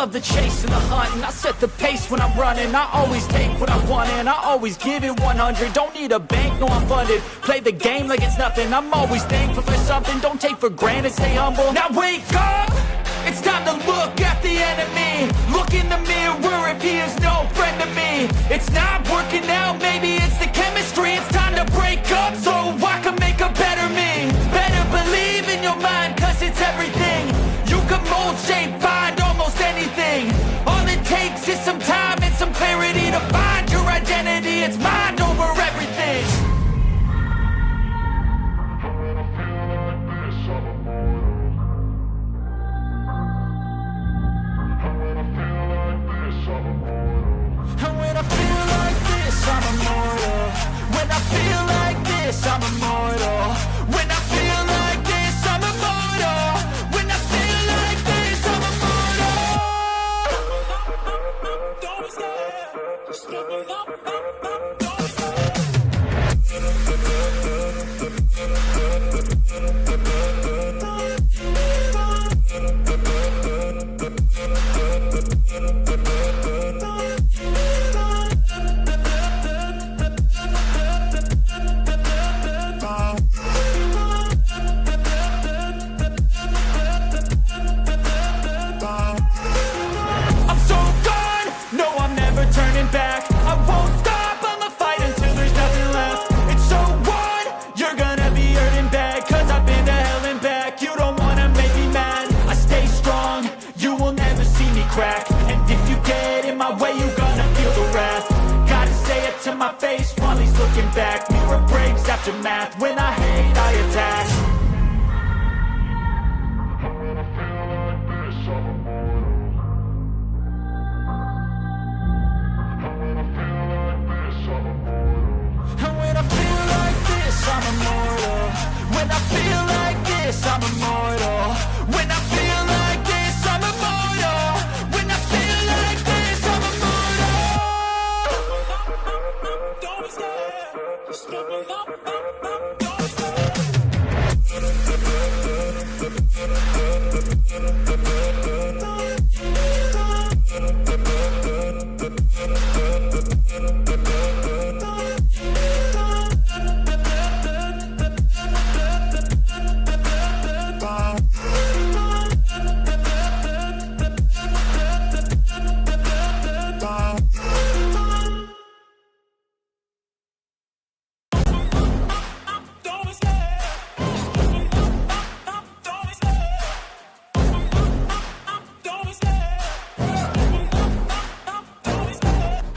love the chase and the hunt, and I set the pace when I'm running. I always take what I want and I always give it 100. Don't need a bank, no I'm funded. Play the game like it's nothing. I'm always thankful for something. Don't take for granted, stay humble. Now wake up, it's time to look at the enemy. Look in the mirror if he is no friend to me. It's not working out, maybe it's the chemistry. It's time to break up so I can make a better me. Better believe in your mind, cause it's everything. You can mold, shape, find almost anything. All it takes is some time and some clarity to find your identity. It's mind over everything. And when I feel like this, I'm immortal. When I feel like this, I'm immortal. When I feel like this, I'm immortal. When I feel like this, I'm immortal. Don't stop, just give it up, don't stop. I'm so gone, no I'm never turning back. I won't stop, I'ma fight until there's nothing left. It's so on, you're gonna be hurting bad, cause I've been to hell and back. You don't wanna make me mad, I stay strong, you will never see me crack. And if you get in my way, you're gonna feel the wrath. Gotta say it to my face while he's looking back. Mirror breaks after math, when I hate I attack. And when I feel like this, I'm immortal. When I feel like this, I'm immortal. When I feel like this, I'm immortal. When I feel like this, I'm immortal. Don't stop, just give it up, don't stop.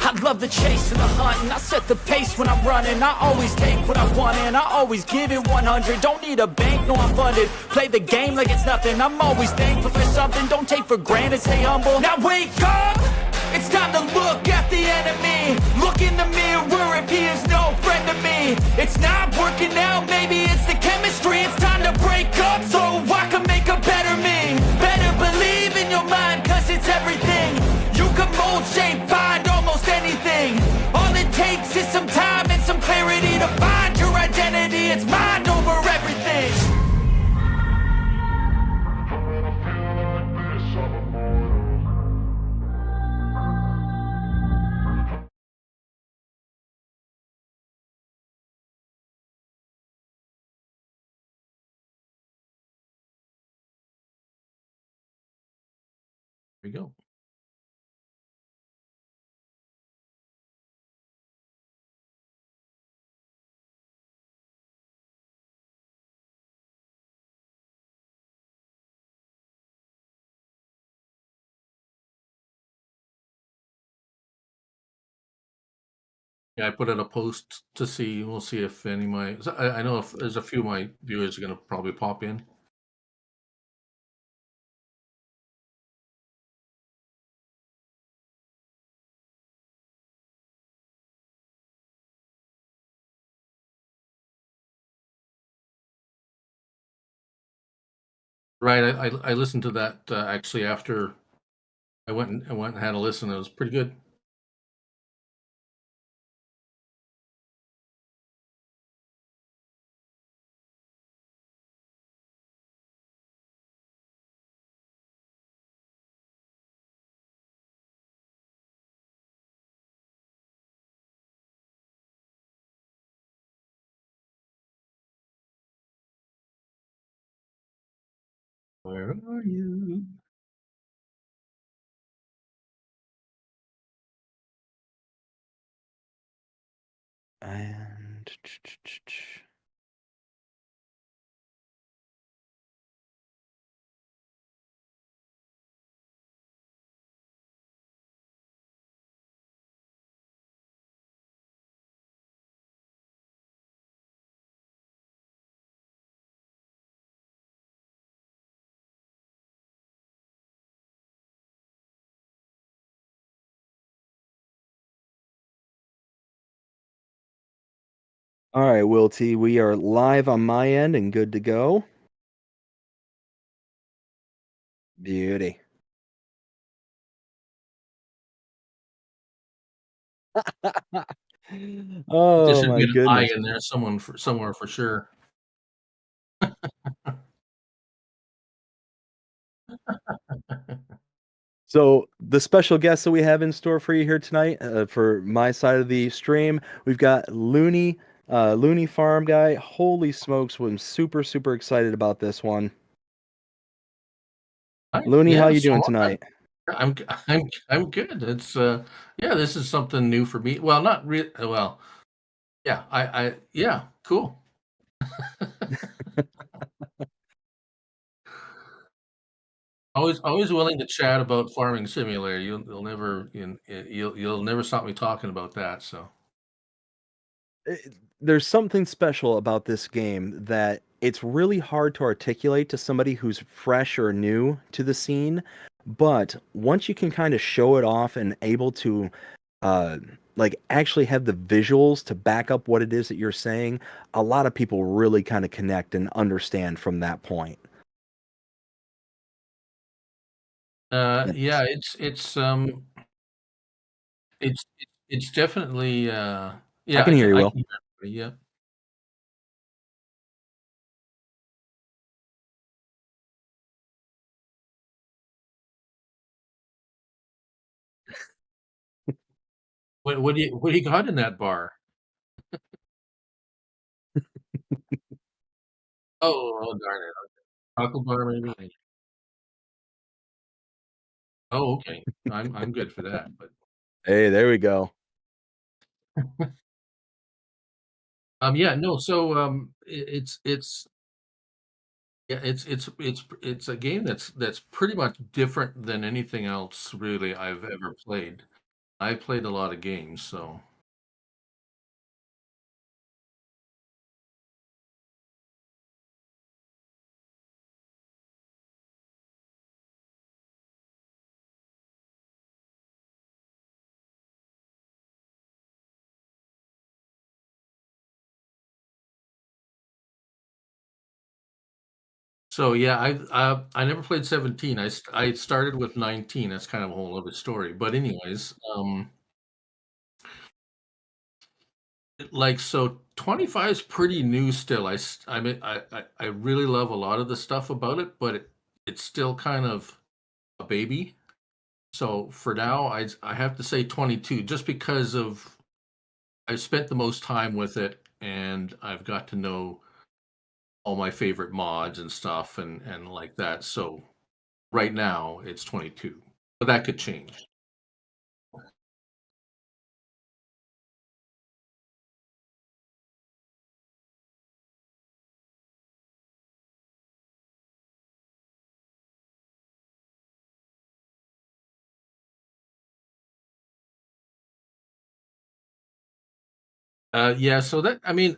I love the chase and the hunt, and I set the pace when I'm running. I always take what I want and I always give it 100. Don't need a bank, no I'm funded. Play the game like it's nothing. I'm always thankful for something. Don't take for granted, stay humble. Now wake up, it's time to look at the enemy. Look in the mirror if he is no friend to me. It's not working out, maybe it's the chemistry. It's time to break up so I can make a better me. Better believe in your mind, cause it's everything. You can mold, shape, find almost anything. All it takes is some time and some clarity to find your identity. It's mind over everything. There we go. Yeah, I put in a post to see. We'll see if any of my. I know if there's a few of my viewers are gonna probably pop in. Right, I listened to that actually after I went and had a listen. It was pretty good. Where are you? And all right, Will T, we are live on my end and good to go. Beauty. There Oh should be my an I goodness. in there somewhere for sure. So, the special guests that we have in store for you here tonight, for my side of the stream, we've got Looney Farm Guy. Holy smokes, I'm super, super excited about this one. Right, Looney, how yeah, you so doing I'm tonight? I'm good. Yeah, this is something new for me. Well, not real well, yeah, yeah, cool. Always willing to chat about Farming Simulator. You'll never stop me talking about that, so. There's something special about this game that it's really hard to articulate to somebody who's fresh or new to the scene, but once you can kind of show it off and able to uh like actually have the visuals to back up what it is that you're saying, a lot of people really kind of connect and understand from that point. Yeah, Yes. it's definitely, I yeah, can hear you, I Will. can hear yeah. What do you got in that bar? Oh, darn it. Chocolate bar maybe? Oh, okay. I'm good for that, but, Hey, there we go. yeah, no, so, it's yeah, it's a game that's pretty much different than anything else really I've ever played. I played a lot of games, so. So, yeah, I never played 17. I started with 19. That's kind of a whole other story. But anyways, like so 25 is pretty new still. I mean I really love a lot of the stuff about it, but it's still kind of a baby. So for now, I have to say 22 just because of I've spent the most time with it and I've got to know all my favorite mods and stuff and like that. So right now it's 22. But that could change. Yeah, so that I mean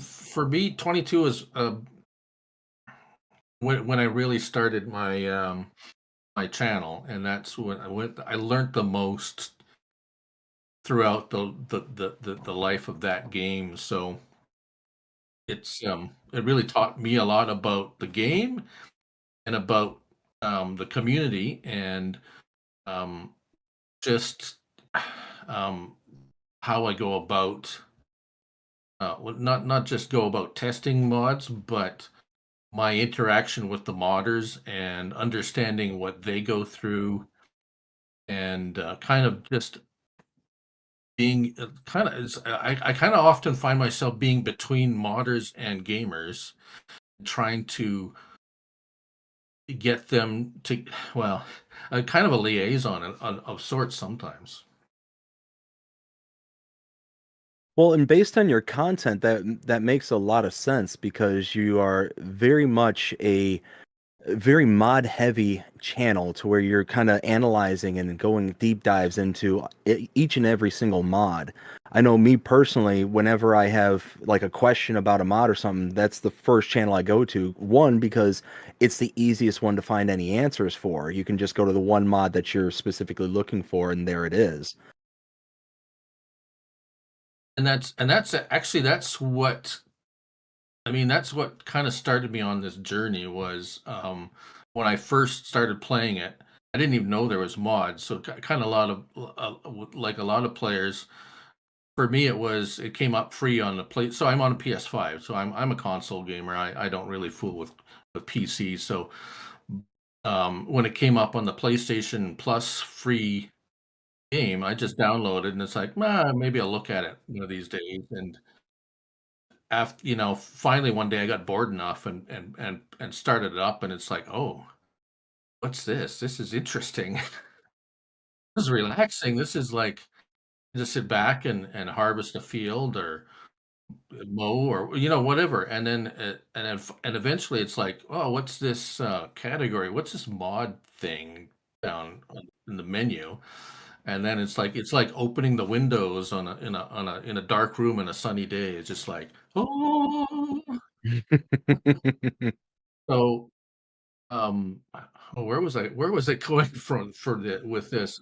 for me 22 is when I really started my channel, and that's when I learned the most throughout the life of that game. So it really taught me a lot about the game and about the community and um just um how I go about well, not just go about testing mods, but my interaction with the modders and understanding what they go through and kind of just being kind of I kind of often find myself being between modders and gamers trying to get them to, well, kind of a liaison of sorts sometimes. Well, and based on your content, that makes a lot of sense because you are very much a very mod heavy channel to where you're kind of analyzing and going deep dives into each and every single mod. I know me personally, whenever I have like a question about a mod or something, that's the first channel I go to. One, because it's the easiest one to find any answers for. You can just go to the one mod that you're specifically looking for, and there it is. And that's actually that's what I mean, that's what kind of started me on this journey was when I first started playing it. I didn't even know there was mods, so kind of a lot of like a lot of players. For me, it came up free on the play. So I'm on a PS5, so I'm a console gamer. I don't really fool with PC. So when it came up on the PlayStation Plus free game, I just downloaded, and it's like, maybe I'll look at it one of these days. And after, finally one day I got bored enough and started it up, and it's like, oh, what's this? This is interesting. This is relaxing. This is like just sit back and harvest a field or mow or whatever, and then and eventually it's like, oh, what's this category? What's this mod thing in the menu? And then it's like opening the windows in a dark room in a sunny day. It's just like, oh. So oh, where was I going from for the with this?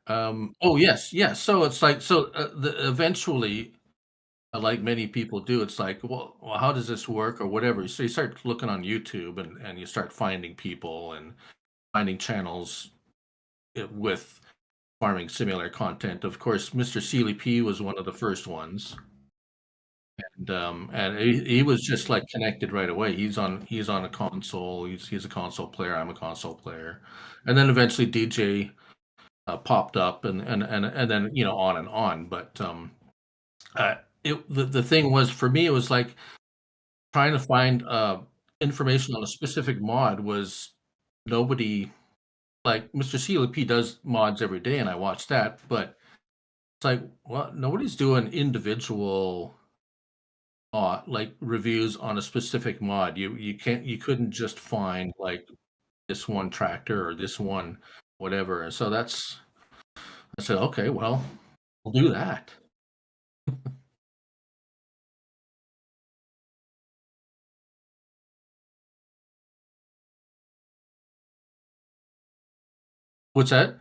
Oh, yes, yes. So it's like, eventually, like many people do, it's like, well, how does this work or whatever. So you start looking on YouTube, and you start finding people and finding channels with farming similar content. Of course, Mr. Sealy P was one of the first ones, and he was just like connected right away. He's on a console. He's a console player. I'm a console player, and then eventually DJ popped up, and then on and on. But uh, the thing was for me, it was like trying to find information on a specific mod was nobody like Mr. CLP does mods every day, and I watch that, but it's like, well, nobody's doing individual like reviews on a specific mod. You couldn't just find like this one tractor or this one whatever. And so I said, okay, well, we'll do that. What's that?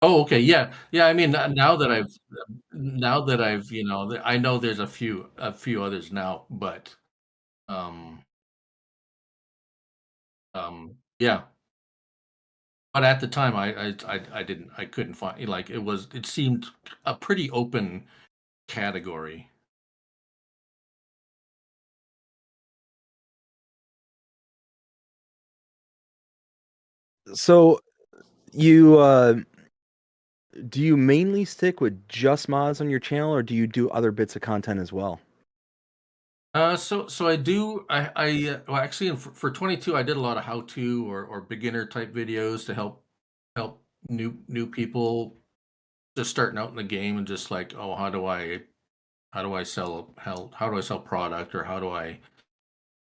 Oh, okay, yeah, yeah. I mean, now that I've I know there's a few others now, but um, yeah. But at the time, I couldn't find, like, it seemed a pretty open category. So you do you mainly stick with just mods on your channel, or do you do other bits of content as well? So I do well, actually, for 22, I did a lot of how to or beginner type videos to help new people just starting out in the game, and just like, oh, how do I sell product, or how do I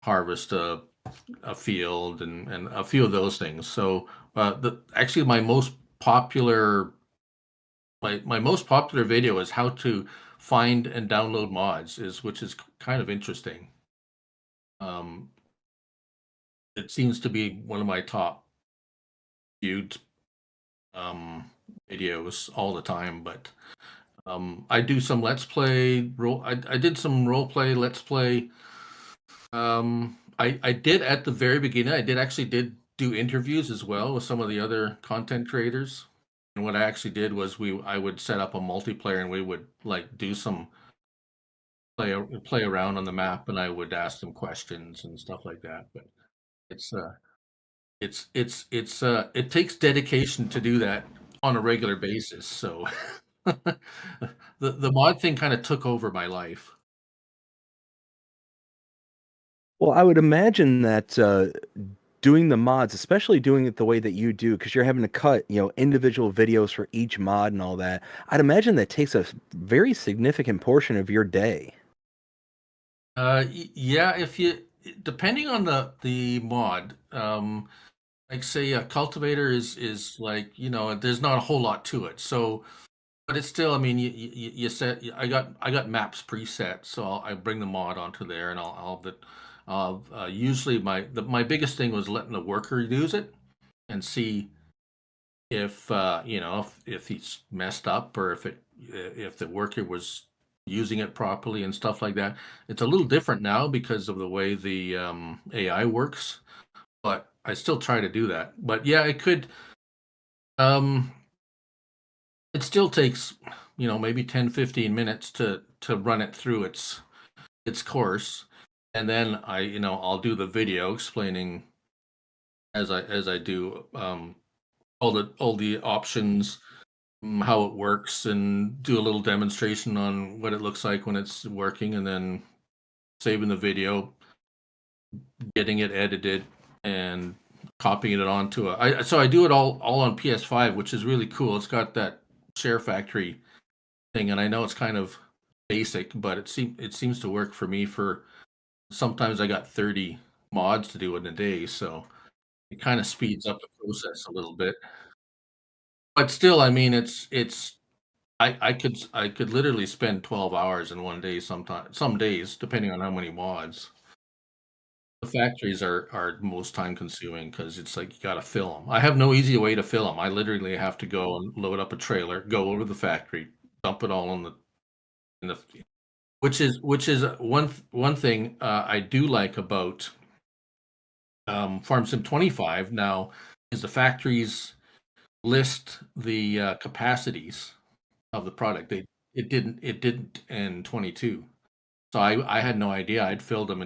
harvest a field, and a few of those things. So the actually my most popular video is how to find and download mods, which is kind of interesting. Um, it seems to be one of my top viewed um, videos all the time. But I do some let's play role. I did some role play, let's play. I did at the very beginning. I did do interviews as well with some of the other content creators. And what I actually did was I would set up a multiplayer, and we would like do some play around on the map, and I would ask them questions and stuff like that. But it's it takes dedication to do that on a regular basis. So the mod thing kind of took over my life. Well, I would imagine that doing the mods, especially doing it the way that you do, because you're having to cut, individual videos for each mod and all that. I'd imagine that takes a very significant portion of your day. Yeah, if you depending on the mod, like say a cultivator is like, there's not a whole lot to it. So, but it's still, I mean, you set, I got maps preset, so I bring the mod onto there, and usually my biggest thing was letting the worker use it and see if if he's messed up, or if the worker was using it properly and stuff like that. It's a little different now because of the way the AI works, but I still try to do that. But yeah, um it still takes, maybe 10-15 minutes to run it through its course, and then I'll do the video explaining as I do, all the options, how it works, and do a little demonstration on what it looks like when it's working, and then saving the video, getting it edited, and copying it onto so I do it all on PS5, which is really cool. It's got that share factory thing, and I know it's kind of basic, but it seems to work for me. For sometimes I got 30 mods to do in a day, so it kind of speeds up the process a little bit. But still, I mean, it's I could literally spend 12 hours in one day, sometimes some days, depending on how many mods. The factories are most time consuming because it's like you got to fill them. I have no easy way to fill them. I literally have to go and load up a trailer, go over to the factory, dump it all in the which is one thing I do like about Farm Sim 25 now, is the factories list the capacities of the product. It didn't in 22. So I had no idea. I'd filled them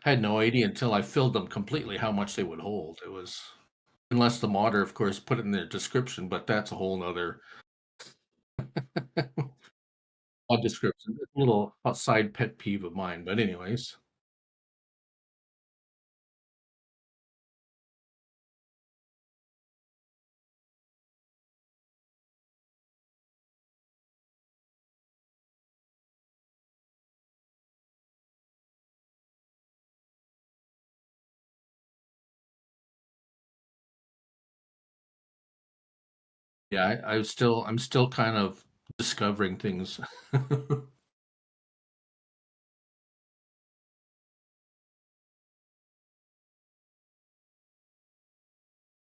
had no idea until I filled them completely how much they would hold. It was, unless the modder, of course, put it in their description, but that's a whole nother odd description. It's a little outside pet peeve of mine, but anyways. Yeah, I'm still kind of discovering things.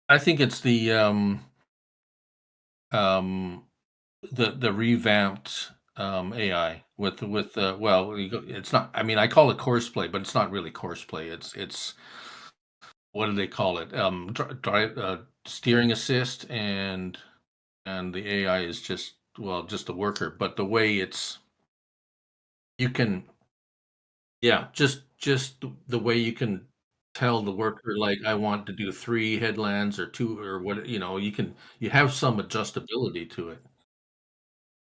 I think it's um the revamped AI well, it's not, I mean, I call it course play, but it's not really course play. It's what do they call it? Steering assist, and the AI is just, well, just a worker, but the way you can, yeah, just the way you can tell the worker, like, I want to do 3 headlands or 2, or what, you have some adjustability to it.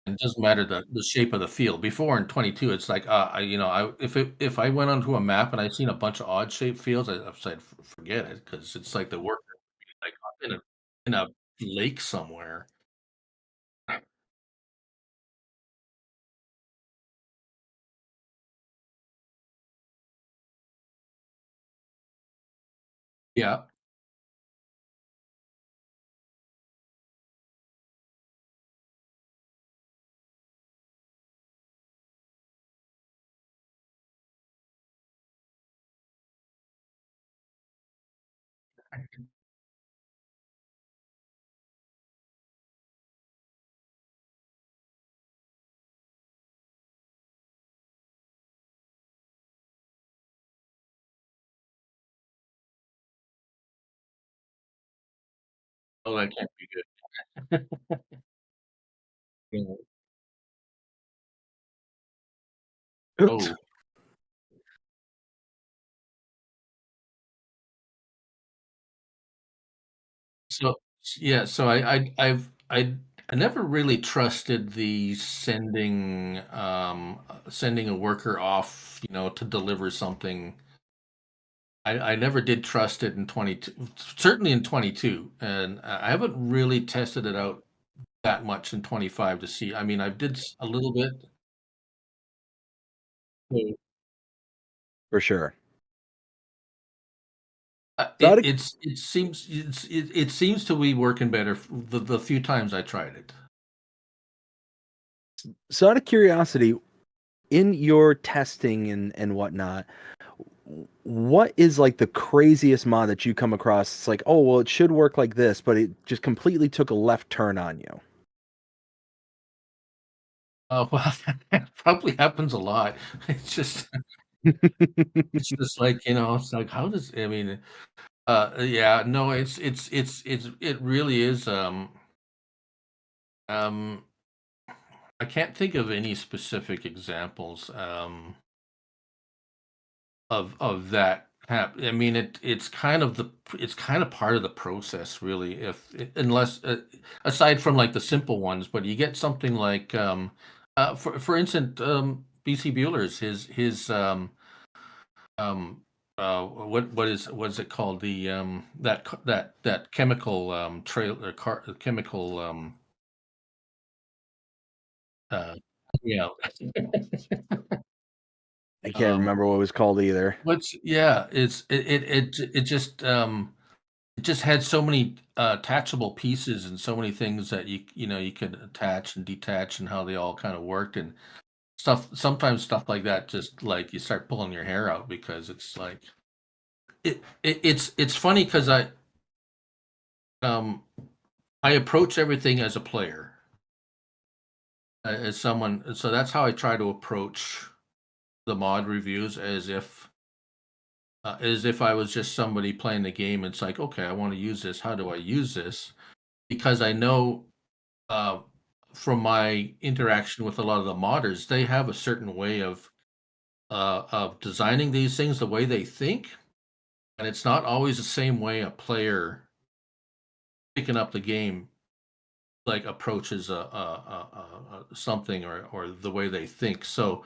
It doesn't matter the shape of the field. Before in 22, it's like, if I went onto a map and I seen a bunch of odd shaped fields, I said, Forget it," because it's like the worker, like, in a lake somewhere. Yeah. Oh, that can't be good. Yeah. Oh. So, yeah, so I never really trusted the sending a worker off, to deliver something. I never did trust it in 22, certainly in 22, and I haven't really tested it out that much in 25 to see. I mean, I did a little bit. So, For sure. So out it of, it seems to be working better the few times I tried it. so out of curiosity, in your testing and whatnot, what is like the craziest mod that you come across? It's like, oh well, it should work like this, but it just completely took a left turn on you. Well, that probably happens a lot. It's just it's just like, it's like, how does I mean, yeah, no, it really is, um, I can't think of any specific examples, of that I mean, it's kind of part of the process, really, unless, aside from like the simple ones, but you get something like, for instance, BC Bueller's what is it called, the that chemical trail car chemical uh yeah. I can't um remember what it was called either. what's yeah it just had so many attachable pieces and so many things that you could attach and detach and how they all kind of worked and sometimes stuff like that, just like you start pulling your hair out because it's like it's funny because um I approach everything as a player, as someone, so that's how I try to approach the mod reviews, as if I was just somebody playing the game. It's like, okay, I want to use this. How do I use this? Because I know, uh, from my interaction with a lot of the modders, they have a certain way of designing these things the way they think, and it's not always the same way a player picking up the game like approaches something or the way they think. So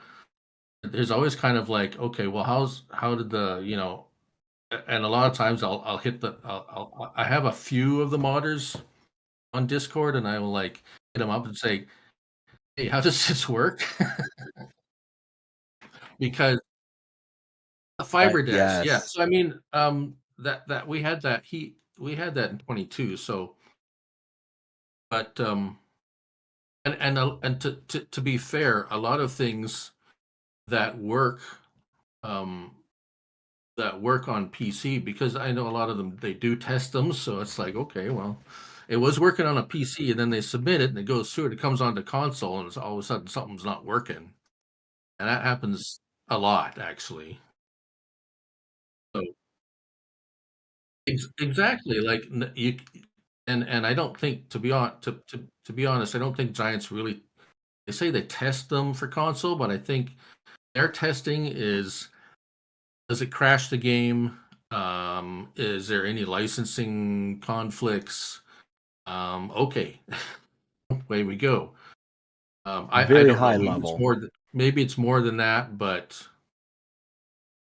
there's always kind of like, okay, well, how did and a lot of times I'll hit I have a few of the modders on Discord, and I will like hit them up and say, hey, how does this work? Because the fiber dash, yeah. Yes, So I mean, that we had that in 22. So, but and to be fair, a lot of things that work um that work on PC, because I know a lot of them, they do test them. So it's like, okay, well, it was working on a PC, and then they submit it and it goes through it. It comes onto console, and it's all of a sudden something's not working, and that happens a lot, actually. So exactly, like and I don't think, to be honest, I don't think Giants really, they say they test them for console, but I think their testing is, does it crash the game? Is there any licensing conflicts? Okay, away we go. I very don't know. high Maybe it's level. more. Maybe it's more than that, but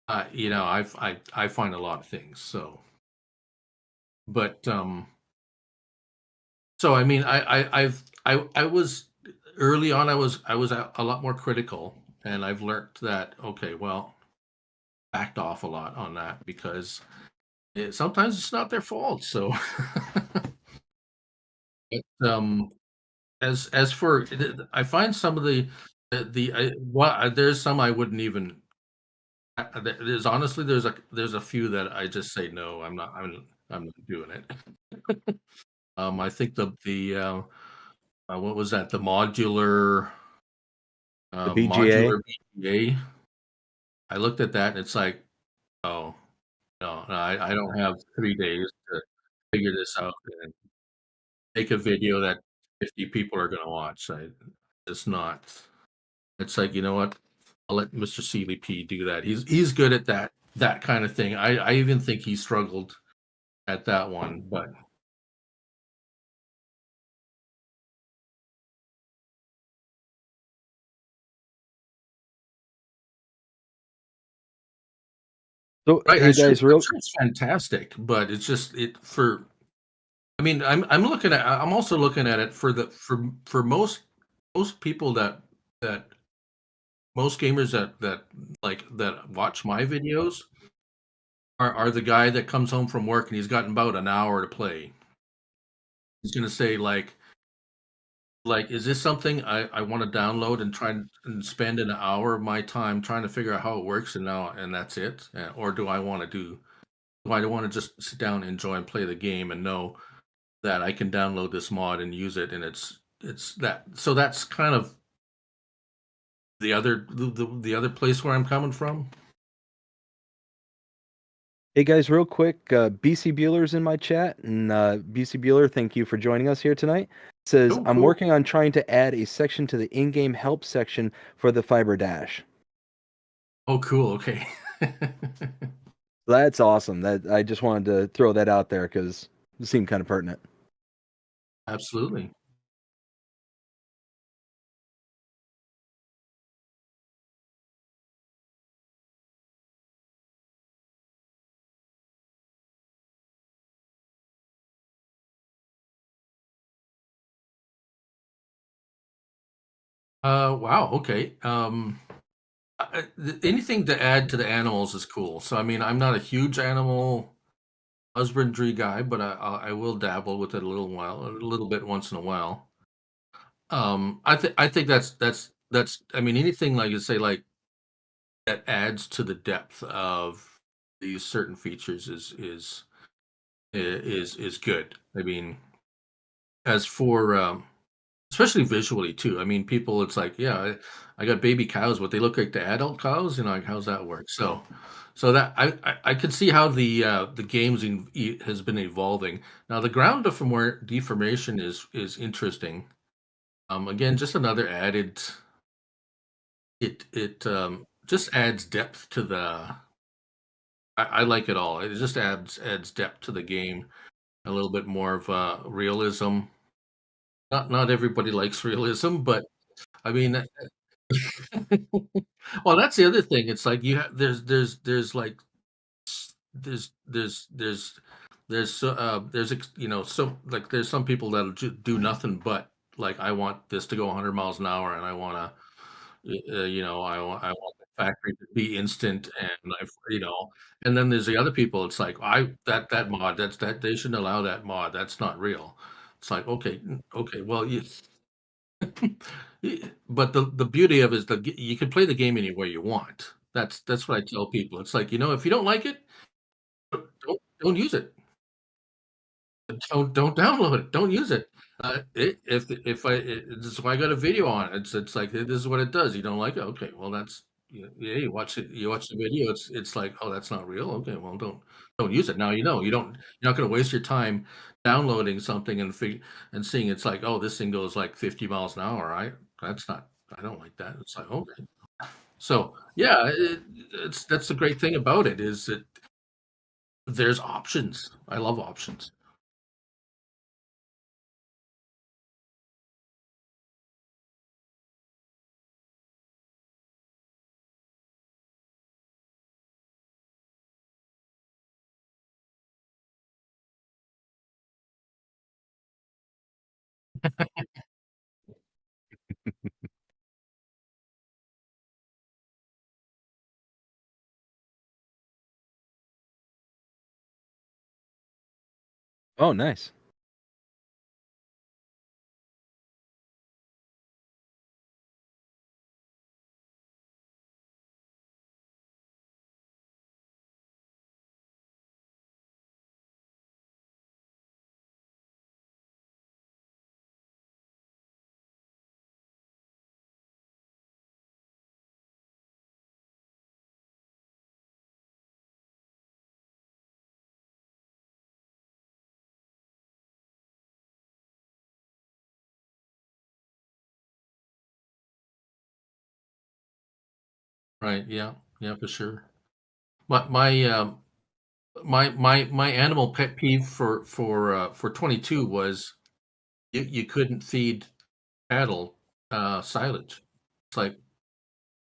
I find a lot of things. So, but so I mean, I was early on. I was a lot more critical, and I've learned that, okay, well, backed off a lot on that because sometimes it's not their fault. So, but, as for I find some of there's some I wouldn't even. There's honestly there's a few that I just say no. I'm not doing it. I think what was that? The The BGA. modular BTA. I looked at that and it's like, oh no, I don't have 3 days to figure this out and make a video that 50 people are going to watch. It's not. It's like, you know what? I'll let Mr. Seeley P do that. He's good at that kind of thing. I even think he struggled at that one, but So, Right, hey guys, I'm real sure it's fantastic, but it's just it for I mean, I'm looking at I'm also looking at it for the for most people that most gamers that like that watch my videos are the guy that comes home from work and he's got about an hour to play. He's gonna say like, is this something I want to download and try and spend an hour of my time trying to figure out how it works and now and that's it? Or do I want to just sit down, enjoy, and play the game and know that I can download this mod and use it, and it's that. So that's kind of the other place where I'm coming from. Hey guys, real quick, BC Bueller's in my chat, and BC Bueller, thank you for joining us here tonight. Says, Oh, I'm cool. working on trying to add a section to the in-game help section for the Fiber Dash. Oh, cool. Okay. That's awesome. That I just wanted to throw that out there because it seemed kind of pertinent. Absolutely. Wow. Okay. Anything to add to the animals is cool. So I mean, I'm not a huge animal husbandry guy, but I will dabble with it a little bit once in a while. I think that's I mean anything like you say like that adds to the depth of these certain features is good. I mean, as for especially visually too. I mean, people, it's like, yeah, I got baby cows, but they look like the adult cows. You know, like how's that work? So that I could see how the games has been evolving. Now the ground deformation is interesting. Again, just another added. It just adds depth to the. I like it all. It just adds depth to the game. A little bit more of realism. Not everybody likes realism, but I mean, well, that's the other thing. It's like you have there's like there's you know so like there's some people that'll do nothing but like I want this to go 100 miles an hour and I want to you know I want the factory to be instant and I you know and then there's the other people. It's like that mod that they shouldn't allow that mod. That's not real. It's like okay okay well you but the beauty of it is you can play the game any way you want. That's what I tell people. It's like, you know, if you don't like it, don't use it. Don't download it. Don't use it. If this is why I got a video on it. It's like this is what it does. You don't like it? Okay, well that's yeah, you watch it, you watch the video, it's like, oh, that's not real. Okay, well don't use it. Now you know you're not gonna waste your time downloading something and seeing it's like, oh, this thing goes like 50 miles an hour. That's not I don't like that. It's like, okay. So yeah, it's that's the great thing about it is that there's options. I love options. Oh, nice. Right. Yeah. Yeah, for sure. My my animal pet peeve for 22 was you couldn't feed cattle silage. It's like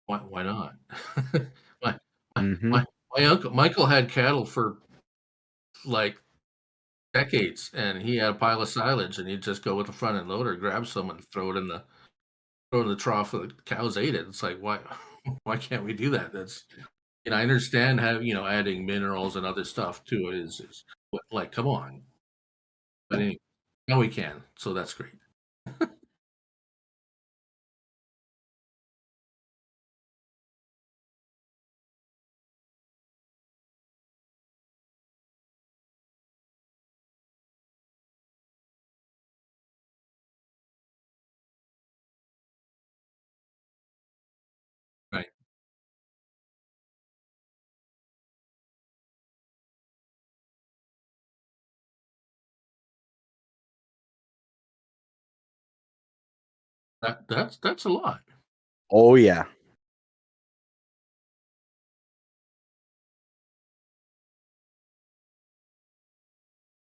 why not? Why Hmm. why? My uncle Michael had cattle for like decades, and he had a pile of silage, and he'd just go with the front end loader, grab some, and throw it in the trough. The cows ate it. It's like why why can't we do that? That's I understand adding minerals and other stuff to it is like come on, but anyway, now we can, so that's great. Right. That's a lot. Oh yeah.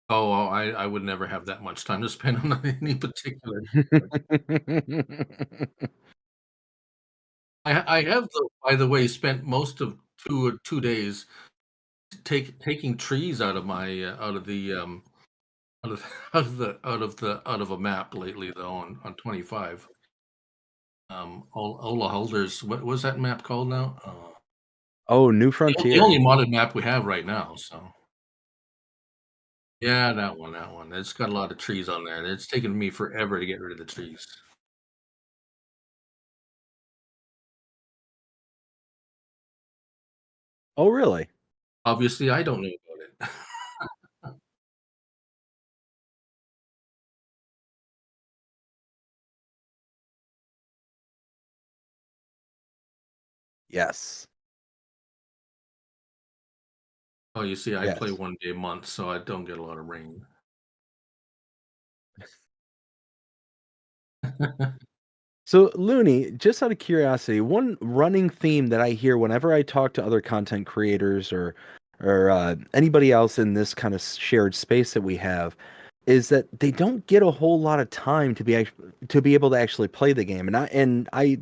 Oh, well, I would never have that much time to spend on any particular. I have, though, by the way, spent most of 2 days taking trees out of my, out of the, out of out of a map lately, though, on 25. Ola Holders, what was that map called now? Oh, New The Frontier. only modded map we have right now, so yeah, that one. It's got a lot of trees on there, and it's taken me forever to get rid of the trees. Oh, really? Obviously, I don't know about it. Yes. Oh, you see, I play Yes. 1 day a month, so I don't get a lot of rain. So, Looney, just out of curiosity, one running theme that I hear whenever I talk to other content creators or anybody else in this kind of shared space that we have is that they don't get a whole lot of time to be able to actually play the game, and I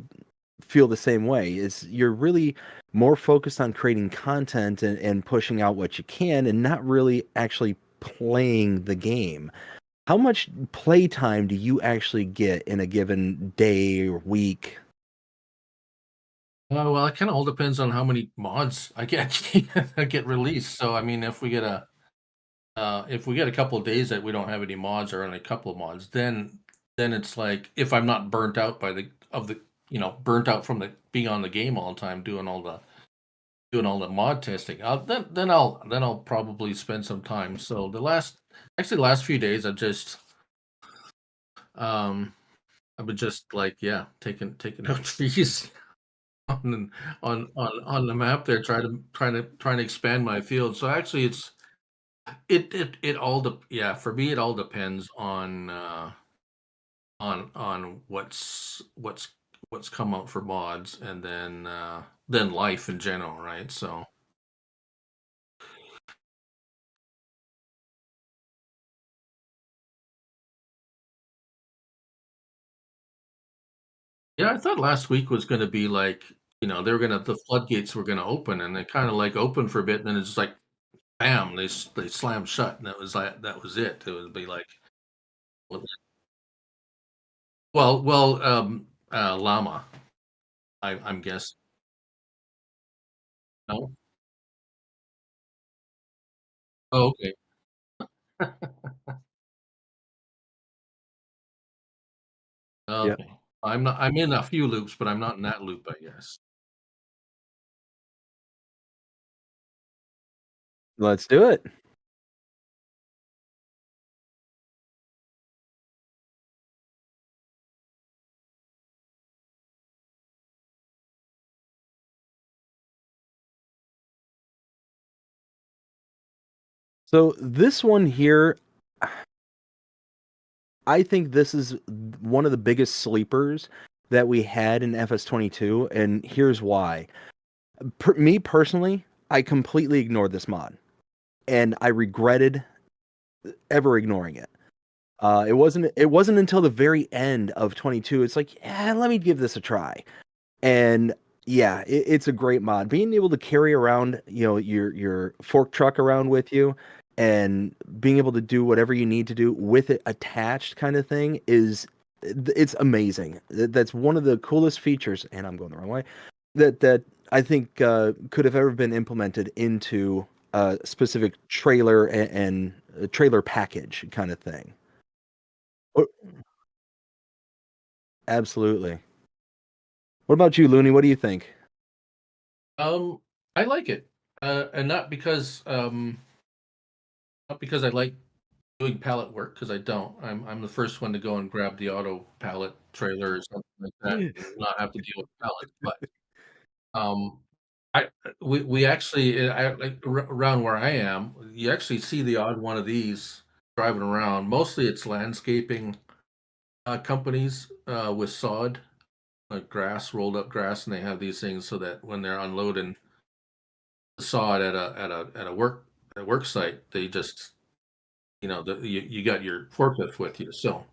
feel the same way. Is you're really more focused on creating content and pushing out what you can, and not really actually playing the game. How much playtime do you actually get in a given day or week? Well, it kinda all depends on how many mods I get that get released. So, I mean, if we get a couple of days that we don't have any mods or only a couple of mods, then it's like if I'm not burnt out by burnt out from the being on the game all the time, doing all the mod testing, then I'll probably spend some time. So the last few days, um, I've been just like, yeah, taking out trees on on the map there, trying to expand my field. So actually, it all yeah, for me it all depends on what's come out for mods, and then life in general, right? So yeah, I thought last week was going to be like, they were gonna the floodgates were gonna open, and they kind of like open for a bit, and then it's just like bam, they slammed shut, and that was it. It would be like, llama. I'm guessing. No. Oh, okay. Yep. Okay. I'm in a few loops, but I'm not in that loop, I guess. Let's do it. So this one here, I think this is one of the biggest sleepers that we had in FS22, and here's why. Me personally, I completely ignored this mod, and I regretted ever ignoring it. It wasn't until the very end of 22. It's like, yeah, let me give this a try. And Yeah, it's a great mod. Being able to carry around, your fork truck around with you and being able to do whatever you need to do with it attached kind of thing is it's amazing. That's one of the coolest features, and I'm going the wrong way, that I think could have ever been implemented into a specific trailer and a trailer package kind of thing. Oh, absolutely. What about you, Looney? What do you think? Um, I like it, and not because I like doing pallet work, because I don't. I'm the first one to go and grab the auto pallet trailer or something like that, and not have to deal with pallets. But um, I we actually around where I am, you actually see the odd one of these driving around. Mostly, it's landscaping companies with sod, like grass, rolled up grass, and they have these things so that when they're unloading the sod at a work site, they just you got your forklift with you. So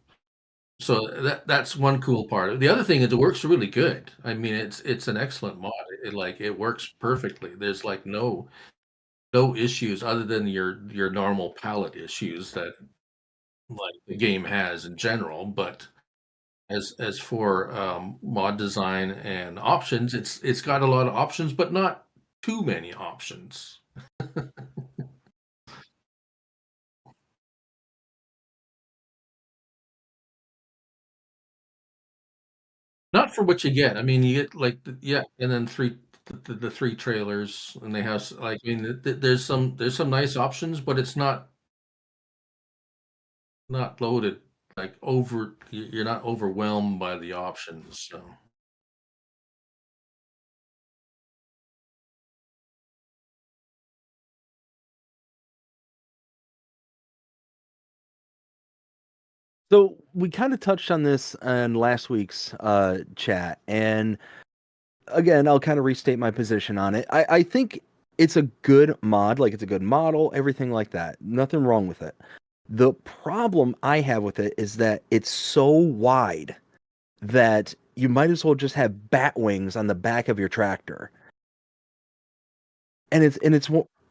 that's one cool part. The other thing is it works really good. I mean, it's an excellent mod. It works perfectly. There's like no issues other than your normal palette issues that like the game has in general. But as for mod design and options, it's got a lot of options, but not too many options. Not for what you get. I mean, you get like yeah, and then the three trailers, and they have like I mean, there's some nice options, but it's not loaded like over. You're not overwhelmed by the options. So So we kind of touched on this in last week's chat, and again, I'll kind of restate my position on it. I think it's a good mod, like it's a good model, everything like that. Nothing wrong with it. The problem I have with it is that it's so wide that you might as well just have bat wings on the back of your tractor.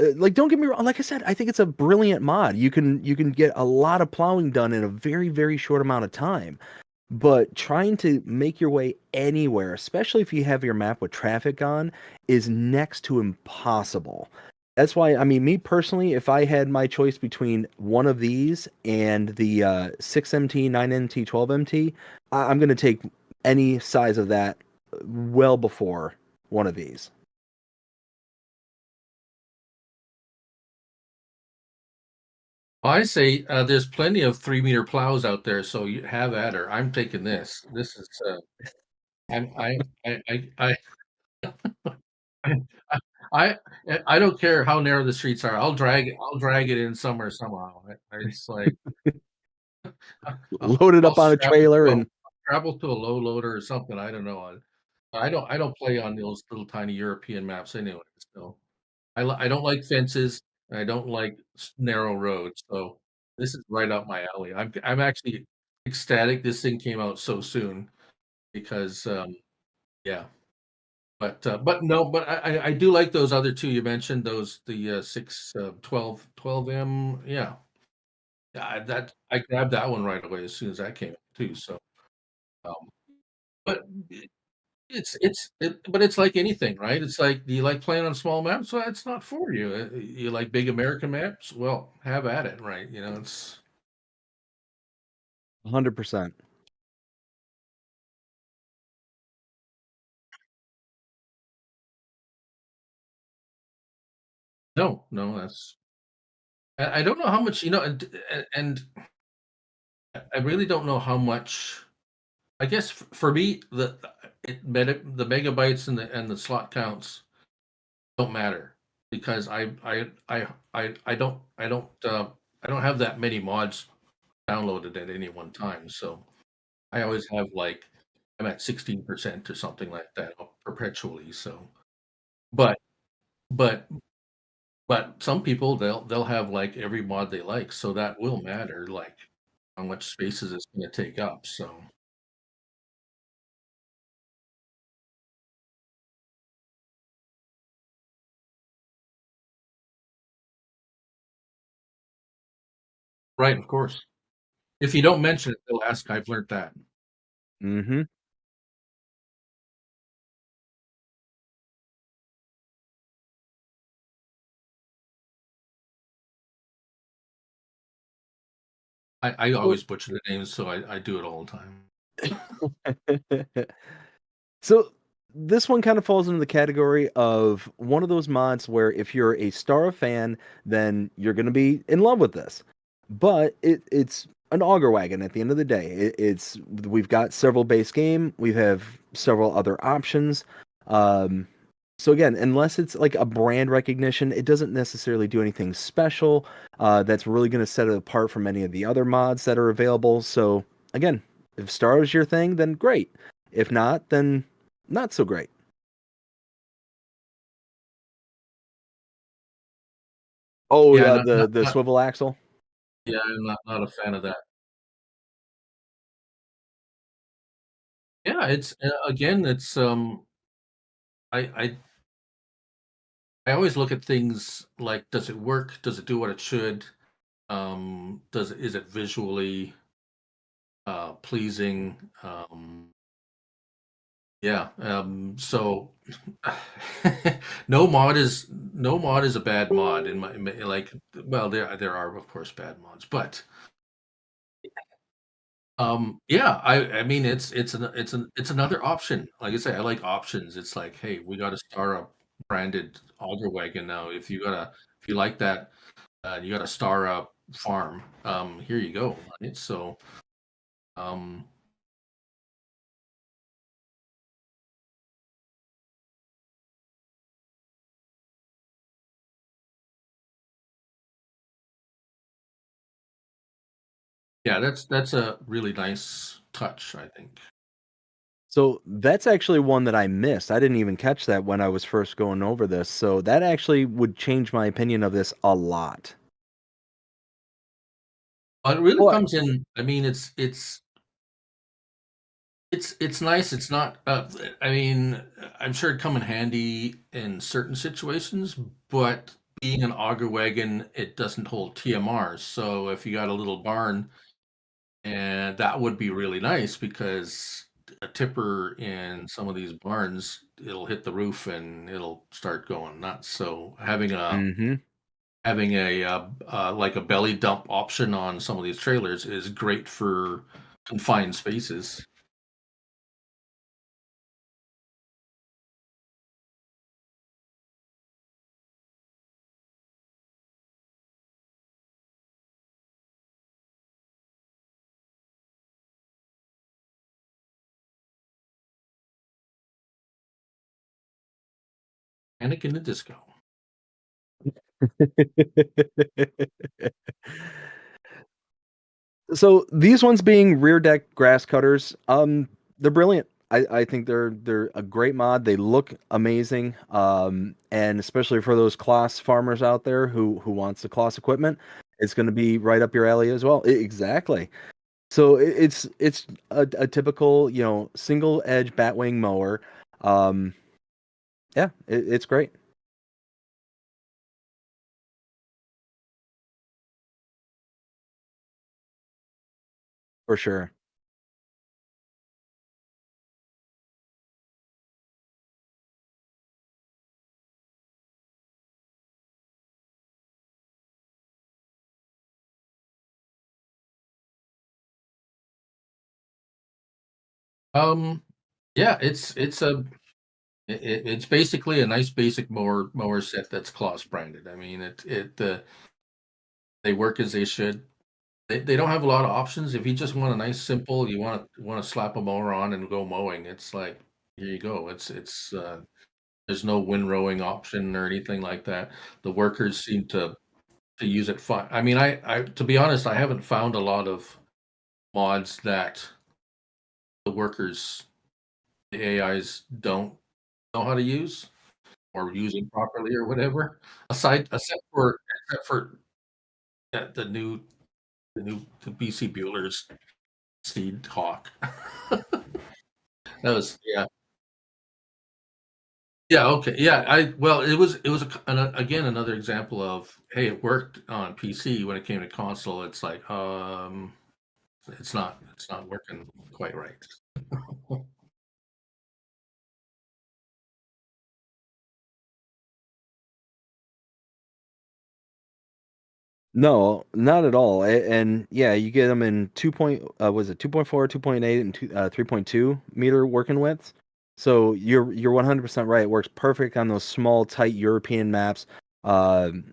Like, don't get me wrong, like I said, I think it's a brilliant mod. You can get a lot of plowing done in a very, very short amount of time. But trying to make your way anywhere, especially if you have your map with traffic on, is next to impossible. That's why, I mean, me personally, if I had my choice between one of these and the 6MT, 9MT, 12MT, I'm going to take any size of that well before one of these. I say there's plenty of 3 meter plows out there, so you have at her. I'm taking this. This is I'm I I I don't care how narrow the streets are. I'll drag it in somewhere somehow. It's like Load it I'll up on a trailer and scrabble to a low loader or something. I don't know. I don't play on those little tiny European maps anyway. So I don't like fences. And I don't like narrow roads. So this is right up my alley. I'm actually ecstatic this thing came out so soon because yeah. But no, but I do like those other two you mentioned, those the 12M. Yeah. Yeah, that I grabbed that one right away as soon as that came out too. So um but but it's like anything, right? It's like, do you like playing on small maps? Well, it's not for you. You like big American maps? Well, have at it, right? It's 100%. no, no, that's I don't know how much, and I really don't know how much. I guess for me, the megabytes and the slot counts don't matter because I don't have that many mods downloaded at any one time. So I always have like I'm at 16% or something like that perpetually. So, but but but some people they'll have like every mod they like, so that will matter like how much spaces it's going to take up. So Right, of course. If you don't mention it, they'll ask, I've learned that. Mhm. I So always butcher the names, so I do it all the time. So this one kind of falls into the category of one of those mods where if you're a Star fan, then you're going to be in love with this. But it's an auger wagon at the end of the day. It's we've got several base game, we have several other options. Um, so again, unless it's like a brand recognition, it doesn't necessarily do anything special. That's really going to set it apart from any of the other mods that are available. So again, if Star is your thing, then great. If not, then not so great. Oh, Yeah, the swivel axle? yeah, I'm not a fan of that. Yeah, it's again, it's I I I always look at things like, does it work? Does it do what it should? Does is it visually pleasing? Yeah. So no mod is a bad mod in my like. Well, there are of course bad mods, but yeah, I mean it's another option. Like I say, I like options. It's like, hey, we got a Star Up branded auger wagon now. If you like that, you got a Star Up farm. Here you go. Right? So um, yeah, that's a really nice touch, I think. So that's actually one that I missed. I didn't even catch that when I was first going over this. So that actually would change my opinion of this a lot. It really But comes in. I mean, it's nice. It's not. I mean, I'm sure it come in handy in certain situations, but being an auger wagon, it doesn't hold TMRs. So if you got a little barn, and that would be really nice because a tipper in some of these barns, it'll hit the roof and it'll start going nuts. So mhm. having a like a belly dump option on some of these trailers is great for confined spaces. Panic in the disco. So these ones being rear deck grass cutters, they're brilliant. I think they're a great mod. They look amazing, and especially for those Kloss farmers out there who wants the Kloss equipment, it's going to be right up your alley as well. Exactly. So it's a typical single edge batwing mower. Um, yeah, it's great for sure. Um, yeah, it's basically a nice basic mower set that's Kloss branded. I mean, they work as they should. They don't have a lot of options. If you just want a nice simple, you want to slap a mower on and go mowing. It's like here you go. It's there's no windrowing option or anything like that. The workers seem to use it fine. I mean, I to be honest, I haven't found a lot of mods that the workers, the AIs don't know how to use or using properly or whatever. Except for the BC Bueller's Seed Hawk. That was yeah. Yeah, okay, yeah, I well, it was again, another example of, hey, it worked on PC. When it came to console, it's like, it's not working quite right. No, not at all. And yeah, you get them in 2 point was it 2.4, 2.8 and 3.2 meter working widths. So you're 100% right. It works perfect on those small tight European maps. Um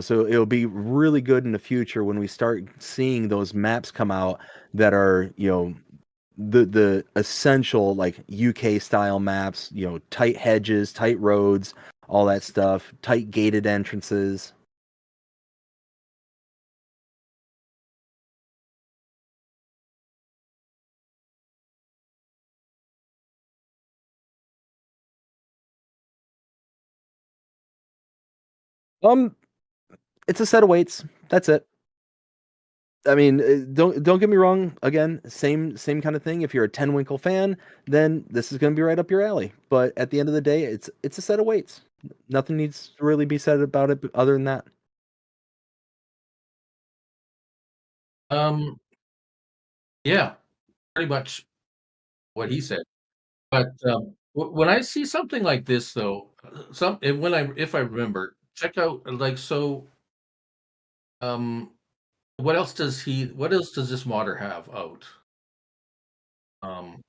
so it'll be really good in the future when we start seeing those maps come out that are, the essential like UK style maps, tight hedges, tight roads, all that stuff, tight gated entrances. Um it's a set of weights. That's it. I mean, don't get me wrong. Again, same kind of thing. If you're a Ten Winkle fan, then this is going to be right up your alley. But at the end of the day, it's a set of weights. Nothing needs to really be said about it other than that. Um, yeah, pretty much what he said. But, when I see something like this though, some and when I if I remember, check out, like, so, um, what else does this modder have out? Um,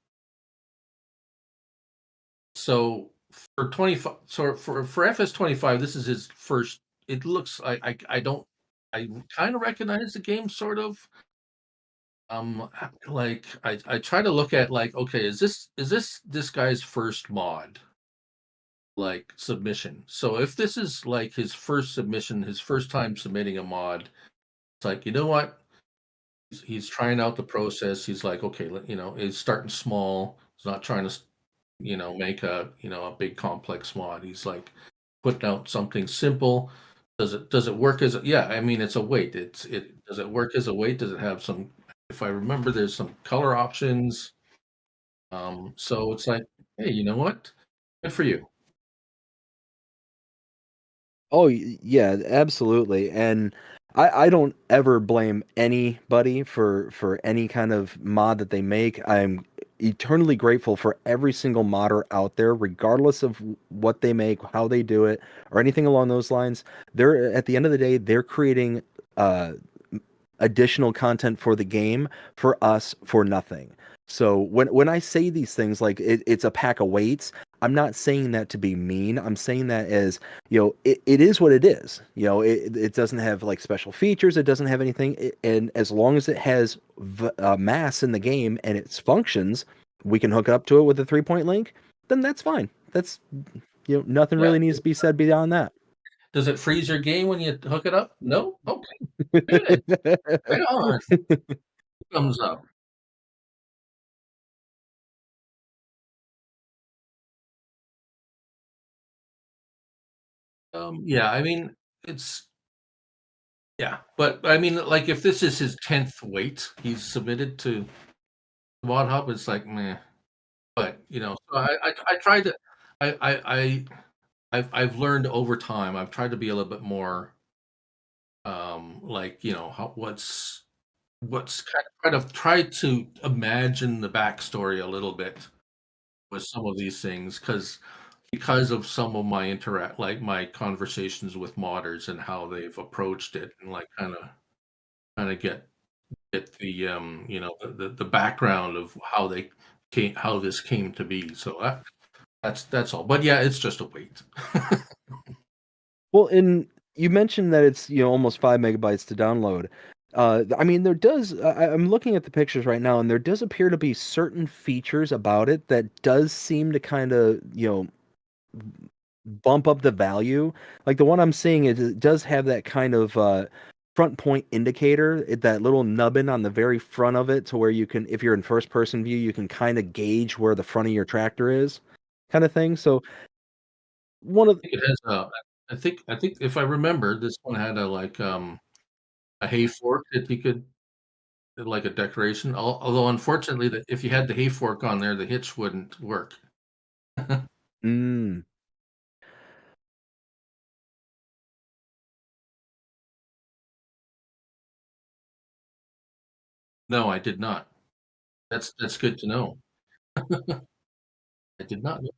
so for 25 so for FS25, this is his first. It looks I don't I kinda recognize the game sort of. Like, I try to look at, like, okay, is this guy's first mod, like, submission? So if this is, like, his first submission, his first time submitting a mod, it's like, you know what? He's trying out the process. He's like, okay, he's starting small. He's not trying to, make a big complex mod. He's like putting out something simple. Does it work as a, yeah, I mean, it's a weight. Does it work as a weight? Does it have some, if I remember, there's some color options. So it's like, hey, you know what? Good for you. Oh, yeah, absolutely. And I don't ever blame anybody for any kind of mod that they make. I'm eternally grateful for every single modder out there, regardless of what they make, how they do it, or anything along those lines. They're at the end of the day, they're creating uh additional content for the game for us for nothing. So when I say these things like it's a pack of weights, I'm not saying that to be mean. I'm saying that as, it is what it is. It doesn't have like special features. It doesn't have anything. And as long as it has mass in the game and its functions, we can hook up to it with a 3 point link. Then that's fine. That's, nothing Yeah. really needs to be said beyond that. Does it freeze your game when you hook it up? No? Okay, good. Right on. Thumbs up. Yeah, I mean, it's yeah, but I mean, like, if this is his 10th weight he's submitted to Mod Hub, it's like, meh. But, so I tried to I've learned over time, I've tried to be a little bit more, like, how what's kind of try to imagine the backstory a little bit with some of these things, because of some of my interact like, my conversations with modders and how they've approached it, and, like, kinda get the, the background of how this came to be, so that's all, but yeah, it's just a wait. Well, and you mentioned that it's, almost 5 megabytes to download. I mean, there does. I'm looking at the pictures right now, and there does appear to be certain features about it that does seem to kind of, bump up the value. Like the one I'm seeing, it does have that kind of front point indicator, that little nubbin on the very front of it, to where you can, if you're in first person view, you can kind of gauge where the front of your tractor is, kind of thing. So one of Think it has I think if I remember, this one had a hay fork that you could, like a decoration, although unfortunately, that if you had the hay fork on there, the hitch wouldn't work. Mm. No, I did not. That's good to know. I did not know.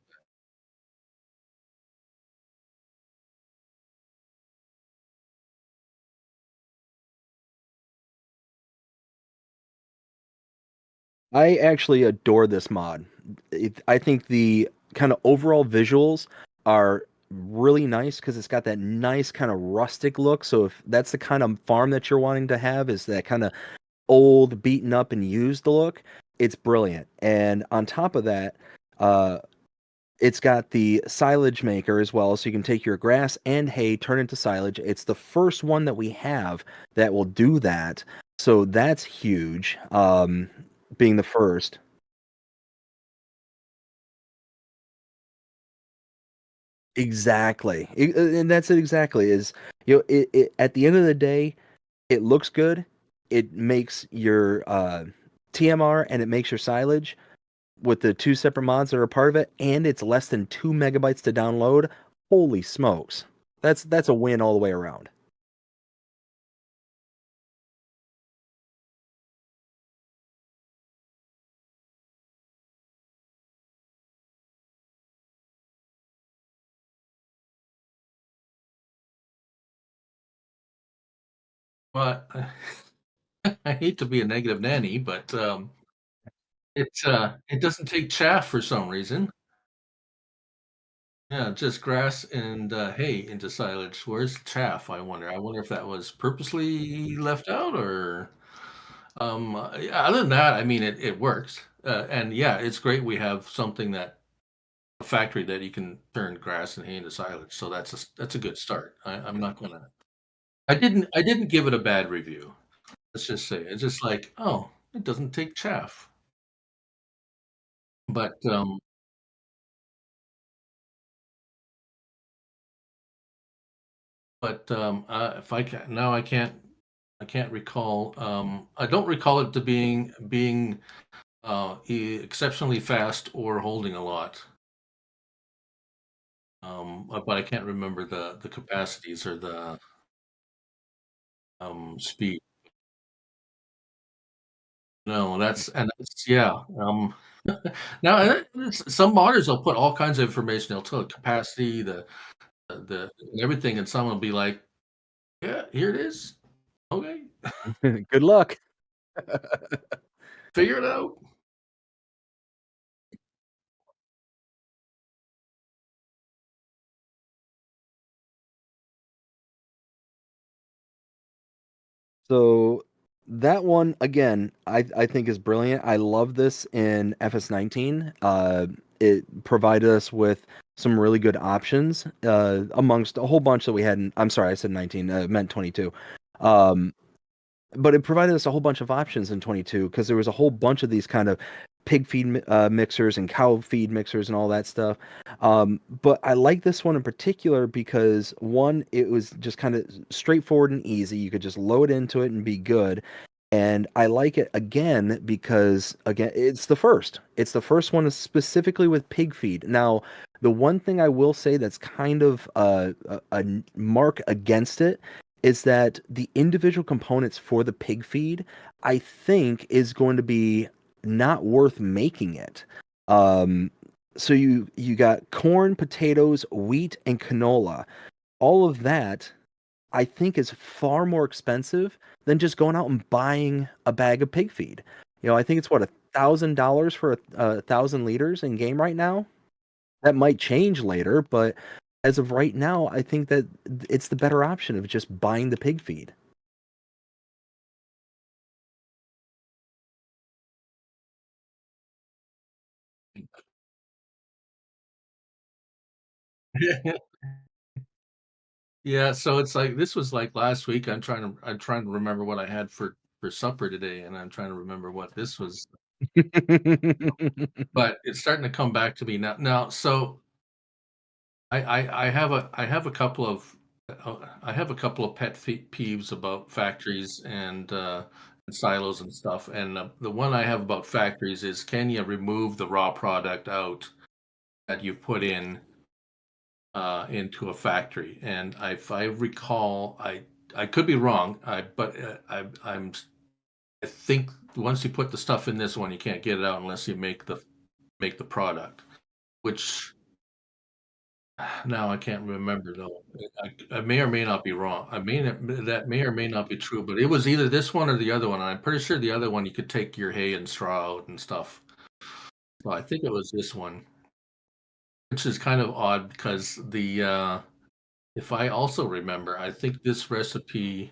I actually adore this mod. I think the kind of overall visuals are really nice because it's got that nice kind of rustic look. So if that's the kind of farm that you're wanting to have, is that kind of old, beaten up, and used look, it's brilliant. And on top of that, uh, it's got the silage maker as well, so you can take your grass and hay, turn it into silage. It's the first one that we have that will do that, so that's huge. Being the first. Exactly. And that's it exactly is, at the end of the day, it looks good. It makes your TMR and it makes your silage with the two separate mods that are a part of it, and it's less than 2 megabytes to download. Holy smokes. That's a win all the way around. But I hate to be a negative nanny, but it doesn't take chaff for some reason. Yeah, just grass and hay into silage. Where's chaff? I wonder. I wonder if that was purposely left out or yeah, other than that, I mean it works. And yeah, it's great we have something that a factory that you can turn grass and hay into silage. So that's a good start. I'm not gonna I didn't give it a bad review. Let's just say it's just like, oh, it doesn't take chaff. But if I can now I can't recall. I don't recall it to being exceptionally fast or holding a lot. But I can't remember the capacities or the speed. No, that's yeah. Now some modders will put all kinds of information. They'll tell the capacity, the and everything, and some will be like, yeah, here it is. Okay, Good luck. figure it out. So that one again, I think is brilliant. I love this in FS19. It provided us with some really good options amongst a whole bunch that we had. I'm sorry, I said 19. Meant 22. Um, but it provided us a whole bunch of options in 22 because there was a whole bunch of these kind of pig feed mixers and cow feed mixers and all that stuff. But I like this one in particular because one, it was just kind of straightforward and easy. You could just load into it and be good. And I like it again because again, it's the first. It's the first one specifically with pig feed. Now, the one thing I will say that's kind of a mark against it is that the individual components for the pig feed, I think, is going to be not worth making it. Um, so you got corn, potatoes, wheat, and canola. All of that, I think, is far more expensive than just going out and buying a bag of pig feed. I think it's what, $1,000 for a 1,000 liters in game right now. That might change later, but as of right now, I think that it's the better option of just buying the pig feed. Yeah, so it's like this was like last week. I'm trying to remember what I had for supper today, and I'm trying to remember what this was. But it's starting to come back to me now. Now, so I have a couple of I have a couple of peeves about factories and silos and stuff. And the one I have about factories is, can you remove the raw product out that you put in into a factory. And if I recall, I could be wrong, I think once you put the stuff in this one, you can't get it out unless you make the product, which now I can't remember though. I may or may not be wrong. That may or may not be true, but it was either this one or the other one. And I'm pretty sure the other one you could take your hay and straw out and stuff. Well, I think it was this one, which is kind of odd because if I also remember, I think this recipe,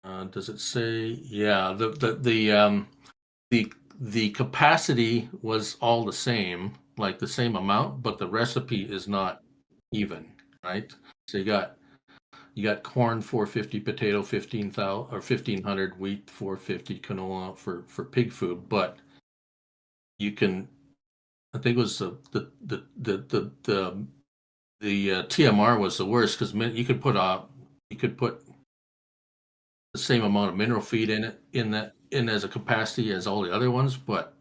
does it say? Yeah, the capacity was all the same, like the same amount, but the recipe is not even, right? So you got corn 450, potato 15,000 or 1,500, wheat 450, canola for pig food, but you can. I think it was the TMR was the worst because you could put the same amount of mineral feed in as a capacity as all the other ones, but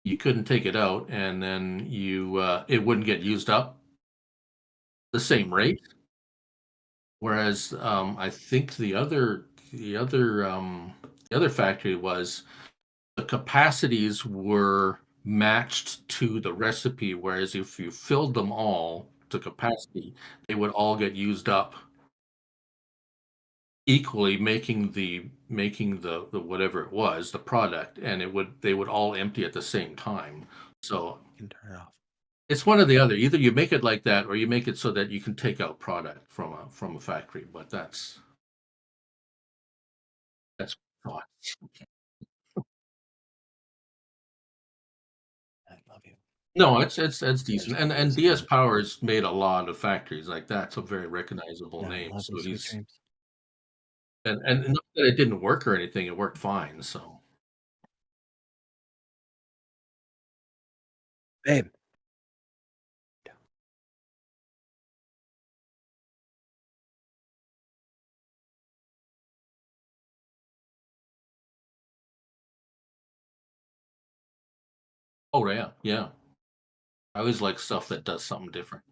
you couldn't take it out, and then it wouldn't get used up the same rate. Whereas I think the other factory was the capacities were matched to the recipe, whereas if you filled them all to capacity, they would all get used up equally, making the whatever it was, the product, and they would all empty at the same time. So You can turn it off. it's one or the other. Either you make it like that, or you make it so that you can take out product from a factory. But that's thought. I love you. No, it's decent. And Yes, DS Power's made a lot of factories like that. It's a very recognizable I name. love So you, sweet he's dreams. and not that it didn't work or anything, it worked fine. So Babe. oh yeah, yeah. I always like stuff that does something different.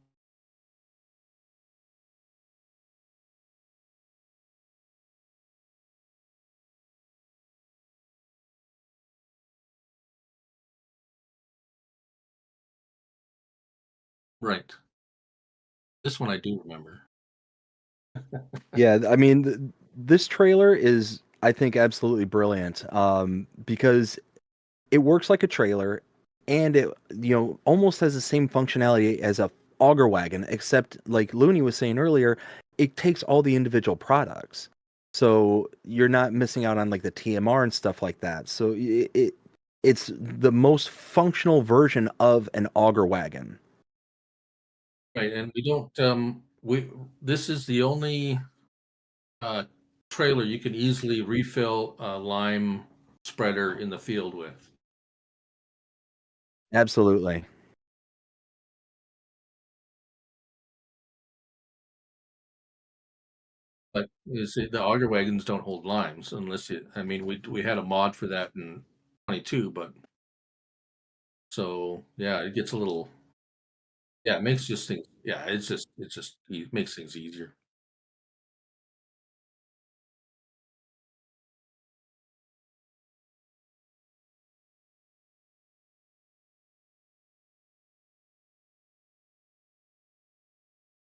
Right. This one I do remember. Yeah, I mean, this trailer is, I think, absolutely brilliant. Because it works like a trailer, and it almost has the same functionality as a auger wagon, except like Looney was saying earlier, it takes all the individual products, so you're not missing out on like the TMR and stuff like that. So it's the most functional version of an auger wagon. Right, and we don't we this is the only uh trailer you can easily refill a lime spreader in the field with. Absolutely. But you see, the auger wagons don't hold limes unless I mean, we had a mod for that in 22, but so yeah, it gets a little, yeah, it makes just things, yeah, it makes things easier.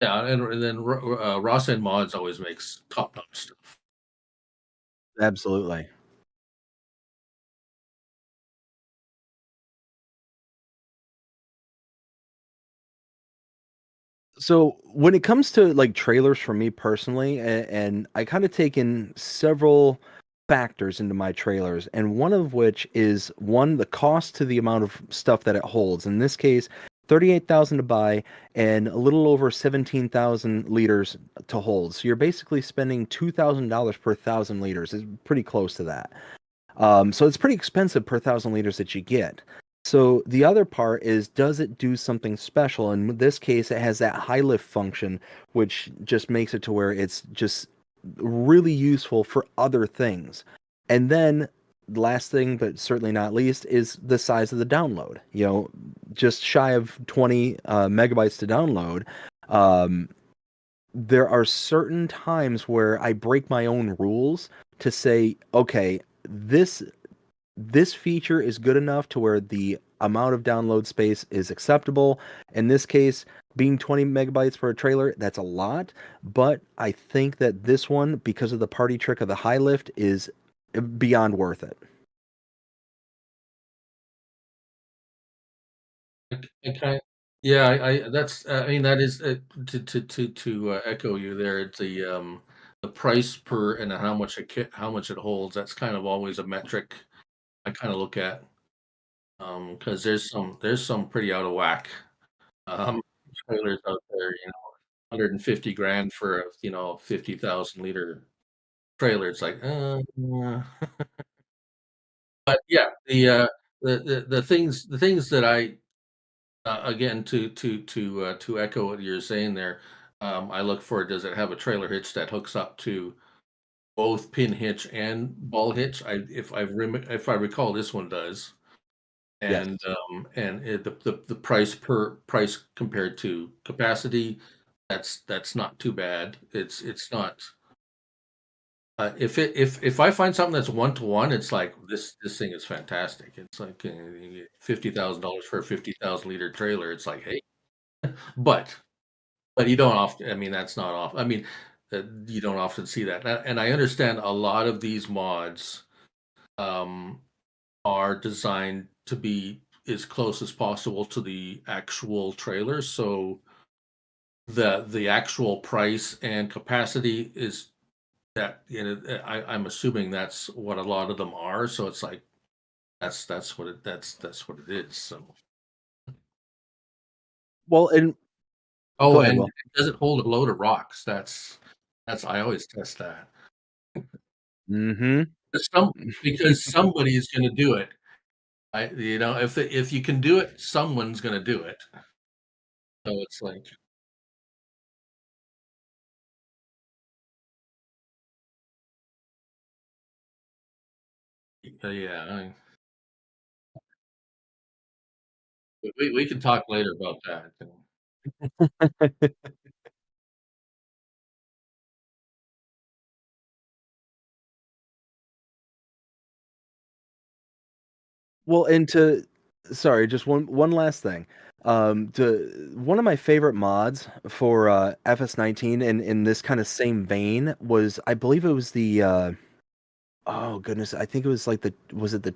Yeah, and then Ross and Mods always makes top-notch stuff. Absolutely. So when it comes to like trailers for me personally, and I kind of take in several factors into my trailers, and one of which is one, the cost to the amount of stuff that it holds. In this case, 38,000 to buy and a little over 17,000 liters to hold. So you're basically spending $2,000 per 1,000 liters. It's pretty close to that. So it's pretty expensive per 1,000 liters that you get. So the other part is, does it do something special? In this case, it has that high lift function, which just makes it to where it's just really useful for other things. And then last thing, but certainly not least, is the size of the download. Just shy of 20 megabytes to download. Um, there are certain times where I break my own rules to say, okay, this feature is good enough to where the amount of download space is acceptable. In this case, being 20 megabytes for a trailer, that's a lot. But I think that this one, because of the party trick of the high lift, is beyond worth it. I kind yeah, I that's I mean, that is, echo you there, it's the price per and how much it holds, that's kind of always a metric I kinda look at, because there's some pretty out of whack, um, trailers out there, 150 grand for a, 50,000 liter trailer, it's like, but yeah, the things that I again, to echo what you're saying there, I look for, does it have a trailer hitch that hooks up to both pin hitch and ball hitch? If I recall, this one does, Yes. the price compared to capacity, that's not too bad. It's not. If I find something that's one to one, it's like this thing is fantastic. It's like $50,000 for a 50,000 liter trailer. It's like, hey, but you don't often. I mean, that's not off. I mean, you don't often see that, and I understand a lot of these mods um, are designed to be as close as possible to the actual trailer. So the actual price and capacity is that I'm assuming that's what a lot of them are. So it's like that's what it is. So Well, and go oh, ahead, and Will. does it hold a load of rocks? That's I always test that. Mm-hmm. Some because somebody is going to do it. If you can do it, someone's going to do it. So it's like, yeah. We can talk later about that. Well, and to sorry, just one last thing. To one of my favorite mods for FS19 in this kind of same vein was, I believe it was the oh goodness, I think it was like was it the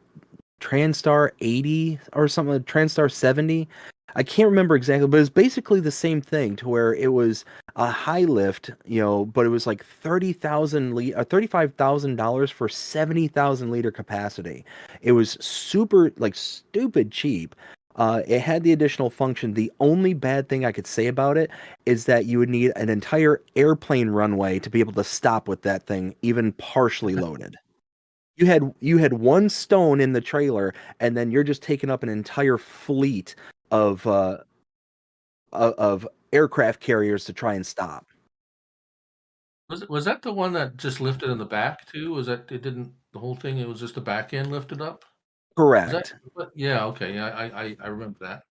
Transtar 80 or something, Transtar 70. I can't remember exactly, but it's basically the same thing to where it was a high lift, but it was like 35,000 dollars for 70,000 liter capacity. It was super like stupid cheap. It had the additional function. The only bad thing I could say about it is that you would need an entire airplane runway to be able to stop with that thing, even partially loaded. You had one stone in the trailer, and then you're just taking up an entire fleet of of aircraft carriers to try and stop. Was that the one that just lifted in the back too? Was that it didn't the whole thing, it was just the back end lifted up? Was that Correct. what yeah, okay, yeah, I remember that.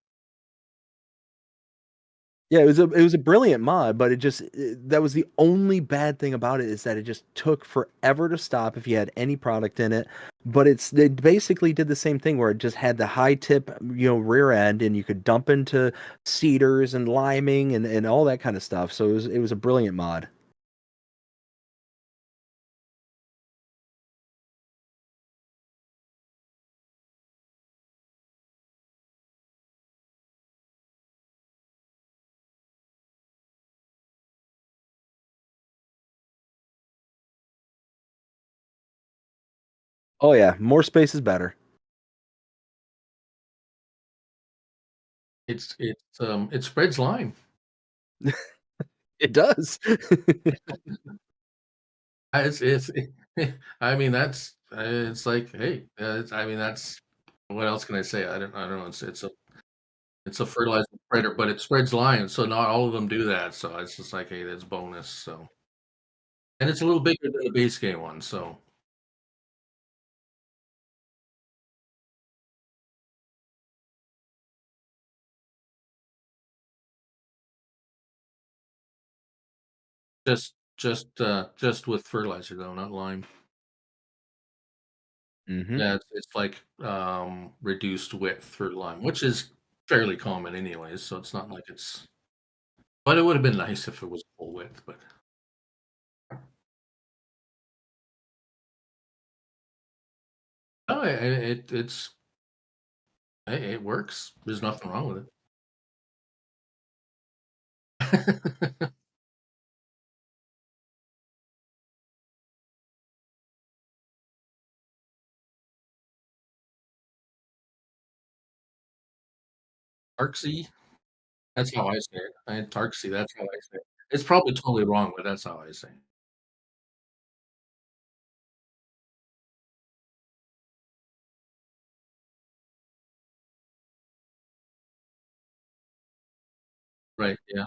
Yeah, it was a brilliant mod, but that was the only bad thing about it, is that it just took forever to stop if you had any product in it. But they basically did the same thing where it just had the high tip, rear end, and you could dump into cedars and liming and all that kind of stuff. So it was a brilliant mod. Oh yeah, more space is better. It spreads line. It does. It's I mean, it's like, hey, I mean, that's what else can I say? I don't know. It's a fertilizer spreader, but it spreads line, so not all of them do that. So it's just like, hey, that's bonus. So and it's a little bigger than the base game one. So just with fertilizer though, not lime. Hmm. Yeah, it's like reduced width for lime, which is fairly common anyways, so it's not like it's but it would have been nice if it was full width, but no, it works. There's nothing wrong with it. Tarksy, that's how I say it. Tarksy, that's how I say it. It's probably totally wrong, but that's how I say it. Right, yeah.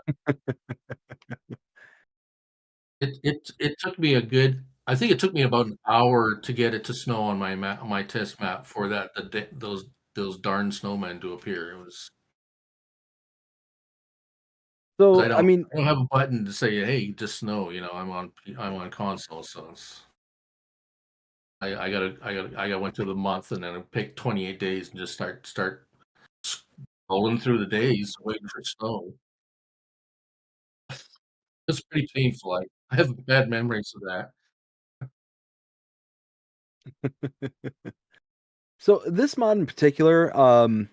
It took me a good I think it took me about an hour to get it to snow on my test map for that the da those darn snowmen to appear. It was 'cause So, I mean, I don't have a button to say, "Hey, just snow," I'm on console, so it's I went to the month and then I picked 28 days and just start scrolling through the days waiting for snow. It's pretty painful. I have bad memories of that. so this mod in particular, I'm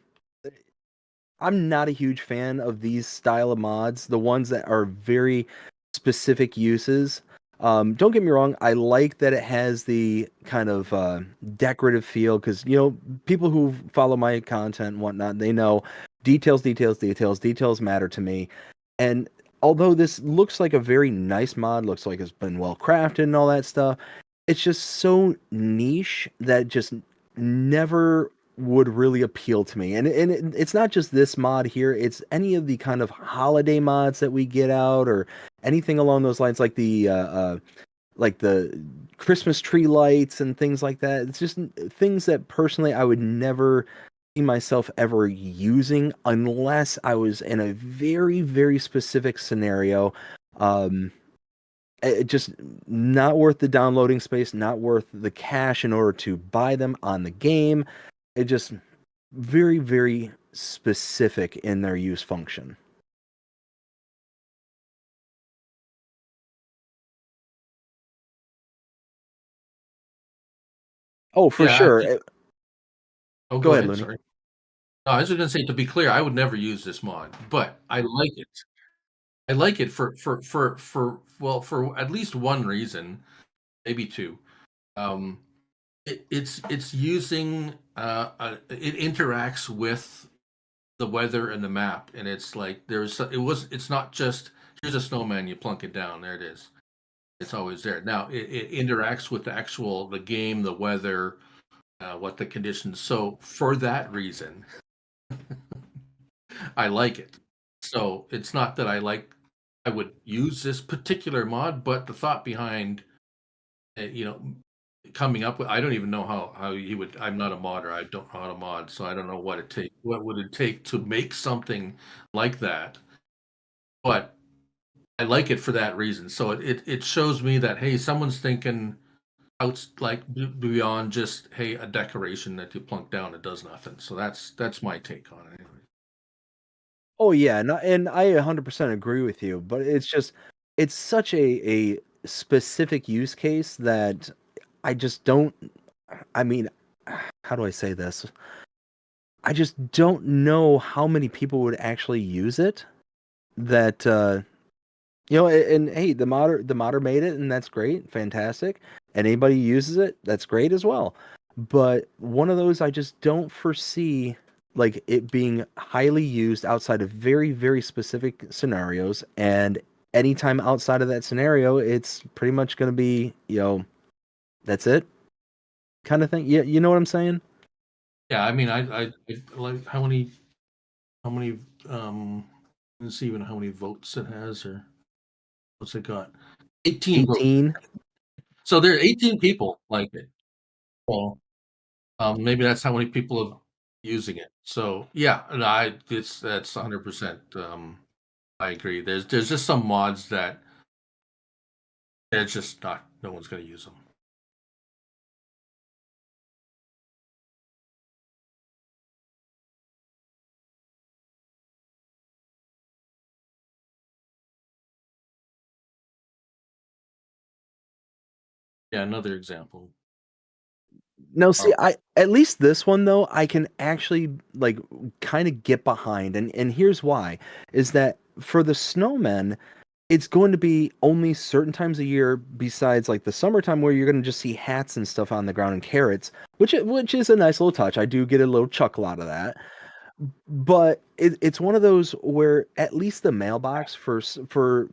not a huge fan of these style of mods, the ones that are very specific uses. Don't get me wrong, I like that it has the kind of decorative feel because, people who follow my content and whatnot, they know details, details, details, details matter to me. And although this looks like a very nice mod, looks like it's been well crafted and all that stuff, it's just so niche that just never would really appeal to me. It's not just this mod here, it's any of the kind of holiday mods that we get out or anything along those lines like the Christmas tree lights and things like that. It's just things that personally I would never see myself ever using unless I was in a very, very specific scenario. Um, just not worth the downloading space, not worth the cash in order to buy them on the game. It just very, very specific in their use function. Oh, for Yeah, I sure. think oh, Go go ahead, ahead, Looney. sorry. No, I was just gonna say, to be clear, I would never use this mod, but I like it. I like it for at least one reason, maybe two. Um, it's using it interacts with the weather and the map, and it's like it's not just here's a snowman, you plunk it down, there it is. It's always there. Now it interacts with the game, the weather, what the conditions. So for that reason, I like it. So it's not that I would use this particular mod, but the thought behind you know coming up with I don't even know how you would I'm not a modder. I don't know how to mod, so I don't know what would it take to make something like that. But I like it for that reason. So it shows me that hey, someone's thinking out beyond just hey a decoration that you plunk down it does nothing. So that's my take on it. Anyway. Oh yeah, and I 100% agree with you, but it's such a specific use case that I just don't I mean, how do I say this? I just don't know how many people would actually use it that and hey, the modder made it and that's great, fantastic. And anybody who uses it, that's great as well. But one of those I just don't foresee like it being highly used outside of very, very specific scenarios. And anytime outside of that scenario, it's pretty much going to be, that's it kind of thing. Yeah, you know what I'm saying? Yeah, I mean I like how many let's see even how many votes it has or what's it got? 18 votes. 18. So there are 18 people like it. Well, maybe that's how many people are using it. So yeah, and that's 100%. I agree. There's just some mods that It's just not. No one's going to use them. Yeah, another example. No, see, I at least this one though, I can actually like kind of get behind, and here's why: is that for the snowmen, it's going to be only certain times a year, besides like the summertime, where you're going to just see hats and stuff on the ground and carrots, which is a nice little touch. I do get a little chuckle out of that. But it's one of those where at least the mailbox for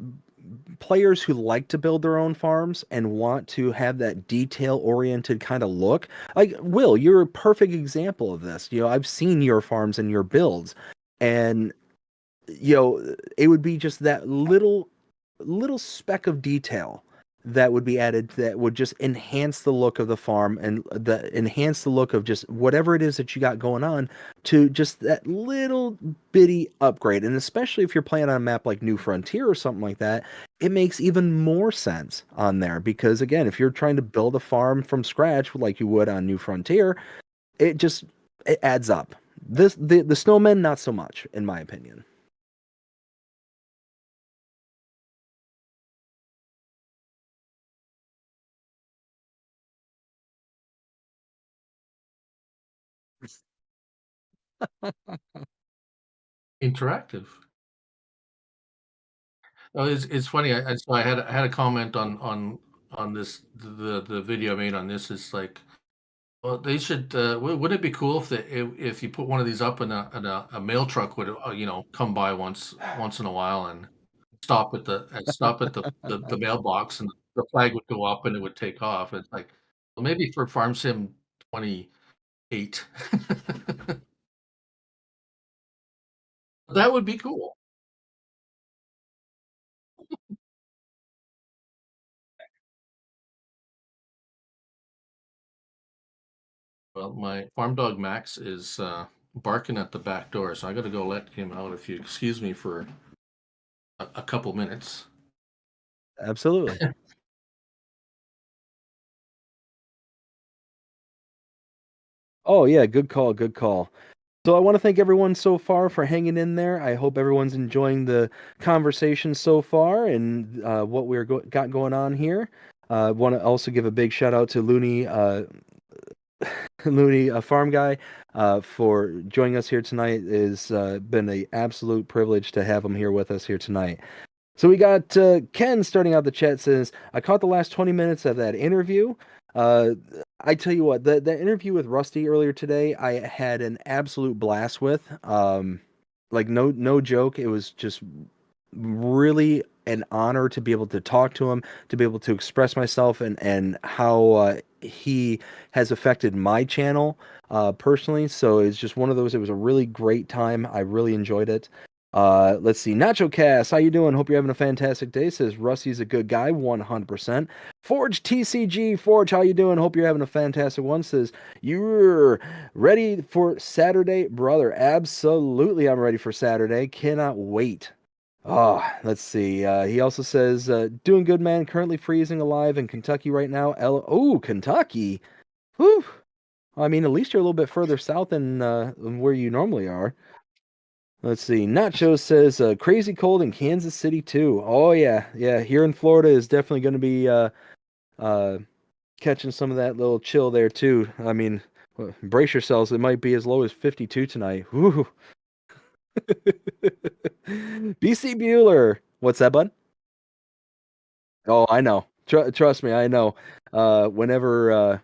players who like to build their own farms and want to have that detail oriented kind of look, like Will, you're a perfect example of this. I've seen your farms and your builds, and it would be just that little speck of detail that would be added that would just enhance the look of the farm and enhance the look of just whatever it is that you got going on, to just that little bitty upgrade. And especially if you're playing on a map like New Frontier or something like that, it makes even more sense on there, because again, if you're trying to build a farm from scratch like you would on New Frontier, it adds up. The snowmen, not so much, in my opinion. Interactive. Oh, it's funny. So I had a comment on this, the video I made on this. Is like, well, they should. Wouldn't it be cool if you put one of these up and a mail truck would come by once in a while and stop at the mailbox, and the flag would go up and it would take off. It's like, well, maybe for Farm Sim 28, that would be cool. Well, my farm dog Max is barking at the back door, so I got to go let him out. If you excuse me for a couple minutes. Absolutely. Oh yeah, good call, good call. So I want to thank everyone so far for hanging in there. I hope everyone's enjoying the conversation so far and what got going on here. Want to also give a big shout out to Looney, Looney, Farm Guy, for joining us here tonight. It's been an absolute privilege to have him here with us here tonight. So we got Ken starting out the chat, says, I caught the last 20 minutes of that interview. Uh, I tell you what, the interview with Rusty earlier today, I had an absolute blast with. Like no joke, it was just really an honor to be able to talk to him, to be able to express myself and how he has affected my channel personally. So it's just one of those. It was a really great time. I really enjoyed it. Let's see. Nacho Cass, how you doing? Hope you're having a fantastic day. Says Rusty's a good guy, 100%. Forge TCG, Forge, how you doing? Hope you're having a fantastic one. Says you're ready for Saturday, brother. Absolutely, I'm ready for Saturday. Cannot wait. Oh, let's see. He also says, doing good, man. Currently freezing alive in Kentucky right now. Oh, Kentucky. Whew. I mean, at least you're a little bit further south than where you normally are. Let's see. Nacho says, crazy cold in Kansas City too. Oh yeah, yeah. Here in Florida is definitely going to be uh, catching some of that little chill there too. I mean, brace yourselves. It might be as low as 52 tonight. Woo. BC Bueller. What's that, bud? Oh, I know. Trust me, I know. Whenever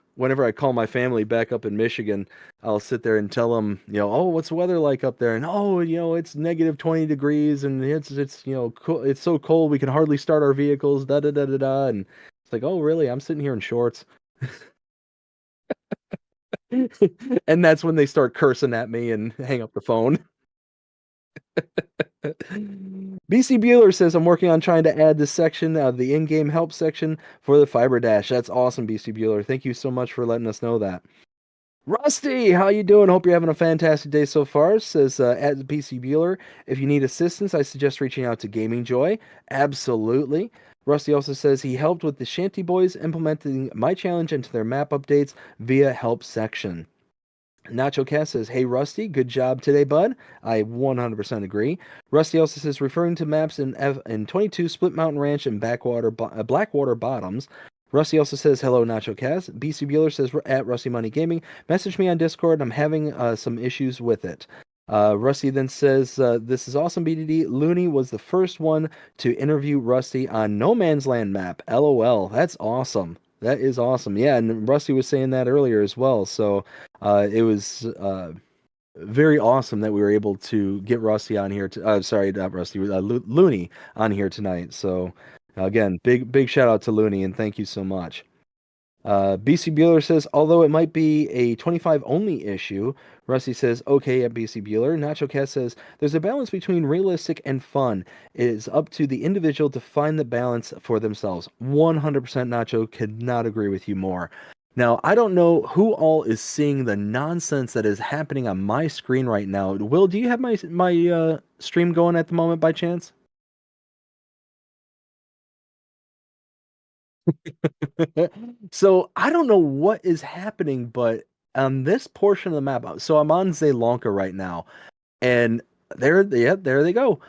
I call my family back up in Michigan, I'll sit there and tell them, oh, what's the weather like up there? And oh, it's negative 20 degrees, and it's cool. It's so cold we can hardly start our vehicles. Da da da da da. And it's like, oh, really? I'm sitting here in shorts. And that's when they start cursing at me and hang up the phone. BC Bueller says, I'm working on trying to add this section, the in-game help section for the Fiber Dash. That's awesome, BC Bueller. Thank you so much for letting us know that. Rusty, how you doing? Hope you're having a fantastic day so far. Says at BC Bueller, if you need assistance, I suggest reaching out to Gaming Joy. Absolutely. Rusty also says he helped with the Shanty Boys implementing my challenge into their map updates via help section. Nacho Cast says, "Hey Rusty, good job today, bud." I 100% agree. Rusty also says, referring to maps in 22 Split Mountain Ranch and Blackwater Bottoms. Rusty also says, "Hello Nacho Cast." BC Bueller says, at Rusty Money Gaming, message me on Discord. I'm having some issues with it. Rusty then says, "This is awesome, BDD. Looney was the first one to interview Rusty on No Man's Land map. LOL. That's awesome. That is awesome." Yeah, and Rusty was saying that earlier as well. So it was very awesome that we were able to get Rusty on here. Sorry, not Rusty, Looney on here tonight. So again, big shout out to Looney and thank you so much. BC Bueller says, although it might be a 25 only issue, Rusty says, okay at BC Bueller. Nacho Cat says, there's a balance between realistic and fun. It is up to the individual to find the balance for themselves. 100% Nacho, could not agree with you more. Now, I don't know who all is seeing the nonsense that is happening on my screen right now. Will, do you have my stream going at the moment by chance? So I don't know what is happening, but on this portion of the map, so I'm on Zelonka right now, and there they go.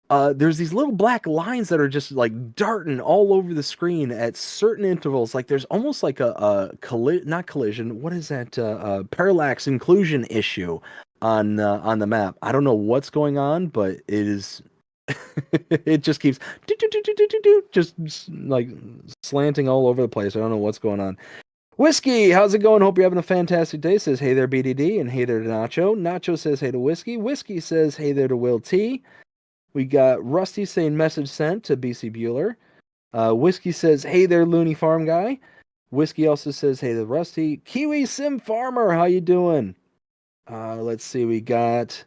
There's these little black lines that are just like darting all over the screen at certain intervals. Like there's almost like a not collision. What is that? Parallax inclusion issue on the map. I don't know what's going on, but it is. It just keeps just like slanting all over the place. I don't know what's going on. Whiskey, how's it going? Hope you're having a fantastic day. Says hey there, BDD, and hey there to Nacho. Nacho says hey to Whiskey. Whiskey says hey there to Will T. We got Rusty saying message sent to BC Bueller. Whiskey says, hey there, Looney Farm Guy. Whiskey also says, hey to Rusty. Kiwi Sim Farmer, how you doing? Let's see, we got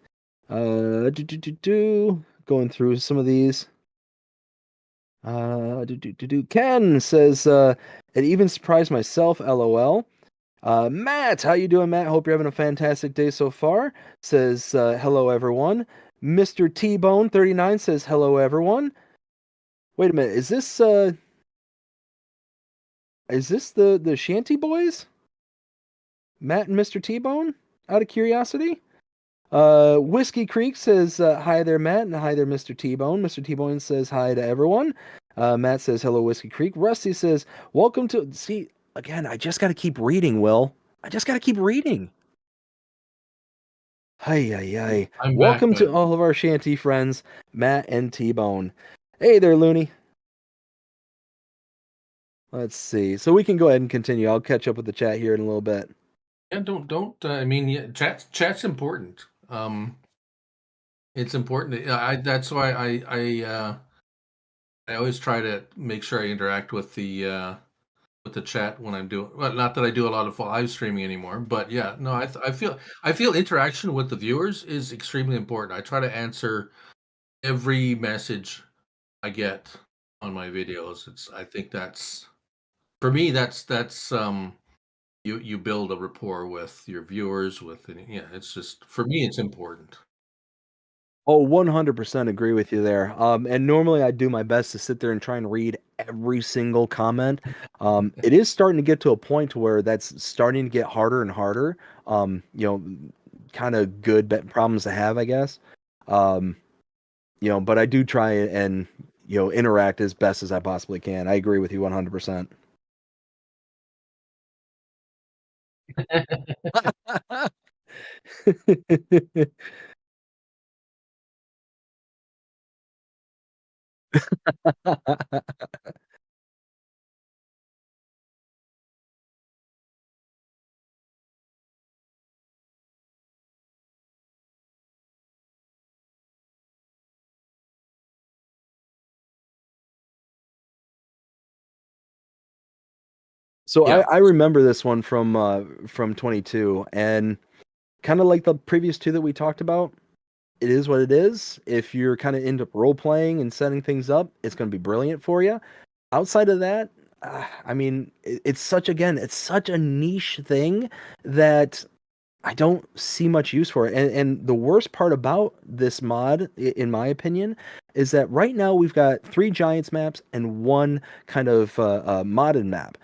going through some of these. Ken says, it even surprised myself, LOL. Matt, how you doing, Matt? Hope you're having a fantastic day so far. Says, hello, everyone. Mr. T-Bone 39 says, hello, everyone. Wait a minute, is this the Shanty Boys? Matt and Mr. T-Bone? Out of curiosity? Whiskey Creek says, hi there, Matt, and hi there, Mr. T-Bone. Mr. T-Bone says hi to everyone. Matt says, hello, Whiskey Creek. Rusty says, welcome to... See, again, I just got to keep reading, Will. I just got to keep reading. Hi. Welcome back, to all of our Shanty friends, Matt and T-Bone. Hey there, Looney. Let's see. So we can go ahead and continue. I'll catch up with the chat here in a little bit. Yeah, don't. I mean, yeah, chat's important. It's important. That's why I always try to make sure I interact with the chat when I'm doing. Well, not that I do a lot of live streaming anymore, but yeah, no, I feel interaction with the viewers is extremely important. I try to answer every message I get on my videos. I think that's for me. That's you build a rapport with your viewers. It's just for me, it's important. Oh, 100% agree with you there. And normally I do my best to sit there and try and read every single comment. It is starting to get to a point where that's starting to get harder and harder. Kind of good problems to have, I guess. But I do try and, interact as best as I possibly can. I agree with you 100%. So Yeah. I remember this one from 22, and kind of like the previous two that we talked about. It is what it is. If you're kind of into role playing and setting things up, it's going to be brilliant for you. Outside of that, I mean, it's such a niche thing that I don't see much use for it. And the worst part about this mod, in my opinion, is that right now we've got three Giants maps and one kind of modded map.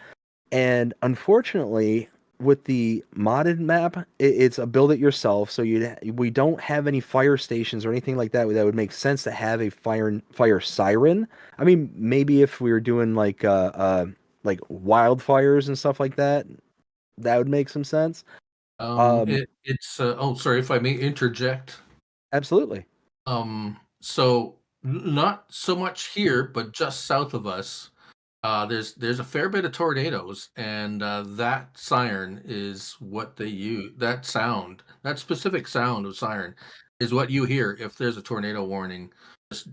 And unfortunately, with the modded map, it's a build it yourself. So we don't have any fire stations or anything like that. That would make sense to have a fire siren. I mean, maybe if we were doing like wildfires and stuff like that, that would make some sense. It's oh, sorry if I may interject. Absolutely. So not so much here, but just south of us, there's a fair bit of tornadoes, and that siren is what they use. That sound, that specific sound of siren, is what you hear if there's a tornado warning,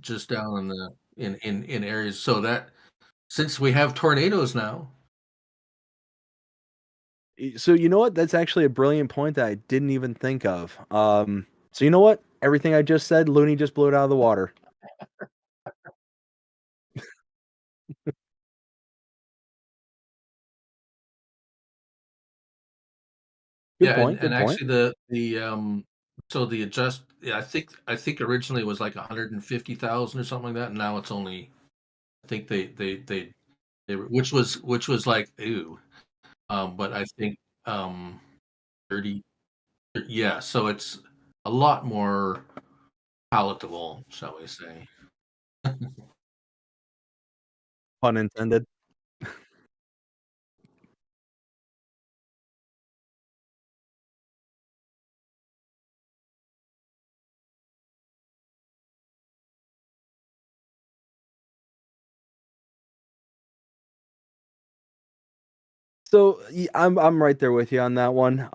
just down in the in areas. So that since we have tornadoes now, So you know what? That's actually a brilliant point that I didn't even think of. So you know what? Everything I just said, Looney just blew it out of the water. Good yeah, point. and Good point. actually so the adjust, yeah, I think originally it was like 150,000 or something like that, and now it's only I think which was like ew. But I think 30, yeah, so it's a lot more palatable, shall we say. Pun intended. So I'm right there with you on that one.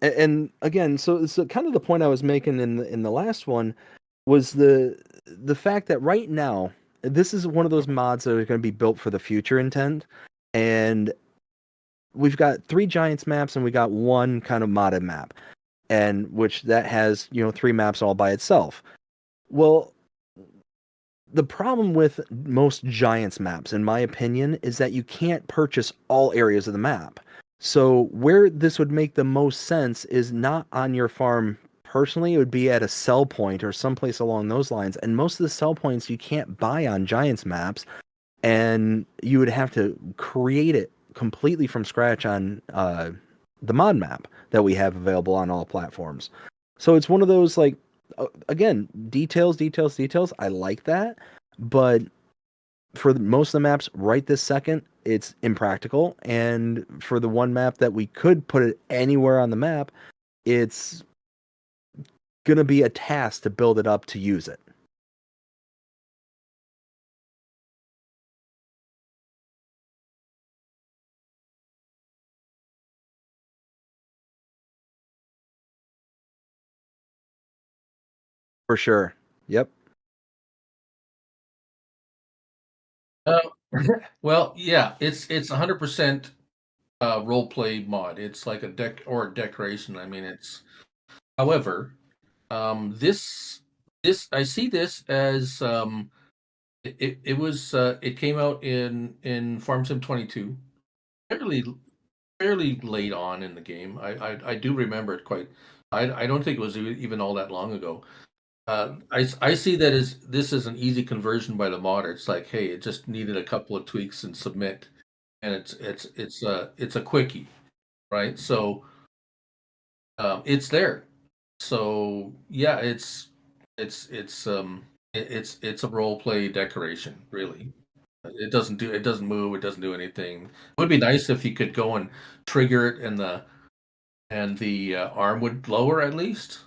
And again, so kind of the point I was making in the last one was the fact that right now this is one of those mods that are going to be built for the future intent, and we've got three Giants maps and we got one kind of modded map, and which that has three maps all by itself. Well, the problem with most Giants maps, in my opinion, is that you can't purchase all areas of the map. So where this would make the most sense is not on your farm personally. It would be at a sell point or someplace along those lines. And most of the sell points you can't buy on Giants maps, and you would have to create it completely from scratch on the mod map that we have available on all platforms. So it's one of those like again, details, details, details. I like that, but for most of the maps right this second, it's impractical. And for the one map that we could put it anywhere on the map, it's gonna be a task to build it up to use it. For sure. Yep. Uh, well, yeah, it's 100% role play mod. It's like a deck or a decoration. I mean, it's however, this I see this as it came out in Farm Sim 22 fairly fairly late on in the game. I do remember it quite. I don't think it was even all that long ago. I see that as this is an easy conversion by the modder. It's like, hey, it just needed a couple of tweaks and submit, and it's a quickie, right? So it's there. So yeah, it's a role play decoration, really. It doesn't move, it doesn't do anything. It would be nice if you could go and trigger it and the arm would lower at least.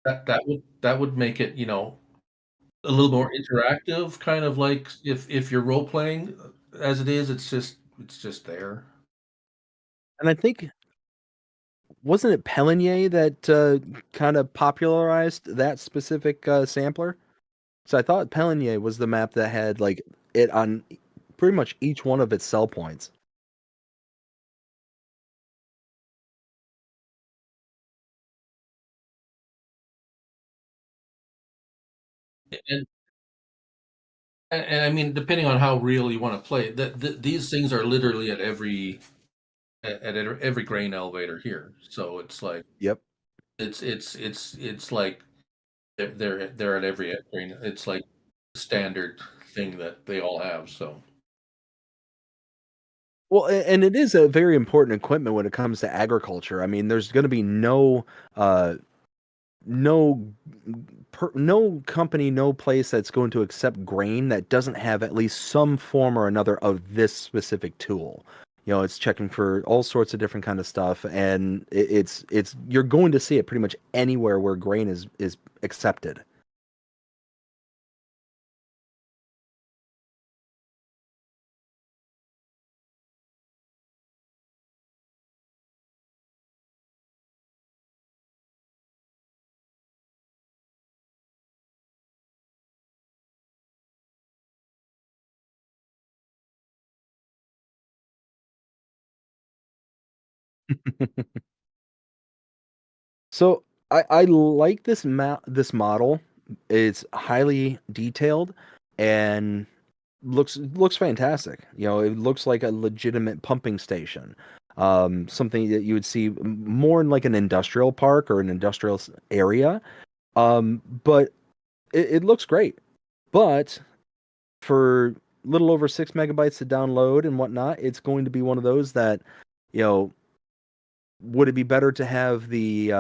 That would make it, a little more interactive, kind of like if you're role playing as it is, it's just there. And I think wasn't it Pelinier that kind of popularized that specific sampler? So I thought Pelinier was the map that had like it on pretty much each one of its sell points. And and I mean, depending on how real you want to play it, these things are literally at at every grain elevator here. So it's like Yep. it's like they're at every grain. It's like standard thing that they all have. So Well, and it is a very important equipment when it comes to agriculture. I mean, there's going to be uh, no no company, no place that's going to accept grain that doesn't have at least some form or another of this specific tool. You know, it's checking for all sorts of different kind of stuff, and it's you're going to see it pretty much anywhere where grain is accepted. So I like this model. It's highly detailed and looks fantastic. You know, it looks like a legitimate pumping station. Something that you would see more in like an industrial park or an industrial area. But it looks great. But for little over 6 megabytes to download and whatnot, it's going to be one of those that, you know, would it be better to have the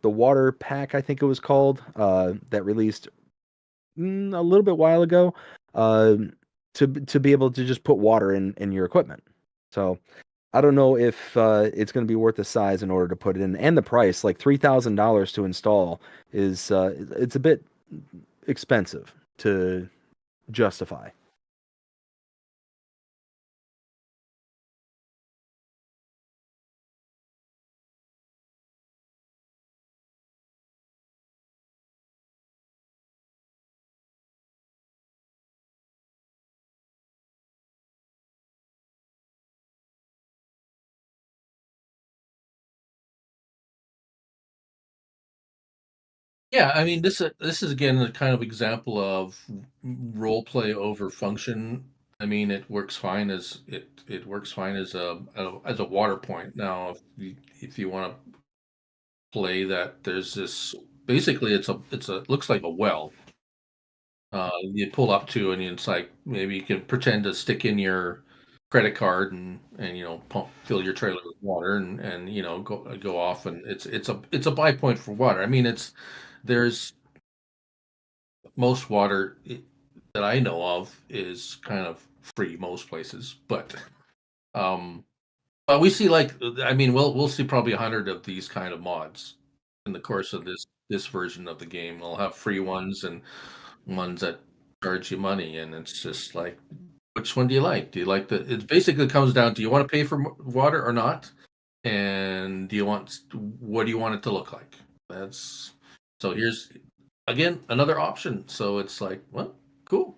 water pack, I think it was called, that released a little bit while ago, uh, to be able to just put water in your equipment. So I don't know if it's going to be worth the size in order to put it in, and the price, like $3,000 to install, is it's a bit expensive to justify. yeah, I mean this is again a kind of example of role play over function. I mean, it works fine as as a water point. Now, if you want to play that, there's this basically it looks like a well. You pull up to, and it's like maybe you can pretend to stick in your credit card and fill your trailer with water and go off, and it's a buy point for water. I mean, there's most water that I know of is kind of free most places, um, but we see like I mean we'll see probably 100 of these kind of mods in the course of this version of the game. We'll have free ones and ones that charge you money, and it's just like, which one do you like? Do you like it basically comes down to, you want to pay for water or not? And what do you want it to look like? That's so here's again another option. So it's like, well, cool.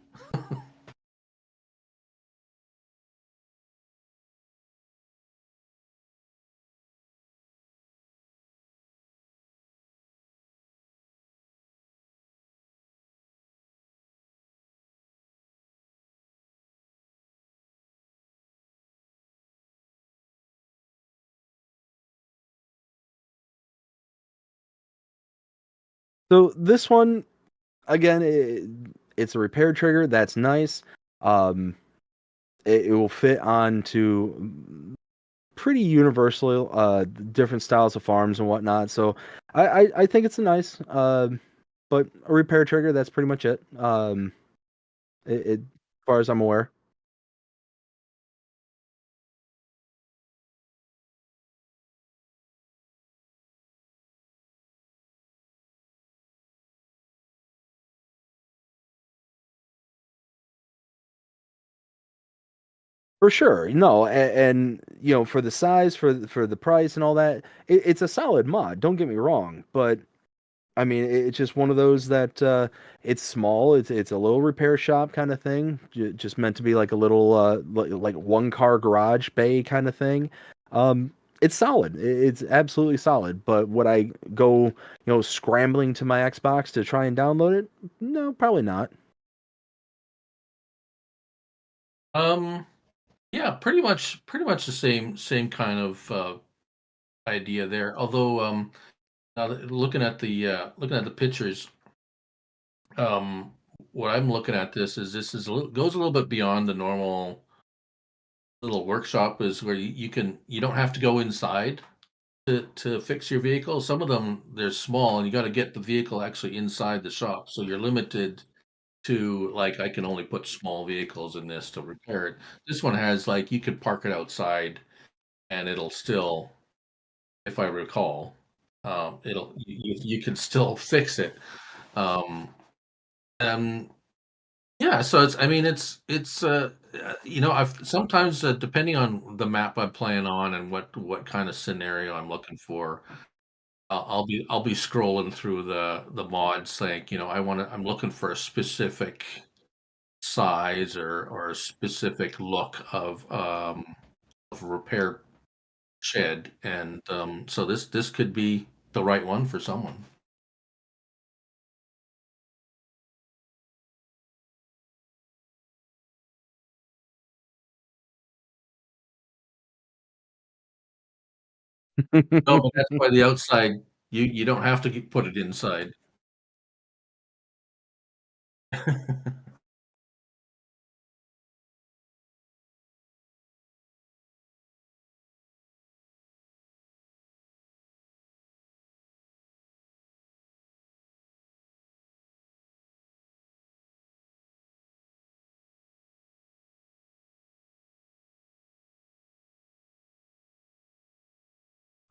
So this one, again, it's a repair trigger. That's nice. Um, it will fit onto pretty universal different styles of farms and whatnot. So I think it's a nice but a repair trigger. That's pretty much it. As far as I'm aware. For sure. No, and you know, for the size, for the price and all that, it's a solid mod. Don't get me wrong, but I mean, it's just one of those that it's small. It's a little repair shop kind of thing, just meant to be like a little like one car garage bay kind of thing. Um, it's solid. It's absolutely solid. But would I go, scrambling to my Xbox to try and download it? No, probably not. Um, Yeah, pretty much the same kind of idea there. Although now looking at the pictures, um, what I'm looking at this is goes a little bit beyond the normal little workshop is where you don't have to go inside to fix your vehicle. Some of them they're small and you got to get the vehicle actually inside the shop, so you're limited to like I can only put small vehicles in this to repair it. This one has like you could park it outside and it'll still, if I recall, you can still fix it. Um, um, yeah, so it's I mean I've sometimes depending on the map I'm playing on and what kind of scenario I'm looking for, I'll be scrolling through the mods like I'm looking for a specific size or a specific look of a repair shed, and so this could be the right one for someone. No, but that's why the outside you don't have to put it inside.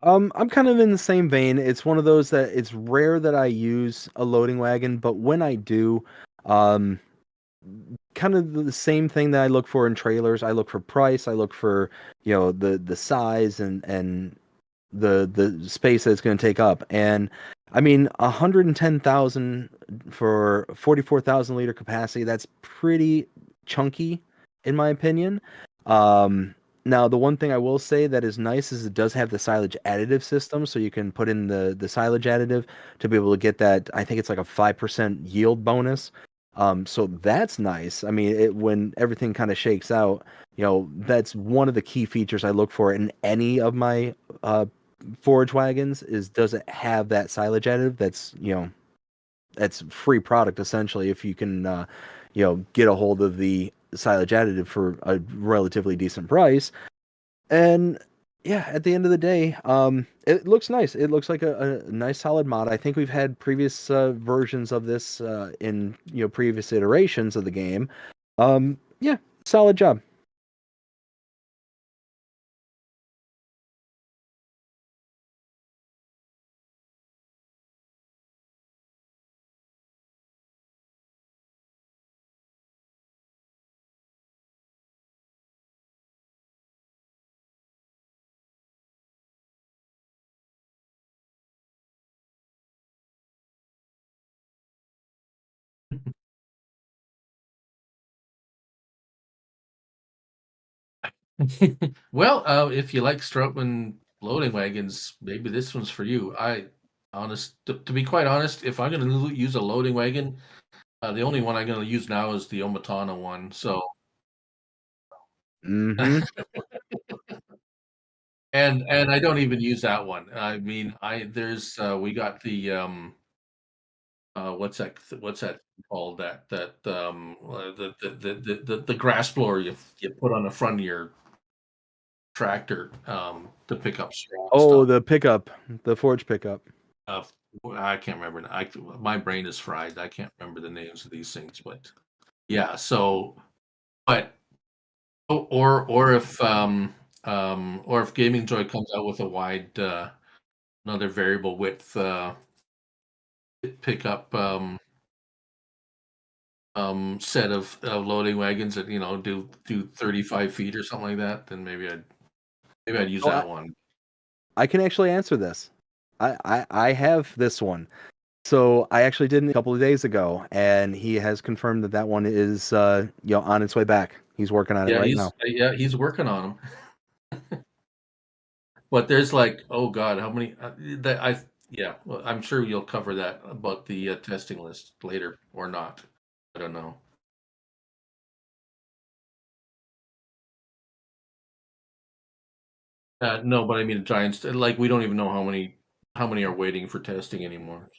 I'm kind of in the same vein. It's one of those that it's rare that I use a loading wagon, but when I do, um, kind of the same thing that I look for in trailers. I look for price. I look for the size and the space that it's going to take up. And I mean, 110,000 for 44,000 liter capacity. That's pretty chunky, in my opinion. Um, Now, the one thing I will say that is nice is it does have the silage additive system, so you can put in the silage additive to be able to get that. I think it's like a 5% yield bonus. So that's nice. I mean, when everything kind of shakes out, that's one of the key features I look for in any of my forage wagons is does it have that silage additive that's free product essentially if you can get a hold of the silage additive for a relatively decent price. And yeah, at the end of the day, it looks nice. It looks like a nice solid mod. I think we've had previous versions of this in previous iterations of the game. Yeah, solid job. Well, if you like Stroutman loading wagons, maybe this one's for you. To be quite honest, if I'm going to use a loading wagon, the only one I'm going to use now is the Omatana one. So, Mm-hmm. and I don't even use that one. I mean, I there's we got the what's that called the grass blower you put on the front of your tractor to pick up straw and Oh, stuff. the pickup, the forge pickup. Uh, I can't remember. My brain is fried. I can't remember the names of these things, but yeah. So, but or if Gaming Joy comes out with a wide another variable width pickup set of loading wagons that do 35 feet or something like that, then maybe I'd use Oh, that one. I can actually answer this. I have this one. So I actually did it a couple of days ago, and he has confirmed that that one is on its way back. He's working on it right now. He's working on them. But there's like, oh God, how many that I yeah, well, I'm sure you'll cover that about the testing list later or not. I don't know. No, but I mean Giants. Like we don't even know how many are waiting for testing anymore.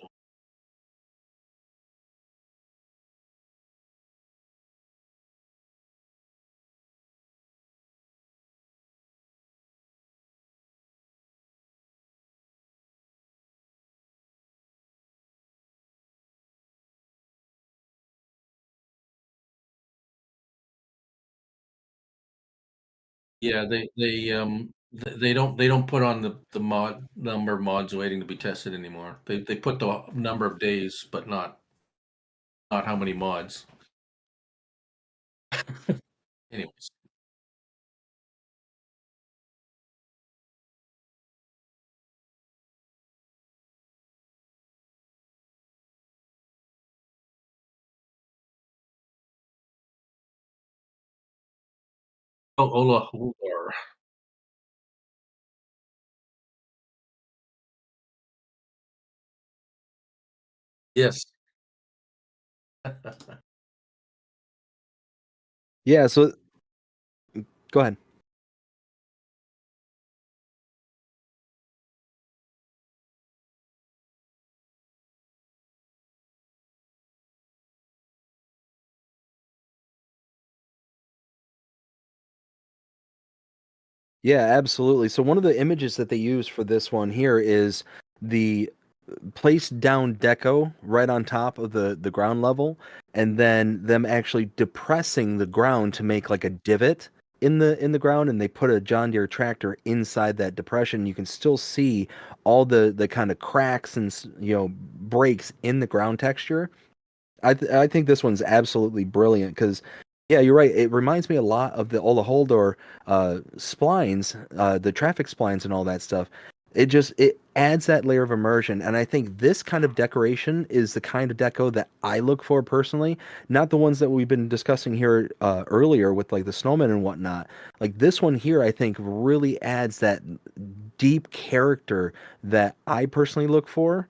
Yeah, they don't put on the mod number of mods waiting to be tested anymore. They put the number of days, but not how many mods. Anyways. Oh, Ola Hulor. Yes. Yeah, so go ahead. Yeah, absolutely. So one of the images that they use for this one here is the placed down deco right on top of the ground level, and then them actually depressing the ground to make like a divot in the ground, and they put a John Deere tractor inside that depression. You can still see all the kind of cracks and breaks in the ground texture. I think this one's absolutely brilliant because, yeah, you're right. It reminds me a lot of the Ola Holdor splines, the traffic splines, and all that stuff. It adds that layer of immersion, and I think this kind of decoration is the kind of deco that I look for personally. Not the ones that we've been discussing here earlier with like the snowmen and whatnot. Like this one here, I think really adds that deep character that I personally look for.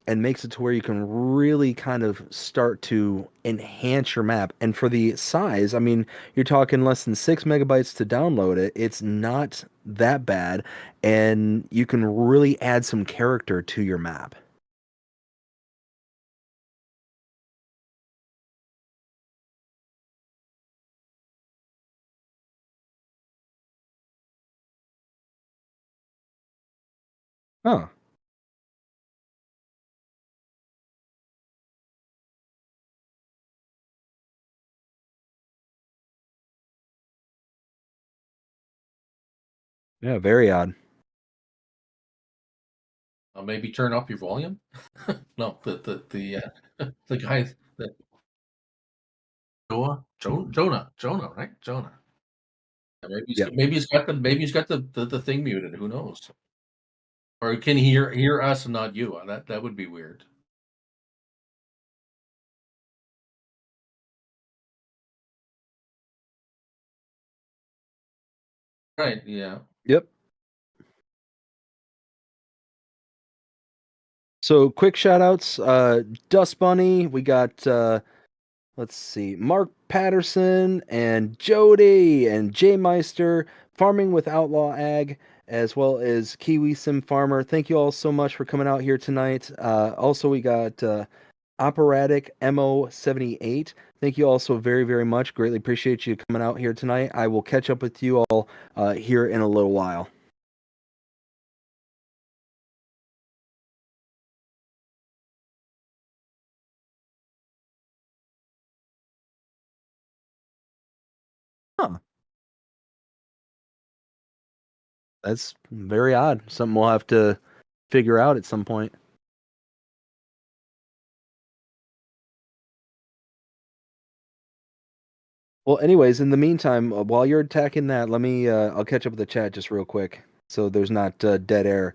And makes it to where you can really kind of start to enhance your map. And for the size, I mean, you're talking less than 6 MB to download it. It's not that bad, and you can really add some character to your map. Huh. Yeah, very odd. Maybe turn up your volume. No, the guy that Jonah, right? Jonah. Yeah, Yep. maybe he's got the thing muted. Who knows? Or can he hear us and not you? That would be weird. Right? Yeah. Yep. So quick shout outs, Dust Bunny, we got let's see, Mark Patterson and Jody and Jay Meister, Farming with Outlaw Ag, as well as Kiwi Sim Farmer. Thank you all so much for coming out here tonight. Also, we got Operatic MO78. Thank you all so very, very much. Greatly appreciate you coming out here tonight. I will catch up with you all here in a little while. Huh. That's very odd. Something we'll have to figure out at some point. Well, anyways, in the meantime, while you're attacking that, let me I'll catch up with the chat just real quick so there's not dead air.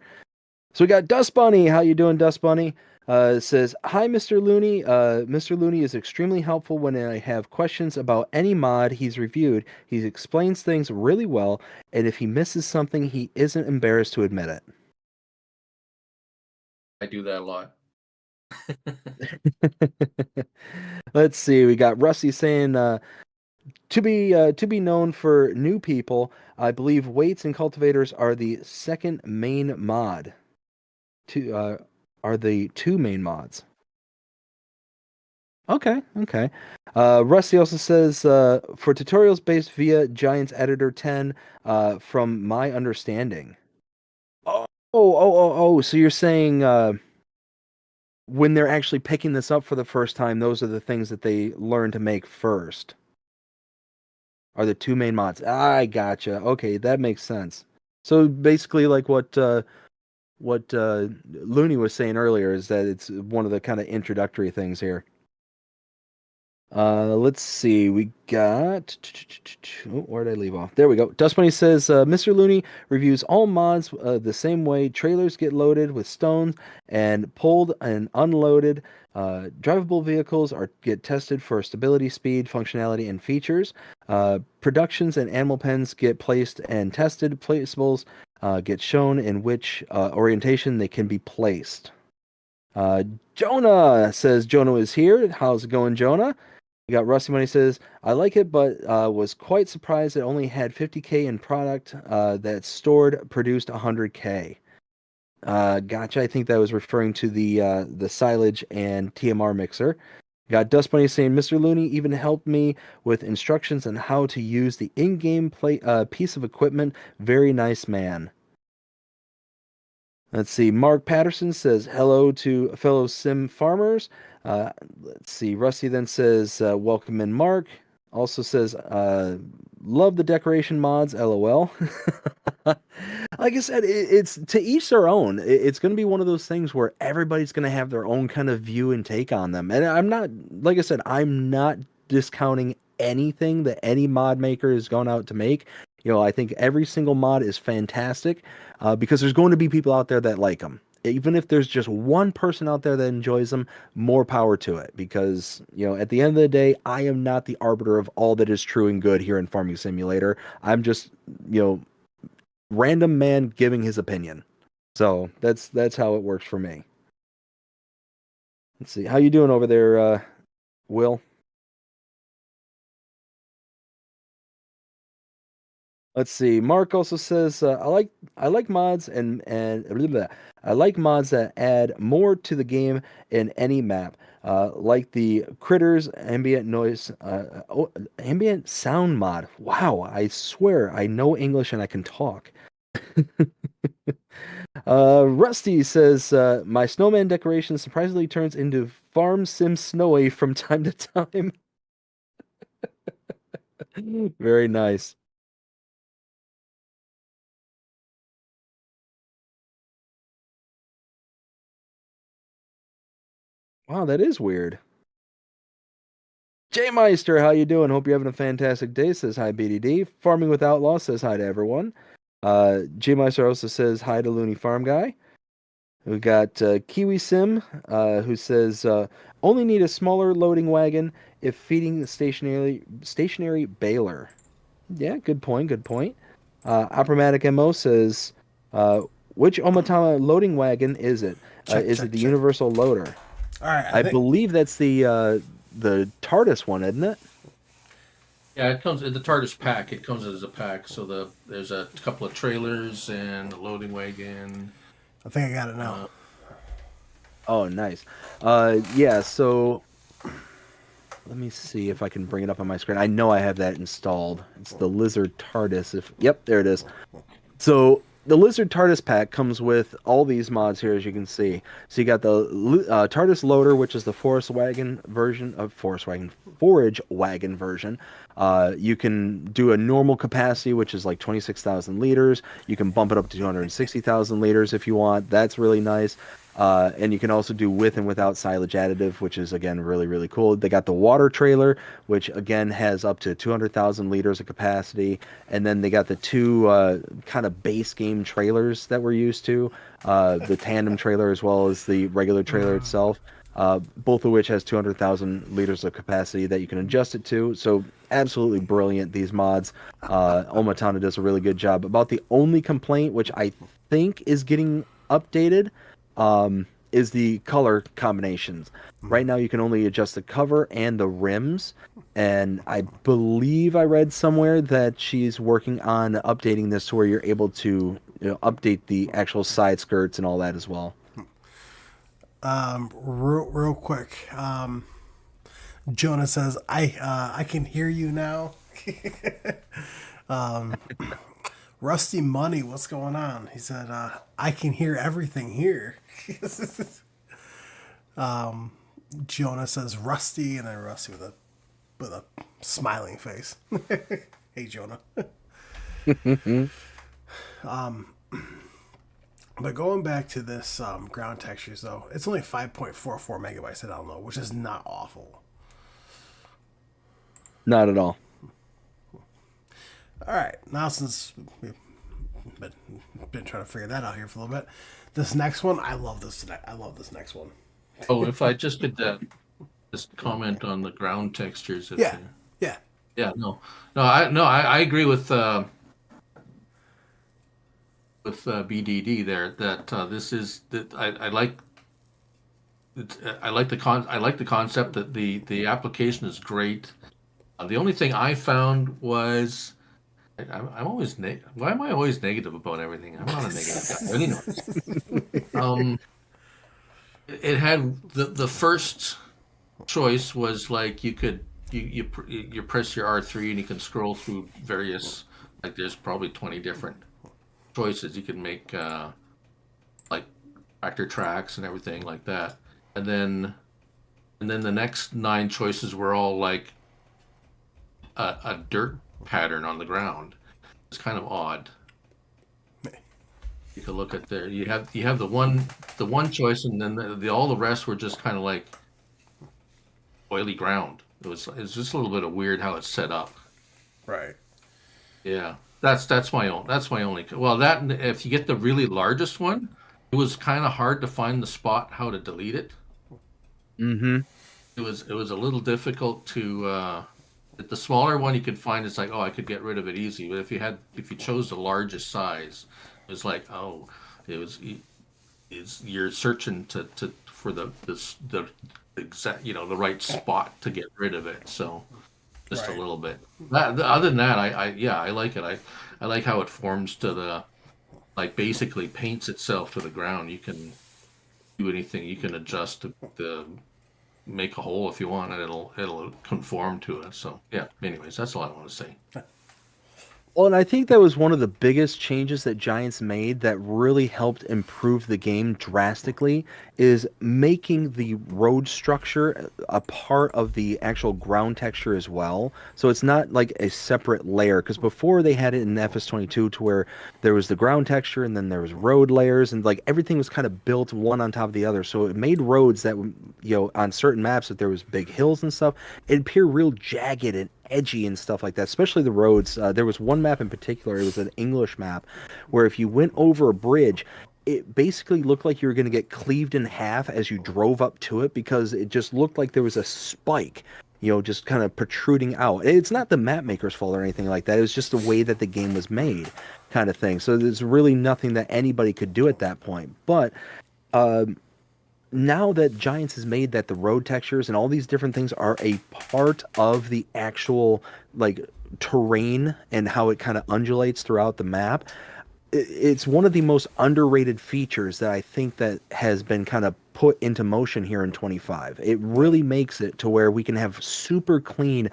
So we got Dust Bunny. How you doing, Dust Bunny? It says, "Hi, Mr. Looney. Mr. Looney is extremely helpful when I have questions about any mod he's reviewed. He explains things really well, and if he misses something, he isn't embarrassed to admit it." I do that a lot. Let's see. We got Rusty saying, To be known for new people, I believe weights and cultivators are the second main mod. Are the two main mods. Okay, okay. Rusty also says for tutorials based via Giants Editor 10, from my understanding. Oh. So you're saying when they're actually picking this up for the first time, those are the things that they learn to make first. Are the two main mods. I gotcha. Okay, that makes sense. So basically, like what Looney was saying earlier is that it's one of the kind of introductory things here. Let's see. We got. Oh, where did I leave off? There we go. Dust Bunny says, Mr. Looney reviews all mods the same way. Trailers get loaded with stones and pulled and unloaded. Drivable vehicles get tested for stability, speed, functionality, and features. Productions and animal pens get placed and tested. Placeables get shown in which orientation they can be placed. Jonah says Jonah is here. How's it going, Jonah? We got Rusty Money says, I like it, but was quite surprised it only had 50K in product that stored produced 100K. Gotcha. I think that was referring to the silage and TMR mixer. Got Dust Bunny saying, Mr. Looney even helped me with instructions on how to use the in-game piece of equipment. Very nice man. Let's see. Mark Patterson says hello to fellow sim farmers. Let's see. Rusty then says welcome in, Mark. Also says love the decoration mods. LOL. Like I said, it's to each their own. It's going to be one of those things where everybody's going to have their own kind of view and take on them. And I'm not, like I said, I'm not discounting anything that any mod maker is going out to make. I think every single mod is fantastic because there's going to be people out there that like them. Even if there's just one person out there that enjoys them, more power to it. Because, at the end of the day, I am not the arbiter of all that is true and good here in Farming Simulator. I'm just, random man giving his opinion. So that's how it works for me. Let's see. How you doing over there, Will? Let's see. Mark also says I like mods and blah, blah, blah. I like mods that add more to the game in any map, like the critters ambient noise, ambient sound mod. Wow, I swear I know English and I can talk. Rusty says my snowman decoration surprisingly turns into Farm Sim Snowy from time to time. Very nice. Wow, that is weird. Jay Meister, how you doing? Hope you're having a fantastic day. Says hi, BDD. Farming with Outlaw says hi to everyone. Jay Meister also says hi to Looney Farm Guy. We got Kiwi Sim, who says only need a smaller loading wagon if feeding the stationary baler. Yeah, good point. Good point. Apromatic MO says, which Omatama loading wagon is it? Is it the universal loader? All right, I believe that's the TARDIS one, isn't it? Yeah, it comes in the TARDIS pack. It comes as a pack. So there's a couple of trailers and a loading wagon. I think I got it now. Oh, nice. Yeah, so let me see if I can bring it up on my screen. I know I have that installed. It's the Lizard TARDIS. Yep, there it is. So the Lizard TARDIS pack comes with all these mods here, as you can see. So you got the TARDIS loader, which is the forage wagon version. You can do a normal capacity, which is like 26,000 liters. You can bump it up to 260,000 liters if you want. That's really nice. And you can also do with and without silage additive, which is, again, really, really cool. They got the water trailer, which, again, has up to 200,000 liters of capacity. And then they got the two kind of base game trailers that we're used to, the tandem trailer as well as the regular trailer itself, both of which has 200,000 liters of capacity that you can adjust it to. So absolutely brilliant, these mods. Omatana does a really good job. About the only complaint, which I think is getting updated, is the color combinations. Right now, you can only adjust the cover and the rims. And I believe I read somewhere that she's working on updating this to where you're able to update the actual side skirts and all that as well. Real quick. Jonah says, I can hear you now. Rusty Money, what's going on? He said, I can hear everything here. Jonah says Rusty, and then Rusty with a smiling face. Hey, Jonah. But going back to this ground textures, though, it's only 5.44 megabytes to download, which is not awful. Not at all. All right, now since we've been trying to figure that out here for a little bit, this next one, I love this. I love this next one. Oh, if I just could just comment on the ground textures. Yeah. I agree with BDD there that this is that I like. I like the concept that the application is great. The only thing I found was I'm always why am I always negative about everything? I'm not a negative guy. Anyway, it had the first choice was like you could you press your R3 and you can scroll through various, like there's probably 20 different choices you can make, like tractor tracks and everything like that, and then the next 9 choices were all like a dirt pattern on the ground. It's kind of odd. You could look at there. You have the one choice, and then all the rest were just kind of like oily ground. It's just a little bit of weird how it's set up. Right. Yeah, that's my only. Well, that if you get the really largest one, it was kind of hard to find the spot how to delete it. Mm-hmm. It was a little difficult to. The smaller one you could find, it's like, oh, I could get rid of it easy. But if you chose the largest size, it was like, oh, you're searching for the exact, the right spot to get rid of it. So just Right. a little bit. Other than that, I like it. I like how it forms to the, like basically paints itself to the ground. You can do anything. You can adjust the make a hole if you want, and it'll conform to it. So yeah. Anyways, that's all I want to say. Well, and I think that was one of the biggest changes that Giants made that really helped improve the game drastically, is making the road structure a part of the actual ground texture as well. So it's not like a separate layer, because before they had it in FS22 to where there was the ground texture and then there was road layers, and like everything was kind of built one on top of the other. So it made roads that, on certain maps, if there was big hills and stuff, it'd appear real jagged and edgy and stuff like that, especially the roads. There was one map in particular, it was an English map, where if you went over a bridge, it basically looked like you were going to get cleaved in half as you drove up to it, because it just looked like there was a spike, just kind of protruding out. It's not the map maker's fault or anything like that. It was just the way that the game was made, kind of thing. So there's really nothing that anybody could do at that point. But now that Giants has made that the road textures and all these different things are a part of the actual like terrain and how it kind of undulates throughout the map, it's one of the most underrated features that I think that has been kind of put into motion here in 25. It really makes it to where we can have super clean,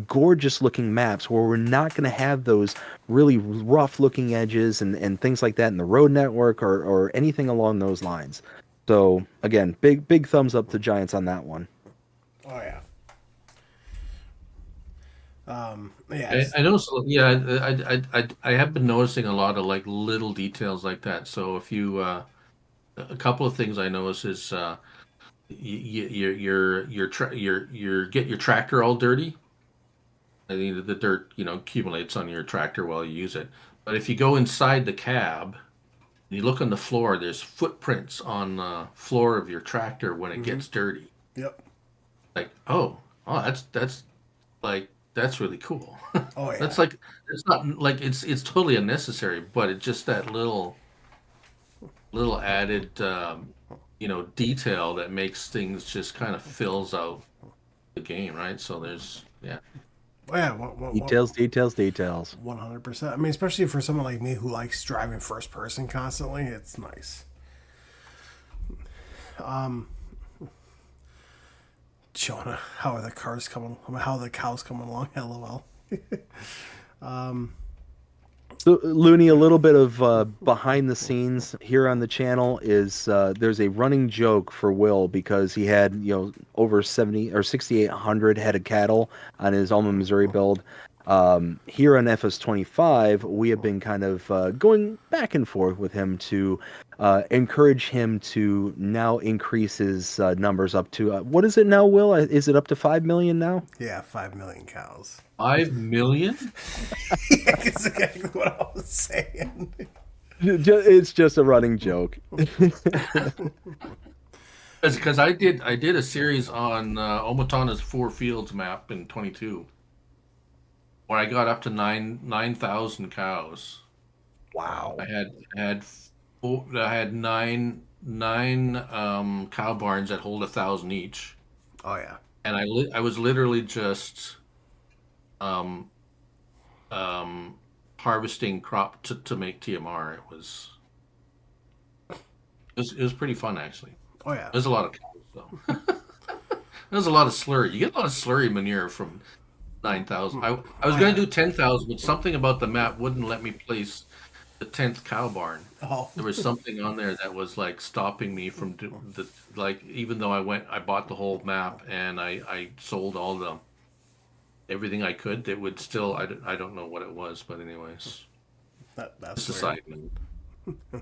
gorgeous looking maps where we're not going to have those really rough looking edges and things like that in the road network or anything along those lines. So again, big thumbs up to Giants on that one. Oh yeah. I noticed. Yeah, I have been noticing a lot of like little details like that. So if you, a couple of things I noticed is, you get your tractor all dirty. I mean, the dirt accumulates on your tractor while you use it. But if you go inside the cab, and you look on the floor, there's footprints on the floor of your tractor when it gets dirty. Yep. Like, that's really cool. Oh yeah. That's like, it's not like it's totally unnecessary, but it's just that little added detail that makes things just kind of fills out the game, right? So there's yeah. Yeah, Details, details, details. 100%. I mean, especially for someone like me who likes driving first person constantly, it's nice. Showing how are the cars coming, how are the cows coming along. LOL. So, Looney, a little bit of behind the scenes here on the channel is there's a running joke for Will because he had over 70 or 6,800 head of cattle on his Alma Missouri build. Here on FS25, we have been kind of going back and forth with him to encourage him to now increase his numbers up to what is it now, Will? Is it up to 5 million now? Yeah, 5 million cows. 5 million? That's exactly what I was saying. It's just a running joke. Because I did a series on Omatana's Four Fields map in 22, where I got up to 9,000 cows. Wow. I had nine cow barns that hold 1,000 each, Oh yeah. and I was literally just um, harvesting crop to make TMR. It was pretty fun actually. Oh yeah. There's a lot of cows though. There's a lot of slurry. You get a lot of slurry manure from 9,000. I was going to do 10,000, but something about the map wouldn't let me place the 10th cow barn. Oh. There was something on there that was like stopping me from even though I bought the whole map and I sold everything I could, it would still, I don't know what it was, but anyways, That's it's a weird. side note.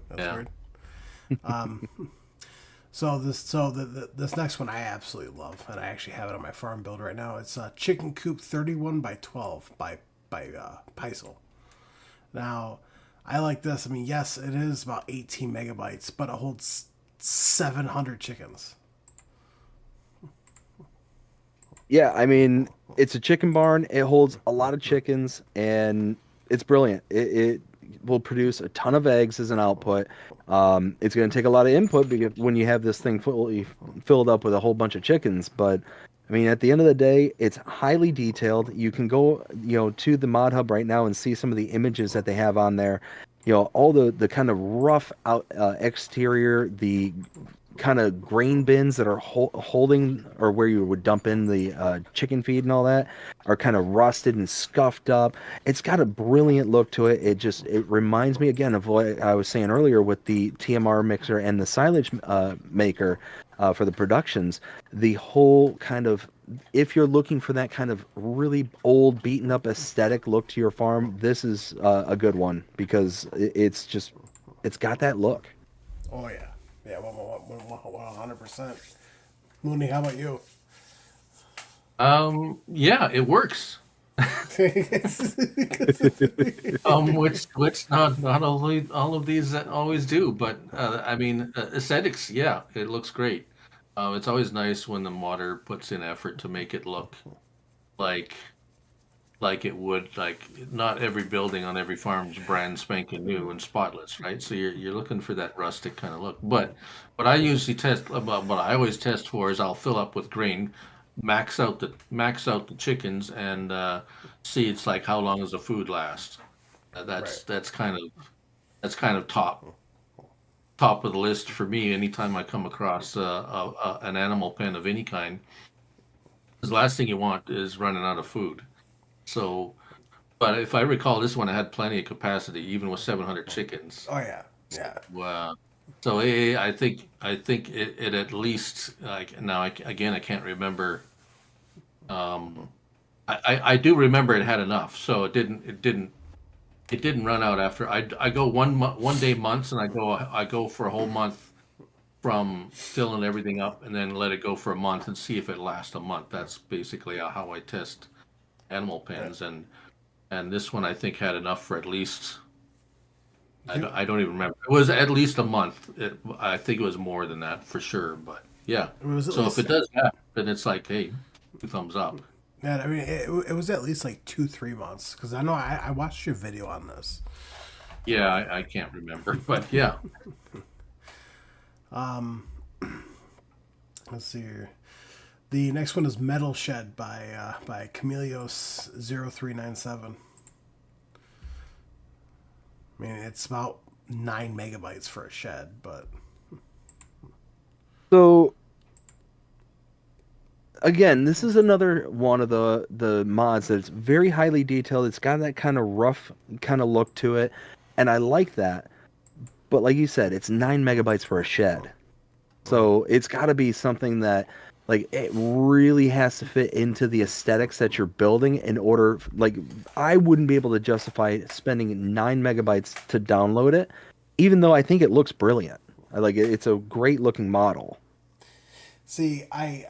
That's Yeah. weird. So this next one I absolutely love, and I actually have it on my farm build right now. It's Chicken Coop 31 by 12 by Peisel. Now, I like this. I mean, yes, it is about 18 megabytes, but it holds 700 chickens. Yeah, I mean, it's a chicken barn. It holds a lot of chickens, and it's brilliant. It will produce a ton of eggs as an output. It's going to take a lot of input because when you have this thing fully filled up with a whole bunch of chickens. But I mean, at the end of the day, it's highly detailed. You can go, to the Mod Hub right now and see some of the images that they have on there. All the kind of rough out exterior, the kind of grain bins that are holding or where you would dump in the chicken feed and all that are kind of rusted and scuffed up. It's got a brilliant look to it. It reminds me again of what I was saying earlier with the TMR mixer and the silage maker for the productions. The whole kind of, if you're looking for that kind of really old beaten up aesthetic look to your farm, this is a good one because it's got that look. Oh yeah, yeah, 100%. Mooney, how about you? Yeah, it works. Which not only all of these that always do, but I mean aesthetics. Yeah, it looks great. It's always nice when the modder puts in effort to make it look like it would, like not every building on every farm is brand spanking new and spotless, right? So you're looking for that rustic kind of look. But what I usually test, what I always test for is I'll fill up with grain, max out the chickens, and see it's like how long does the food last. That's kind of top of the list for me anytime I come across an animal pen of any kind. Because the last thing you want is running out of food. So, but if I recall, this one had plenty of capacity, even with 700 chickens. Oh yeah, yeah. So I think it at least, like now again I can't remember. I do remember it had enough, so it didn't run out after. I go 1 day months, and I go for a whole month from filling everything up, and then let it go for a month and see if it lasts a month. That's basically how I test animal pens, and this one I think had enough for at least. I don't even remember. It was at least a month. I think it was more than that for sure, but yeah. So if it does that, then it's like, hey, 2 thumbs up. Man, I mean, it was at least like 2-3 months because I know I watched your video on this. Yeah, I can't remember, but yeah. Let's see here. The next one is Metal Shed by Chameleos0397. I mean, it's about 9 megabytes for a shed, but So again, this is another one of the mods that's very highly detailed. It's got that kind of rough kind of look to it, and I like that. But like you said, it's 9 megabytes for a shed. So it's got to be something that, like, it really has to fit into the aesthetics that you're building in order. Like, I wouldn't be able to justify spending 9 megabytes to download it, even though I think it looks brilliant. It's a great looking model. see, I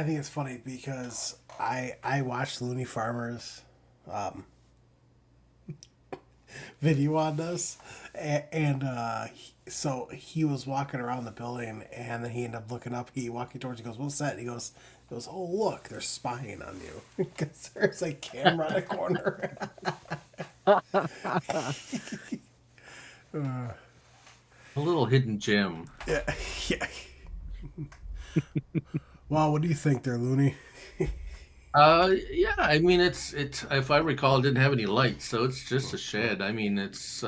think it's funny because I watched Looney Farmer's video on this, and so he was walking around the building, and then he ended up looking up. He walking towards. He goes, "What's that?" And he goes, "Oh, look, they're spying on you because there's a camera in the corner." A little hidden gem. Yeah, yeah. Wow, what do you think there, Looney? Yeah, I mean, it's if I recall, it didn't have any lights, so it's just a shed. I mean, it's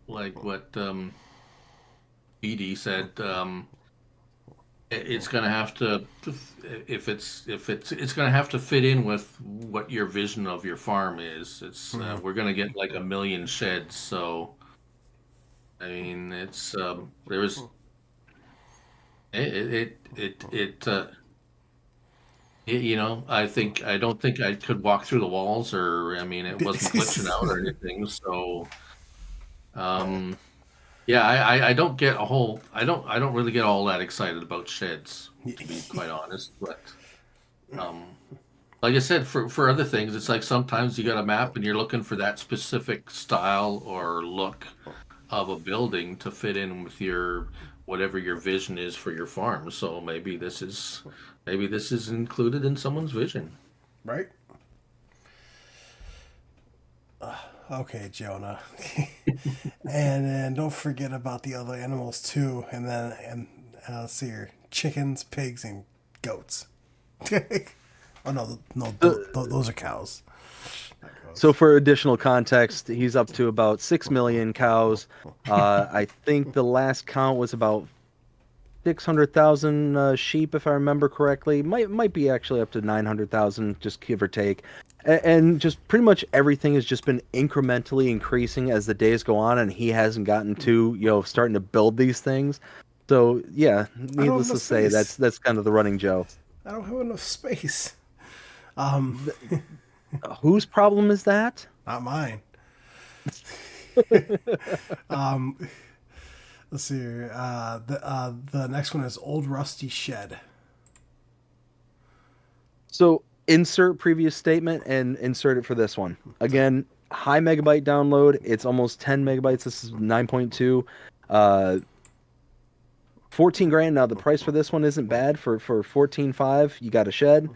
like what BD said. It's gonna have to, if it's gonna have to fit in with what your vision of your farm is. It's we're gonna get like 1,000,000 sheds, so I mean, it's there's you know, I don't think I could walk through the walls, or I mean, it wasn't glitching out or anything. So, yeah, I don't get I don't really get all that excited about sheds, to be quite honest. But like I said, for other things, it's like sometimes you got a map and you're looking for that specific style or look of a building to fit in with your whatever your vision is for your farm. So maybe this is included in someone's vision. Right? Okay, Jonah. And then don't forget about the other animals too. And then let's see here: chickens, pigs, and goats. Oh no, those are cows. So for additional context, he's up to about 6 million cows. I think the last count was about 600,000 sheep, if I remember correctly. Might be actually up to 900,000, just give or take. And just pretty much everything has just been incrementally increasing as the days go on, and he hasn't gotten to starting to build these things. So yeah, needless to say, that's kind of the running joke. I don't have enough space. Whose problem is that? Not mine. Let's see here. The next one is Old Rusty Shed. So insert previous statement and insert it for this one. Again, high megabyte download. It's almost 10 megabytes. This is 9.2. 14 grand. Now the price for this one isn't bad. For 14.5, you got a shed.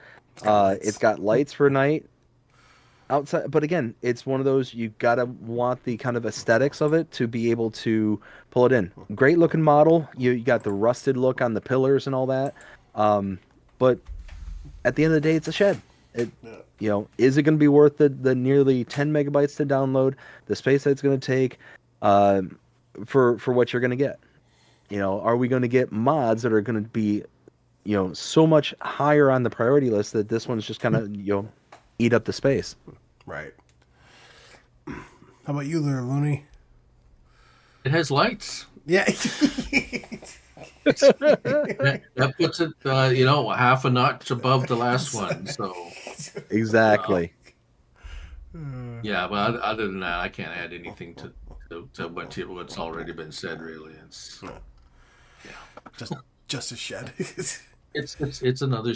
It's got lights for night. Outside, but again, it's one of those, you gotta want the kind of aesthetics of it to be able to pull it in. Great looking model. You got the rusted look on the pillars and all that. But at the end of the day, it's a shed. Is it going to be worth the nearly 10 megabytes to download, the space that it's going to take, for what you're going to get? Are we going to get mods that are going to be, so much higher on the priority list that this one's just kind of, eat up the space? Right. How about you there, Looney? It has lights. Yeah. That puts it, half a notch above the last one. So exactly. Yeah, but other than that, I can't add anything to what's already been said. Really, it's just a shed. It's another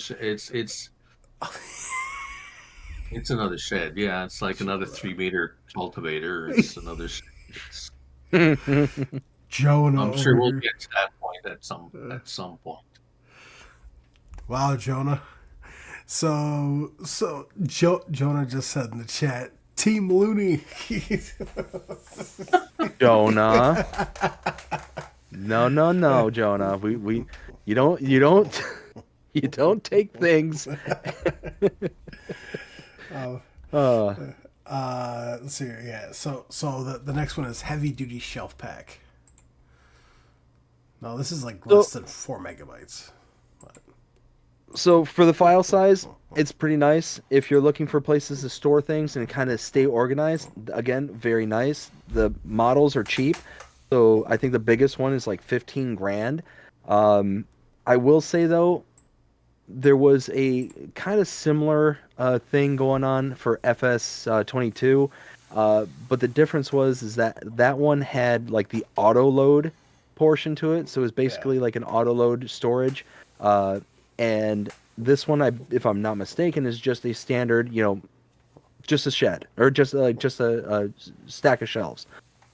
it's another shed. Yeah, it's like another 3-meter cultivator. It's another shed. Jonah, I'm sure we'll get to that point at some point. Wow, Jonah. So Jonah just said in the chat, Team Looney. Jonah. No, Jonah. You don't you don't take things. uh, Let's see here. Yeah. So the next one is heavy duty shelf pack. No, this is like less than 4 megabytes. So for the file size, it's pretty nice. If you're looking for places to store things and kind of stay organized, again, very nice. The models are cheap. So I think the biggest one is like 15 grand. I will say though, there was a kind of similar thing going on for FS 22, but the difference is that that one had like the auto load portion to it, so it was basically like an auto load storage, and this one, if I'm not mistaken, is just a standard, just a shed or just a stack of shelves.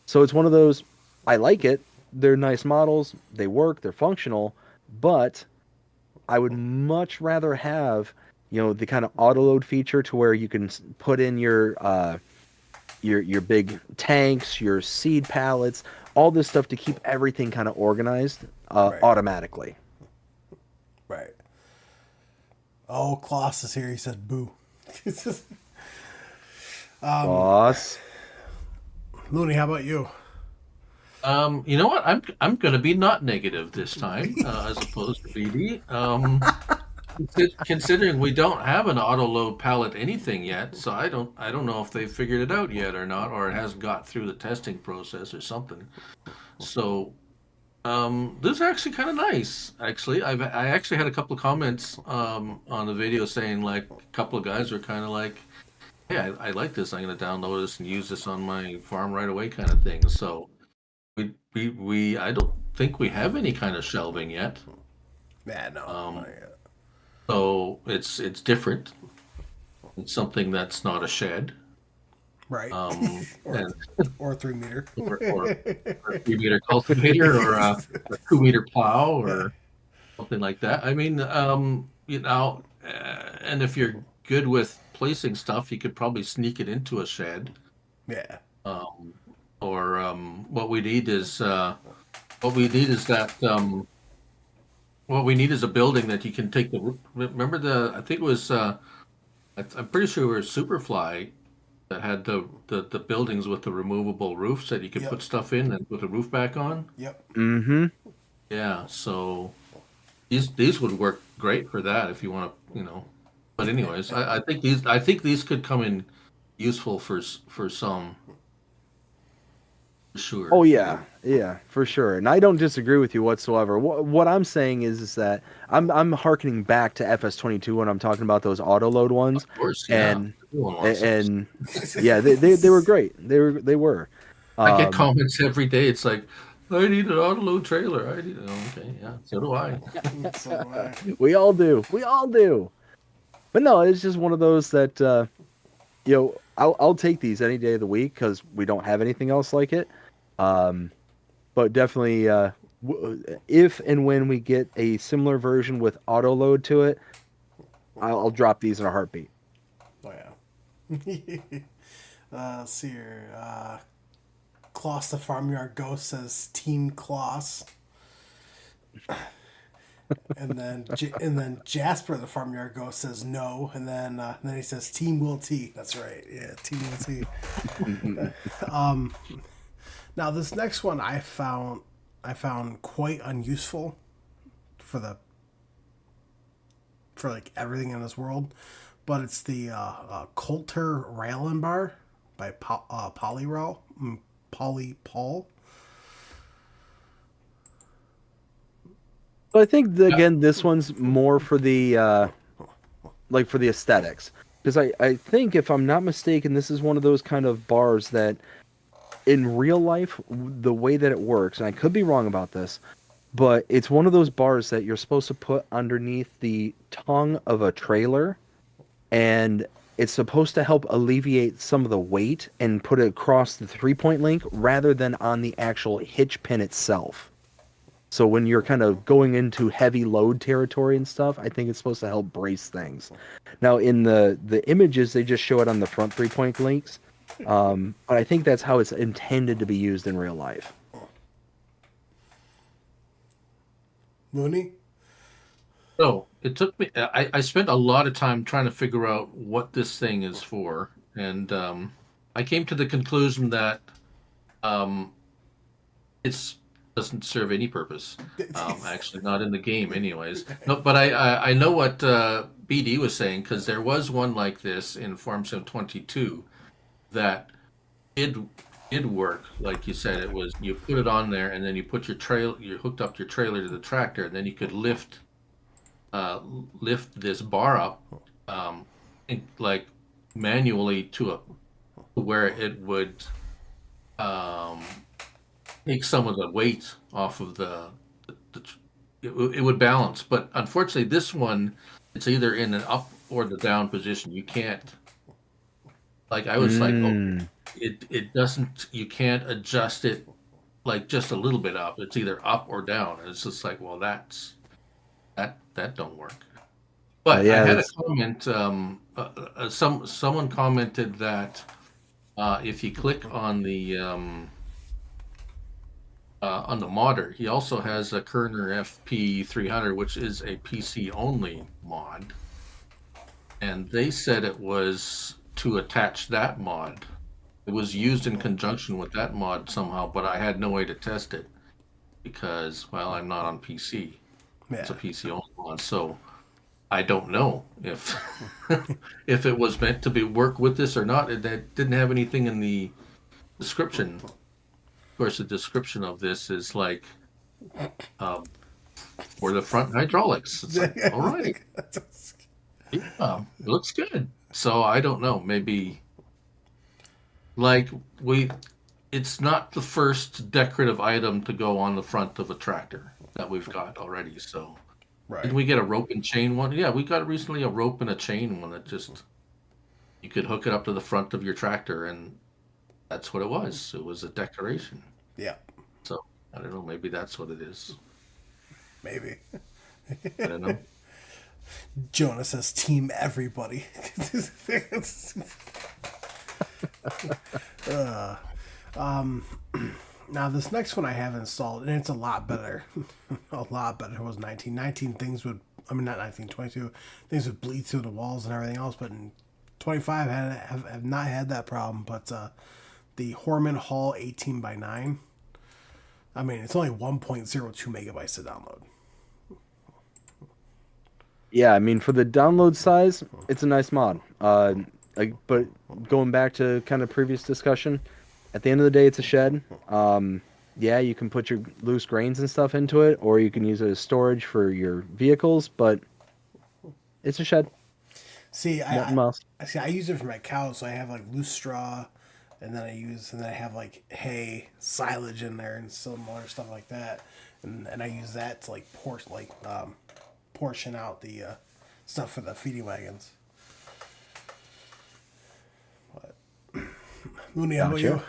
So it's one of those. I like it. They're nice models. They work. They're functional, but I would much rather have, the kind of auto load feature to where you can put in your big tanks, your seed pallets, all this stuff to keep everything kind of organized automatically. Right. Oh, Klaus is here. He said, "Boo." Boss. Looney, how about you? You know what? I'm going to be not negative this time, as opposed to BD. Considering we don't have an auto load pallet anything yet, so I don't know if they've figured it out yet or not, or it hasn't got through the testing process or something. So this is actually kind of nice. Actually, I actually had a couple of comments on the video saying, like, a couple of guys were kind of like, "Hey, I like this. I'm going to download this and use this on my farm right away," kind of thing. So we I don't think we have any kind of shelving yet. Yeah, no. Not yet. So it's different. It's something that's not a shed. Right. Or 3 meter. or a 3 meter cultivator or a 2 meter plow or something like that. I mean, and if you're good with placing stuff, you could probably sneak it into a shed. Yeah. Or what we need is that what we need is a building that you can take the. Remember I think it was I'm pretty sure it was Superfly that had the buildings with the removable roofs that you could put stuff in and put the roof back on. Yep. Mm-hmm. Yeah, so these would work great for that if you want to, But anyways, I think these could come in useful for some. Sure. Oh yeah, for sure. And I don't disagree with you whatsoever. What I'm saying is that I'm harkening back to FS22 when I'm talking about those auto load ones. Of course, yeah. And yeah, they were great. They were. I get comments every day. It's like, I need an auto load trailer. Okay, yeah, so do I. So do I. We all do. But no, it's just one of those that I'll take these any day of the week because we don't have anything else like it. But definitely, if and when we get a similar version with auto load to it, I'll drop these in a heartbeat. Oh yeah. Let's see here. Klaus the Farmyard Ghost says Team Klaus. And then Jasper the Farmyard Ghost says no, and then he says Team Will T. That's right, yeah, Team Will T. Now this next one I found quite unuseful for like everything in this world, but it's the Coulter Railin Bar by Polypaul. So I think again, this one's more for the for the aesthetics, because I think, if I'm not mistaken, this is one of those kind of bars that in real life, the way that it works, and I could be wrong about this, but it's one of those bars that you're supposed to put underneath the tongue of a trailer, and it's supposed to help alleviate some of the weight and put it across the 3-point link rather than on the actual hitch pin itself. So when you're kind of going into heavy load territory and stuff, I think it's supposed to help brace things. Now, in the images, they just show it on the front 3-point links. But I think that's how it's intended to be used in real life. Mooney? So it took me. I spent a lot of time trying to figure out what this thing is for, and I came to the conclusion that um, it's doesn't serve any purpose. Actually, not in the game, anyways. No, but I know what BD was saying because there was one like this in Farm Sim 22 that did did work. Like you said, it was you put it on there, and then you put your trail, you hooked up your trailer to the tractor, and then you could uh, lift this bar up, like manually to where it would um, take some of the weight off of the it would balance. But unfortunately, this one it's either in an up or the down position. You can't like I was like, oh, Mm. it doesn't. You can't adjust it like just a little bit up. It's either up or down. And it's just like, well, that don't work. But I Yeah, had a that's comment. Someone commented that if you click on the modder, he also has a Kerner FP 300, which is a PC only mod, and they said it was to attach that mod. It was used in conjunction with that mod somehow, but I had no way to test it because, well, I'm not on PC. It's Yeah. a PC only mod, so I don't know if if it was meant to be work with this or not. It didn't have anything in the description. Of course, the description of this is like um, for the front hydraulics. It's like, all right, yeah, it looks good. So I don't know. Maybe like we, it's not the first decorative item to go on the front of a tractor that we've got already. So did Right. we get a rope and chain one? Yeah, we got recently a rope and a chain one that just you could hook it up to the front of your tractor, and that's what it was. It was a decoration. Yeah. So I don't know. Maybe that's what it is. Maybe. I don't know. Jonah says, "Team everybody." Now this next one I have installed, and it's a lot better. A lot better. It was 1919 things would. I mean, not 1922. Things would bleed through the walls and everything else. But in 25, have not had that problem. But the Horman Hall 18 by 9. I mean, it's only 1.02 megabytes to download. yeah. I mean, for the download size, it's a nice mod. But going back to kind of previous discussion, at the end of the day, it's a shed. Yeah, you can put your loose grains and stuff into it, or you can use it as storage for your vehicles. But it's a shed. See, Nothing else. I see. I use it for my cows, so I have like loose straw, and then I have like hay, silage in there, and some other stuff like that, and I use that to like portion out the stuff for the feeding wagons. Looney, how about you? Gotcha.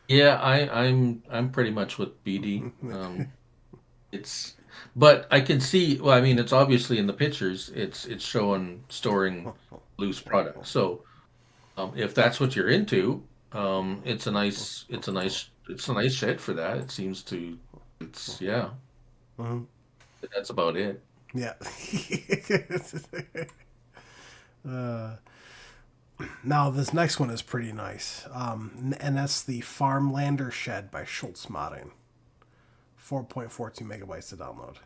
Yeah, I'm pretty much with BD. It's, but I can see. Well, I mean, it's obviously in the pictures. It's showing storing loose product. So if that's what you're into, it's a nice shed for that. It seems to. It's yeah. That's about it. Yeah. Now this next one is pretty nice, and that's the Farmlander Shed by Schultz Modding. 4.42 megabytes to download.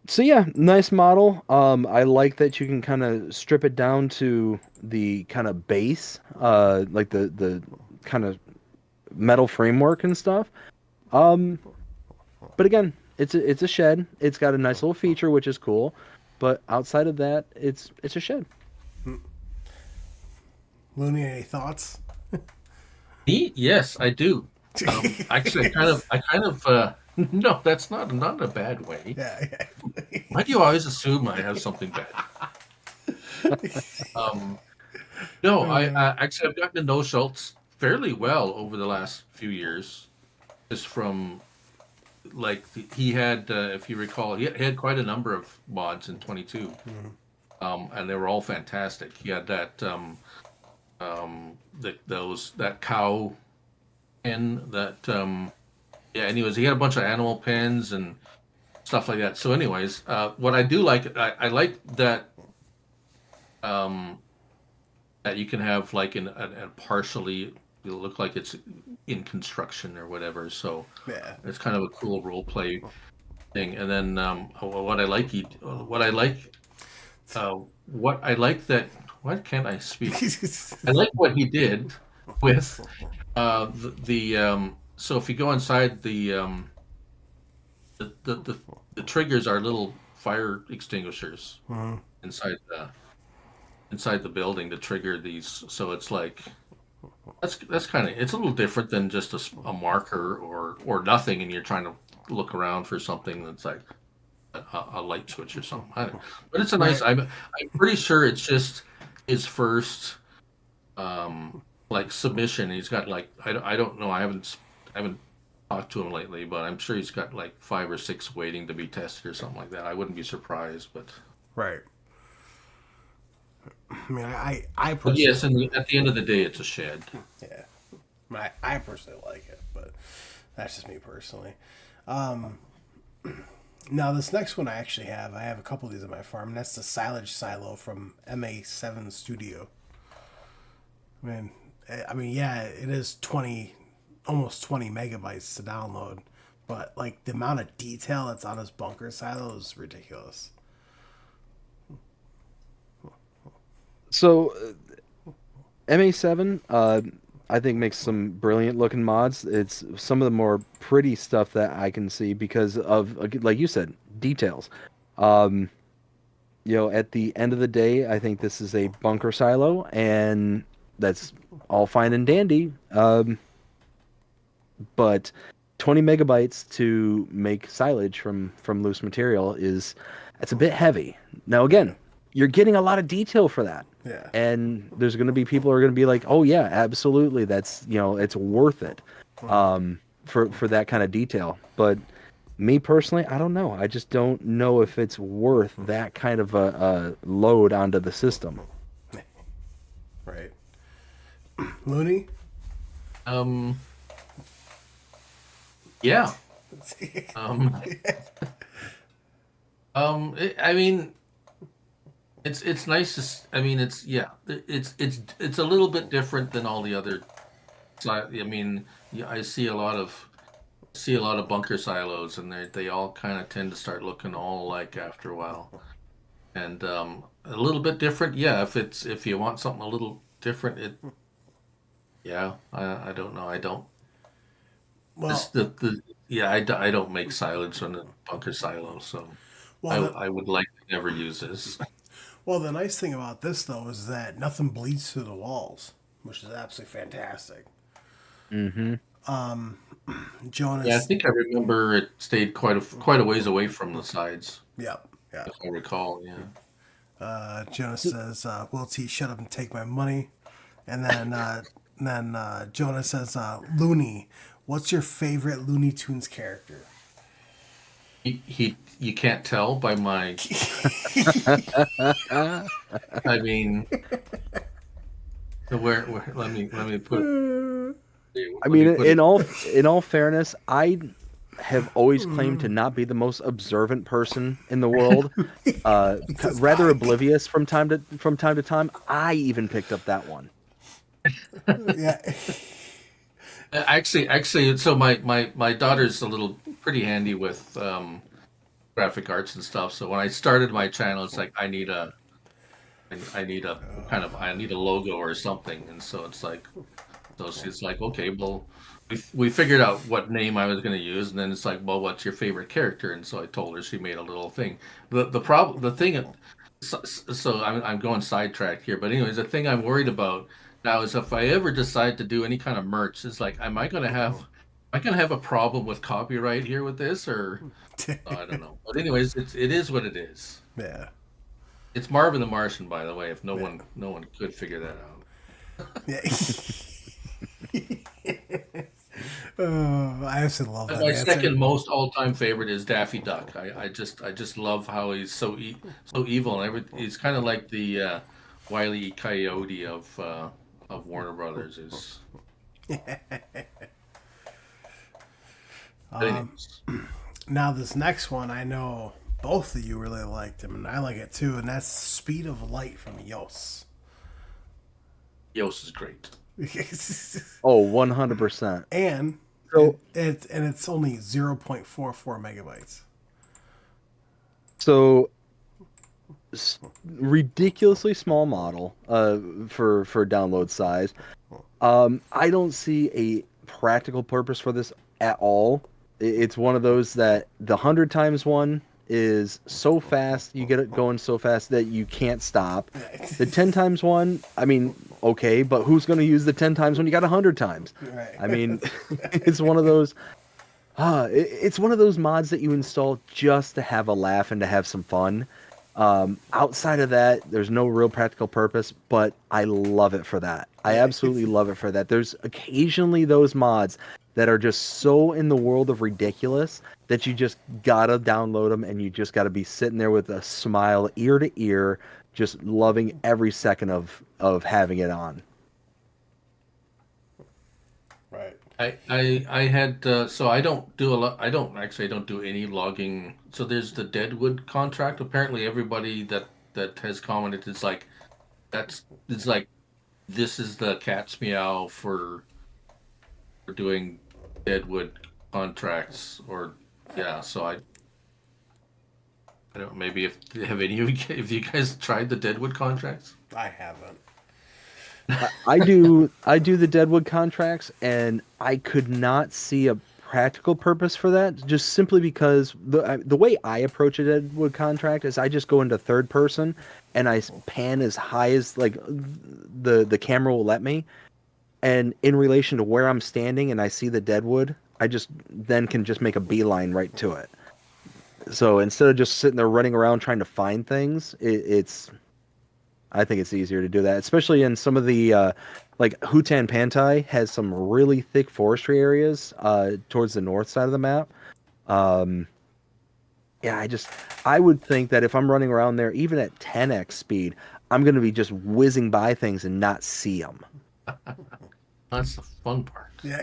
So yeah, nice model. I like that you can kind of strip it down to the kind of base, like the kind of metal framework and stuff. But again, it's a shed. It's got a nice little feature, which is cool. But outside of that, it's a shed. Looney, any thoughts? Me? Yes, I do. Actually, I kind of, no, that's not in a bad way. Yeah, yeah. Why do you always assume I have something bad? Um, no, I actually I've gotten to know Schultz fairly well over the last few years, just from like he had, if you recall, he had quite a number of mods in 22, and they were all fantastic. He had that cow pen that yeah. Anyways, he had a bunch of animal pens and stuff like that. So, anyways, what I do like, I like that um, that you can have like a partially it'll look like it's in construction or whatever. So Yeah. it's kind of a cool role play thing. And then what I like, what I like, what I like that. Why can't I speak? I like what he did with so if you go inside the triggers are little fire extinguishers inside the building to trigger these. So it's like that's kind of it's a little different than just a marker or nothing, and you're trying to look around for something that's like a light switch or something. But it's a nice. Right. I'm pretty sure it's just his first like submission. He's got like I don't know. I haven't talked to him lately, but I'm sure he's got like 5 or 6 waiting to be tested or something like that. I wouldn't be surprised, but Right. I mean, I but personally, yes, and at the end of the day, it's a shed. yeah. I mean, I personally like it, but that's just me personally. Um, Now, this next one I have a couple of these on my farm, and that's the silage silo from MA7 Studio. Yeah, it is 20, almost 20 megabytes to download, but like the amount of detail that's on this bunker silo is ridiculous. So MA7, I think makes some brilliant looking mods. It's some of the more pretty stuff that I can see because of, like you said, details. Um, at the end of the day, I think this is a bunker silo, and that's all fine and dandy. But 20 megabytes to make silage from loose material that's a bit heavy. Now again, you're getting a lot of detail for that. Yeah. And there's going to be people who are going to be like, "Oh yeah, absolutely. That's, it's worth it." For that kind of detail. But me personally, I don't know. I just don't know if it's worth that kind of a load onto the system. Right. Looney? Um, yeah. Um, I mean, it's nice to. I mean, it's a little bit different than all the other. I mean, yeah, I see a lot of bunker silos, and they all kind of tend to start looking all alike after a while. And a little bit different, yeah. If you want something a little different, yeah. I don't know. I don't. This Well, the yeah. I don't make silage on a bunker silo, so well, the, I would like to never use this. well, the nice thing about this though is that nothing bleeds through the walls, which is absolutely fantastic. Mm-hmm. Yeah, I Jonas, think I remember it stayed quite a ways away from the sides, yep, yeah. if I recall. Yeah. Jonas says, "Will T, shut up and take my money." And then Jonas says, "Looney, what's your favorite Looney Tunes character?" You can't tell by my. I mean, where let me put. I Let mean, me put it. in all fairness, I have always claimed to not be the most observant person in the world. Because Rather oblivious from time to time. I even picked up that one. yeah, Actually, so my daughter's a little pretty handy with graphic arts and stuff. So when I started my channel, it's like I need a I need a logo or something, and so it's like. So she's like, okay, well, we figured out what name I was going to use, and then it's like, well, what's your favorite character? And so I told her. She made a little thing. The thing, so I'm going sidetracked here, but anyways, the thing I'm worried about now is if I ever decide to do any kind of merch, it's like, am I gonna have a problem with copyright here with this, or I don't know. But anyways, it is what it is. yeah, It's Marvin the Martian, by the way. If yeah. no one could figure that out. Yeah. Oh, I absolutely love that My answer. second most all-time favorite is Daffy Duck. I just love how he's so evil and he's kind of like the Wile E. Coyote of Warner Brothers. Is Anyways. Now this next one, I know both of you really liked him, and I like it too, and that's Speed of Light from Yos. Yos is great. Oh, 100%. And So- it's only 0.44 megabytes. So ridiculously small model for download size. I don't see a practical purpose for this at all. It's one of those that the 100 times one is so fast, you get it going so fast that you can't stop. The 10 times one, I mean, okay, but who's going to use the 10 times when you got 100 times? Right. I mean, it's one of those it's one of those mods that you install just to have a laugh and to have some fun. Outside of that, there's no real practical purpose, but I love it for that. I absolutely love it for that. There's occasionally those mods that are just so in the world of ridiculous that you just gotta download them, and you just gotta be sitting there with a smile ear to ear, just loving every second of having it on. Right. I had so I don't do a lot. I don't do any logging. So there's the Deadwood contract. Apparently, everybody that has commented is like, it's like, this is the cat's meow for doing Deadwood contracts, or yeah. So I don't, maybe have any of you guys tried the Deadwood contracts? I haven't. I do the Deadwood contracts, and I could not see a practical purpose for that, just simply because the way I approach a Deadwood contract is I just go into third person and I pan as high as like the camera will let me, and in relation to where I'm standing and I see the Deadwood, I just then can just make a beeline right to it. So instead of just sitting there running around trying to find things, I think it's easier to do that, especially in some of the like Hutan Pantai has some really thick forestry areas towards the north side of the map. Yeah, I would think that if I'm running around there, even at 10x speed, I'm going to be just whizzing by things and not see them. That's the fun part. Yeah.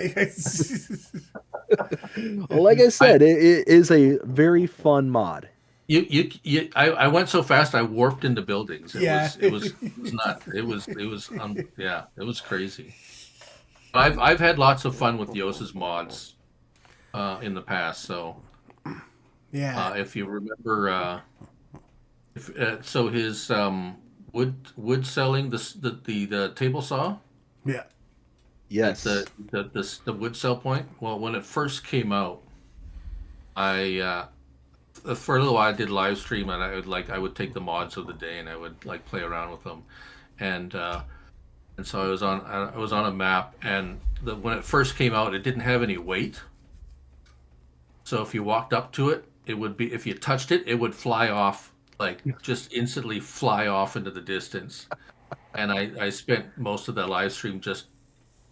Well, like I said, it is a very fun mod. I went so fast I warped into buildings. Yeah. It was not. It was yeah, it was crazy. I've had lots of fun with Yos's mods in the past. So Yeah. if you remember, so his wood selling, the table saw. Yeah. Yes. The wood sell point. Well, when it first came out, I for a little while I did live stream, and I would take the mods of the day and I would like play around with them, and so I was on a map, and when it first came out, it didn't have any weight. So if you walked up to it, it would be, if you touched it, it would fly off, like just instantly fly off into the distance. And I spent most of that live stream just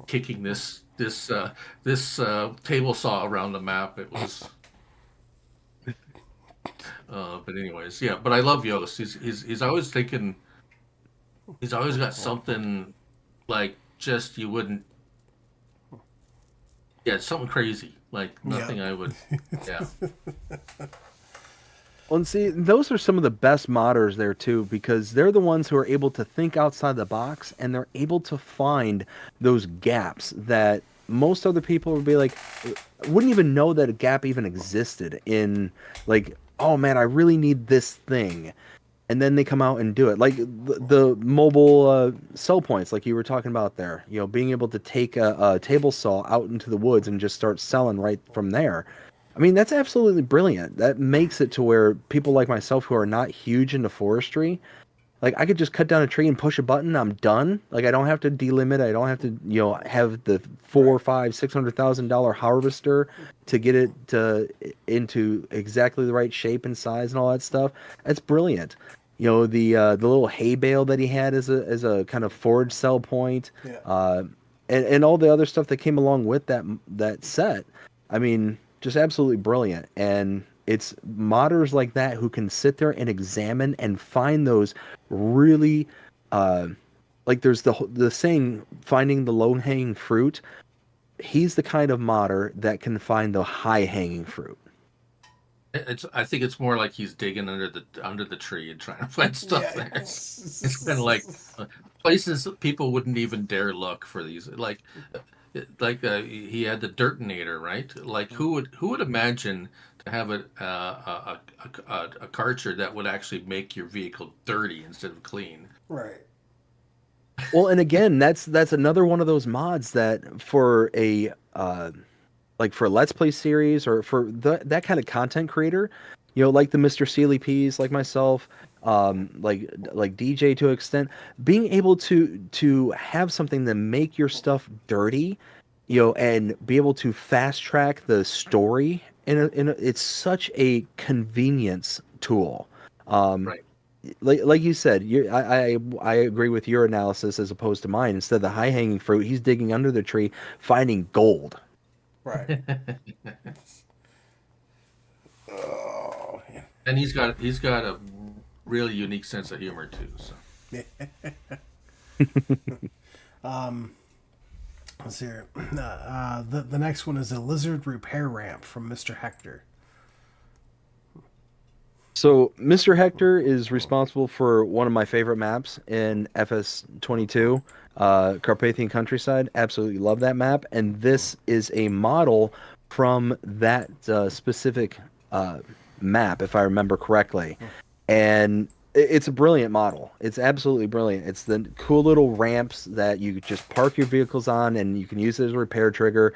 kicking this table saw around the map. It was but anyways, yeah, but I love Yost. He's always thinking, he's always got something like, just you wouldn't, yeah, it's something crazy, like nothing I would, yeah. Well, and see, those are some of the best modders there too, because they're the ones who are able to think outside the box, and they're able to find those gaps that most other people would be like, wouldn't even know that a gap even existed in, like, oh man, I really need this thing. And then they come out and do it. Like the mobile sell points, like you were talking about there, you know, being able to take a table saw out into the woods and just start selling right from there. I mean, that's absolutely brilliant. That makes it to where people like myself who are not huge into forestry, like I could just cut down a tree and push a button, I'm done. Like I don't have to delimit. I don't have to, you know, have the $400,000-$600,000 harvester to get it into exactly the right shape and size and all that stuff. That's brilliant. You know, the little hay bale that he had as a kind of forage sell point, Yeah. and all the other stuff that came along with that set. I mean, just absolutely brilliant. And it's modders like that who can sit there and examine and find those really, like there's the saying, finding the low-hanging fruit. he's the kind of modder that can find the high hanging fruit. I think it's more like he's digging under the tree and trying to find stuff there. It's kind of like places that people wouldn't even dare look for these. He had the Dirtinator, right? Like who would imagine to have a karcher that would actually make your vehicle dirty instead of clean? Right. Well, and again, that's another one of those mods that for a like for a Let's Play series or for that kind of content creator, like the Mr. Sealy P's, like myself, like DJ to an extent, being able to have something that make your stuff dirty, and be able to fast track the story it's such a convenience tool. Right. Like you said, I agree with your analysis as opposed to mine. Instead of the high hanging fruit, he's digging under the tree, finding gold. Right. Oh, man. And he's got a really unique sense of humor too. So. Let's see here. The next one is a lizard repair ramp from Mr. Hector. So Mr. Hector is responsible for one of my favorite maps in FS22, Carpathian Countryside. Absolutely love that map, and this is a model from that specific map, if I remember correctly. And it's a brilliant model. It's absolutely brilliant. It's the cool little ramps that you just park your vehicles on, and you can use it as a repair trigger.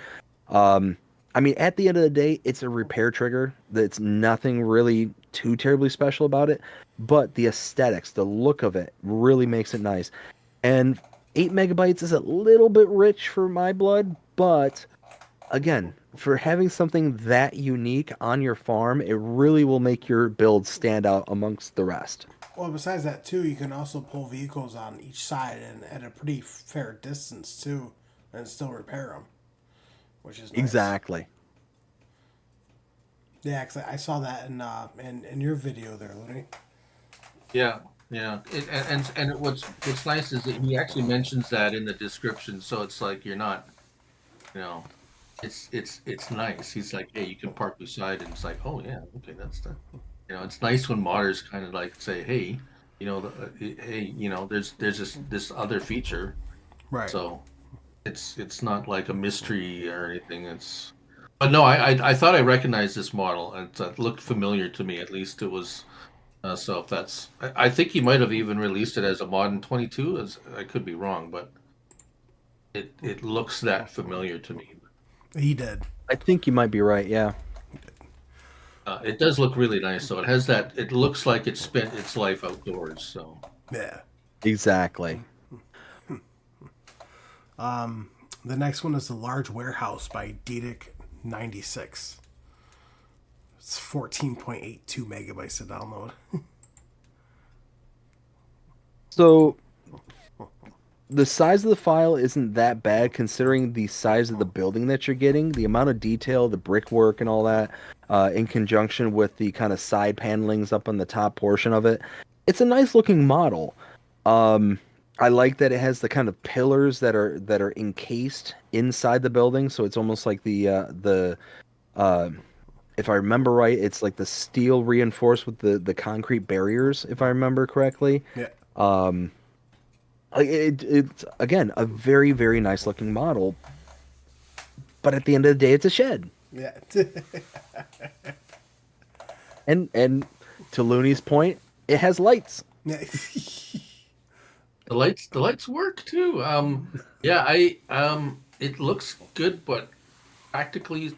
I mean, at the end of the day, it's a repair trigger. That's nothing really too terribly special about it, but the aesthetics, the look of it, really makes it nice. And 8 megabytes is a little bit rich for my blood, but again, for having something that unique on your farm, it really will make your build stand out amongst the rest. Well, besides that, too, you can also pull vehicles on each side and at a pretty fair distance, too, and still repair them, which is nice. Exactly. Yeah, because I saw that in your video there, Looney. Yeah. And what's nice is that he actually mentions that in the description, so it's like you're not, it's nice. He's like, hey, you can park beside, and it's like, oh yeah, okay, that's the, it's nice when modders kind of like say, hey, there's this other feature, Right. so it's not like a mystery or anything. But no, I thought I recognized this model. It looked familiar to me. At least it was. So if that's, I think he might have even released it as a mod in 22. I could be wrong, but it looks that familiar to me. He did. I think you might be right, yeah. It does look really nice. So it has that. It looks like it spent its life outdoors. So Yeah. Exactly. The next one is the large warehouse by BDDG 96. It's 14.82 megabytes to download. So the size of the file isn't that bad considering the size of the building that you're getting, the amount of detail, the brickwork and all that, in conjunction with the kind of side panelings up on the top portion of it. It's a nice looking model. I like that it has the kind of pillars that are encased inside the building, so it's almost like the if I remember right, it's like the steel reinforced with the concrete barriers, if I remember correctly. Yeah. It's again a very, very nice looking model, but at the end of the day, it's a shed. Yeah. And to Looney's point, it has lights. Yeah. the lights work too. It looks good, but practically,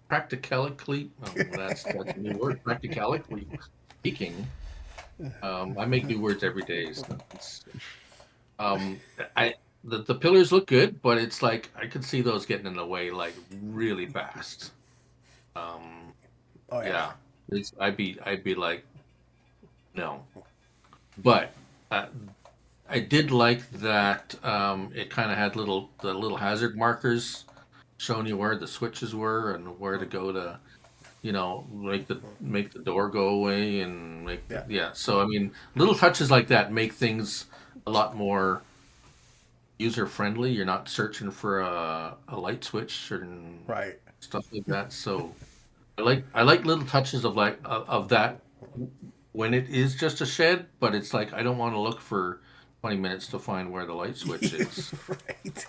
that's a new word. Practically speaking, I make new words every day. So the pillars look good, but it's like I could see those getting in the way like really fast. Oh yeah. I'd be like, no, but I did like that it kind of had the little hazard markers showing you where the switches were and where to go to, make the door go away and So I mean, little touches like that make things a lot more user friendly. You're not searching for a light switch and Right. stuff like that. So I like little touches of of that when it is just a shed, but it's like I don't want to look for 20 minutes to find where the light switch is. Right.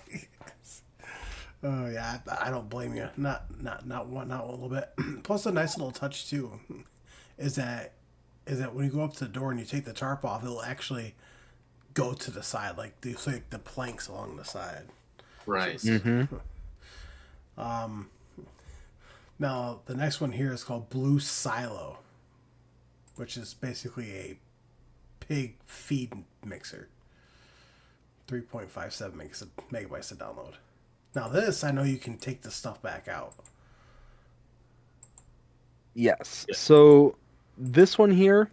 Oh yeah, I don't blame you. Not a little bit. Plus, a nice little touch too is that when you go up to the door and you take the tarp off, it'll actually go to the side, like the planks along the side. Right. Now the next one here is called Blue Silo, which is basically a pig feed mixer. 3.57 megabytes to download. Now this, I know you can take the stuff back out. Yes. So this one here,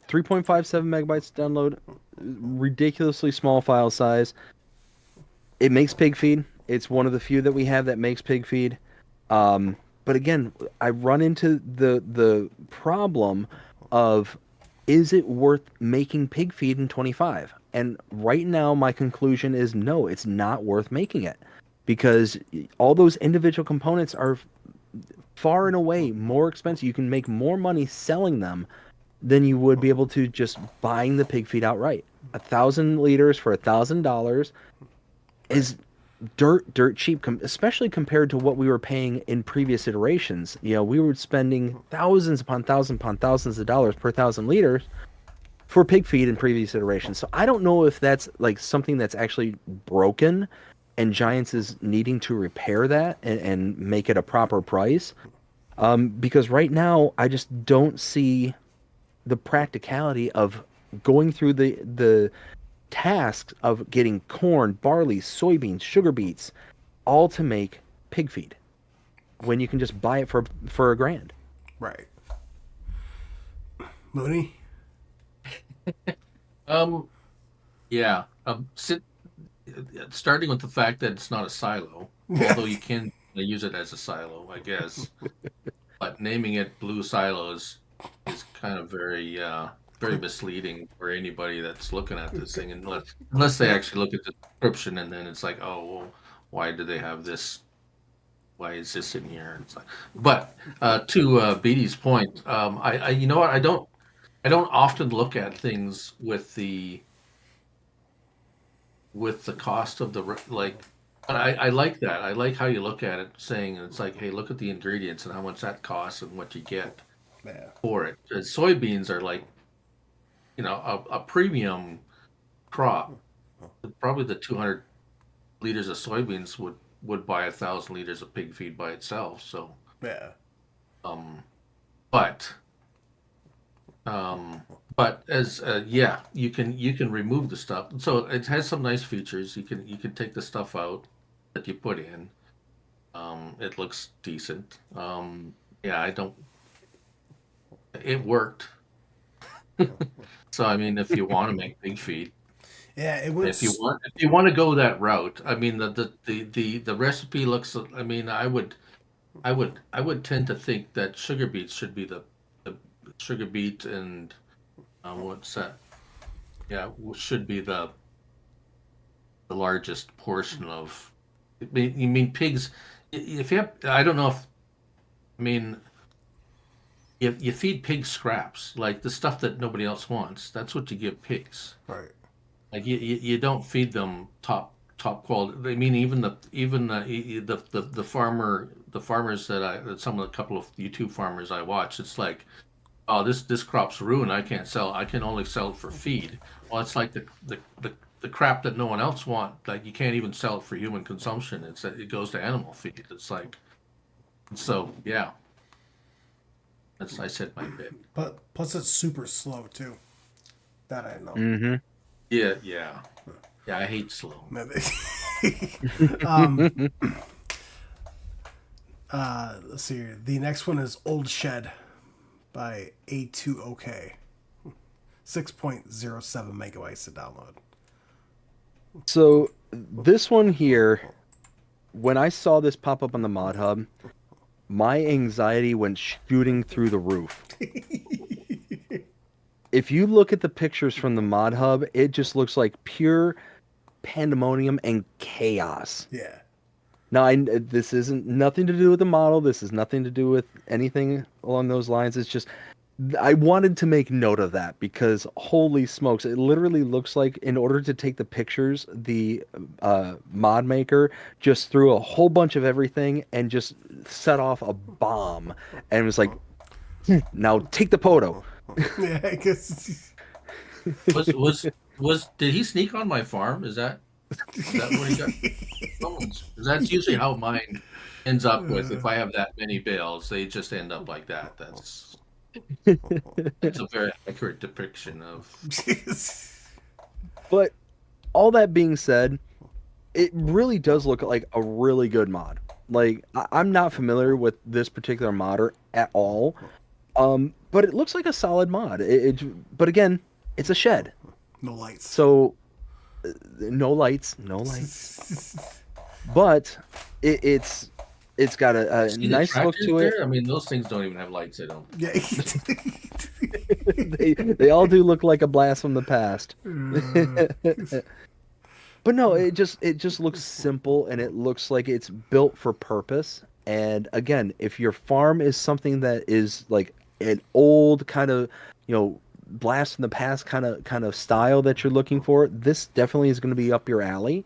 3.57 megabytes to download, ridiculously small file size. It makes pig feed. It's one of the few that we have that makes pig feed. But again, I run into the problem of, is it worth making pig feed in 25? And right now, my conclusion is no, it's not worth making it, because all those individual components are far and away more expensive. You can make more money selling them than you would be able to just buying the pig feed outright. 1,000 liters for $1,000 is dirt cheap, especially compared to what we were paying in previous iterations. We were spending thousands upon thousands of dollars per 1,000 liters for pig feed in previous iterations. So I don't know if that's like something that's actually broken and Giants is needing to repair that and make it a proper price. Because right now I just don't see the practicality of going through the tasks of getting corn, barley, soybeans, sugar beets, all to make pig feed, when you can just buy it for $1,000. Right. Mooney? Yeah. Starting with the fact that it's not a silo, although you can use it as a silo, I guess. But naming it Blue Silo is kind of very misleading for anybody that's looking at this thing, unless they actually look at the description, and then it's like, oh, well, why do they have this? Why is this in here? It's like, but to BD's point, I you know what, I don't often look at things with the cost of the like. But I like that. I like how you look at it, saying it's like, hey, look at the ingredients and how much that costs and what you get for it. Soybeans are like, a premium crop. Probably the 200 liters of soybeans would buy 1,000 liters of pig feed by itself. So Yeah. but as you can remove the stuff. So it has some nice features. You can take the stuff out that you put in. It looks decent. I don't. It worked. So I mean, if you want to make pig feed, Yeah, it was. if you want to go that route, I mean the recipe looks. I mean, I would tend to think that sugar beets should be the sugar beet and what's that? Yeah, should be the largest portion of. You mean pigs? If you have, I don't know if. I mean, you feed pigs scraps, like the stuff that nobody else wants. That's what you give pigs. Right. Like you don't feed them top quality. I mean, even the farmers that some of the couple of YouTube farmers I watch, it's like, oh, this crop's ruined. I can't sell. I can only sell it for feed. Well, it's like the crap that no one else wants. Like you can't even sell it for human consumption. It goes to animal feed. It's like, so yeah. I said my bit. But plus it's super slow too. That I know. Mm-hmm. Yeah. I hate slow. Let's see here. The next one is Old Shed by A2OK. 6.07 megabytes to download. So this one here, when I saw this pop up on the Mod Hub, my anxiety went shooting through the roof. If you look at the pictures from the Mod Hub, it just looks like pure pandemonium and chaos. Yeah. Now, this isn't nothing to do with the model. This is nothing to do with anything along those lines. It's just I wanted to make note of that because holy smokes, it literally looks like in order to take the pictures, the mod maker just threw a whole bunch of everything and just set off a bomb and was like, now take the photo. Yeah, I guess. Did he sneak on my farm? Is that what he got? Because that's usually how mine ends up with. If I have that many bales, they just end up like that. It's a very accurate depiction of. But all that being said, it really does look like a really good mod. Like I'm not familiar with this particular modder at all, but it looks like a solid mod. But again, it's a shed, No lights. so no lights, but it's got a See the nice look tractors to it. there? I mean, those things don't even have lights in them. Yeah. They all do look like a blast from the past. But no, it just looks simple and it looks like it's built for purpose. And again, if your farm is something that is like an old kind of, blast from the past kind of style that you're looking for, this definitely is going to be up your alley.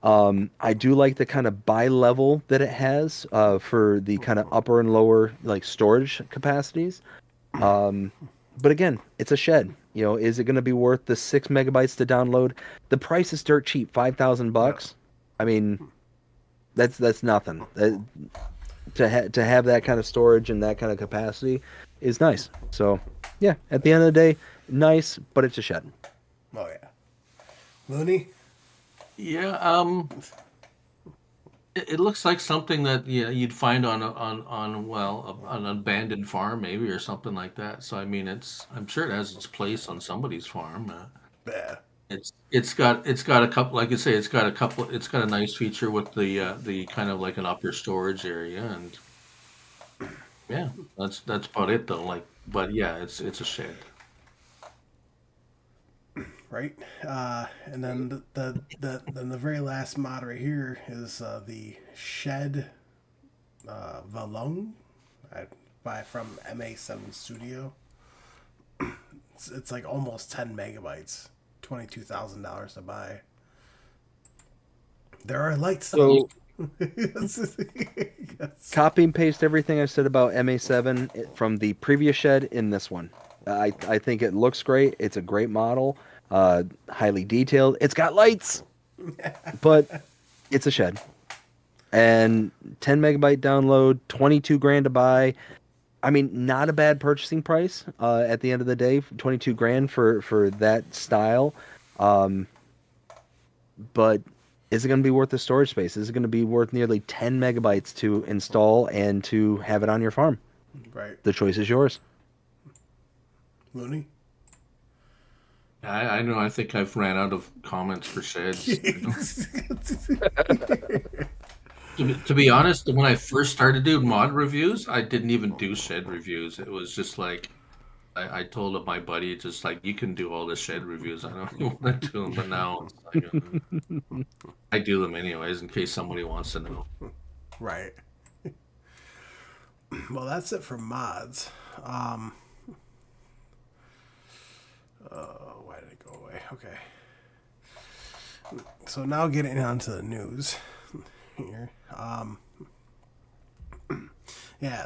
I do like the kind of bi-level that it has for the kind of upper and lower like storage capacities. But again, it's a shed. Is it going to be worth the 6 megabytes to download? The price is dirt cheap, $5,000. I mean, that's nothing. To have that kind of storage and that kind of capacity is nice. So, yeah, at the end of the day, nice, but it's a shed. Oh yeah. Looney. Yeah, it looks like something that you'd find on an abandoned farm maybe or something like that. So I mean, I'm sure it has its place on somebody's farm. Yeah. It's got a couple, like I say, it's got a nice feature with the kind of like an upper storage area, and yeah, that's about it though. But yeah, it's a shed. Right. And then the very last mod right here is the Shed Valong from MA7 Studio. It's like almost 10 megabytes, $22,000 to buy. There are lights. So Yes. copy and paste everything I said about MA7 from the previous shed in this one. I think it looks great. It's a great model. Highly detailed. It's got lights, but it's a shed. And 10 megabyte download, 22 grand to buy. I mean, not a bad purchasing price. At the end of the day, 22 grand for that style. But is it going to be worth the storage space? Is it going to be worth nearly 10 megabytes to install and to have it on your farm? Right. The choice is yours. Looney. I know. I think I've ran out of comments for sheds. To be honest, when I first started doing mod reviews, I didn't even do shed reviews. It was just like I told my buddy, just like, you can do all the shed reviews. I don't even want to do them, but now it's like, I do them anyways in case somebody wants to know. Right. Well, that's it for mods. Why did it go away? Okay. So now getting on to the news here.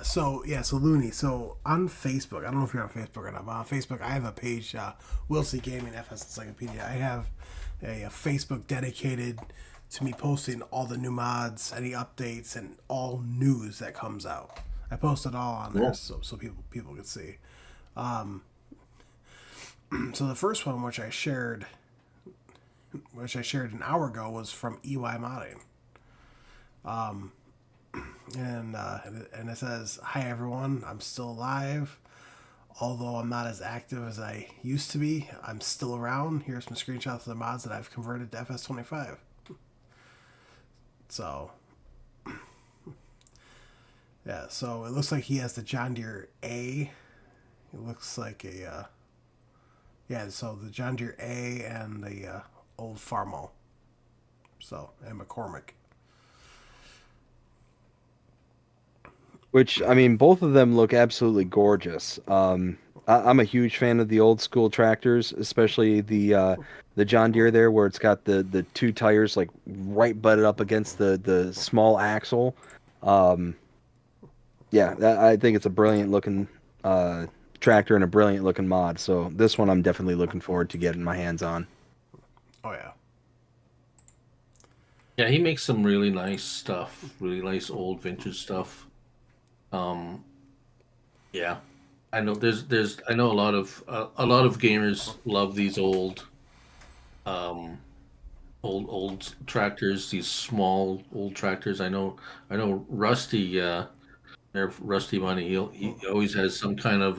So Looney. So on Facebook, I don't know if you're on Facebook or not, but on Facebook I have a page, Wilsey Gaming FS Encyclopedia. I have a Facebook dedicated to me posting all the new mods, any updates, and all news that comes out. I post it all on there so people can see. So the first one, which I shared an hour ago, was from EY Modding. And it says, "Hi everyone, I'm still alive. Although I'm not as active as I used to be, I'm still around. Here's some screenshots of the mods that I've converted to FS25." So, yeah. So it looks like he has the John Deere A. It looks like so the John Deere A and the old Farmo. So, and McCormick. Which, I mean, both of them look absolutely gorgeous. I'm a huge fan of the old school tractors, especially the John Deere there, where it's got the two tires like right butted up against the small axle. Um, yeah, I think it's a brilliant looking tractor and a brilliant looking mod. So this one I'm definitely looking forward to getting my hands on. Oh yeah. Yeah, he makes some really nice stuff, really nice old vintage stuff. Um, yeah, I know there's I know a lot of gamers love these um old tractors, these small old tractors. I know Rusty Rusty Money, he always has some kind of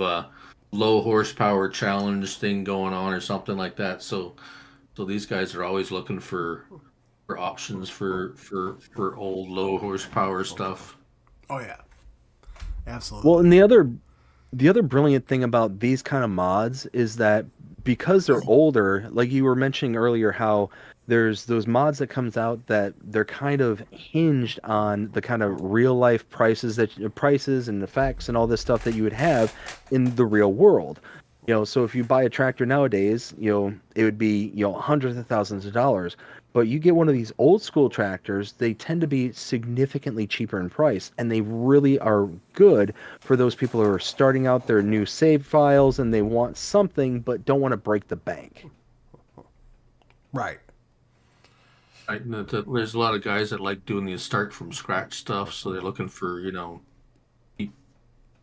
low horsepower challenge thing going on or something like that. So these guys are always looking for options for old low horsepower stuff. Oh yeah. Well, Absolutely. and the other brilliant thing about these kind of mods is that because they're older, like you were mentioning earlier, how there's those mods that comes out that they're kind of hinged on the kind of real life prices and effects and all this stuff that you would have in the real world. So if you buy a tractor nowadays, it would be, hundreds of thousands of dollars. But you get one of these old school tractors, they tend to be significantly cheaper in price, and they really are good for those people who are starting out their new save files and they want something but don't want to break the bank. Right. There's a lot of guys that like doing the start from scratch stuff, so they're looking for, cheap,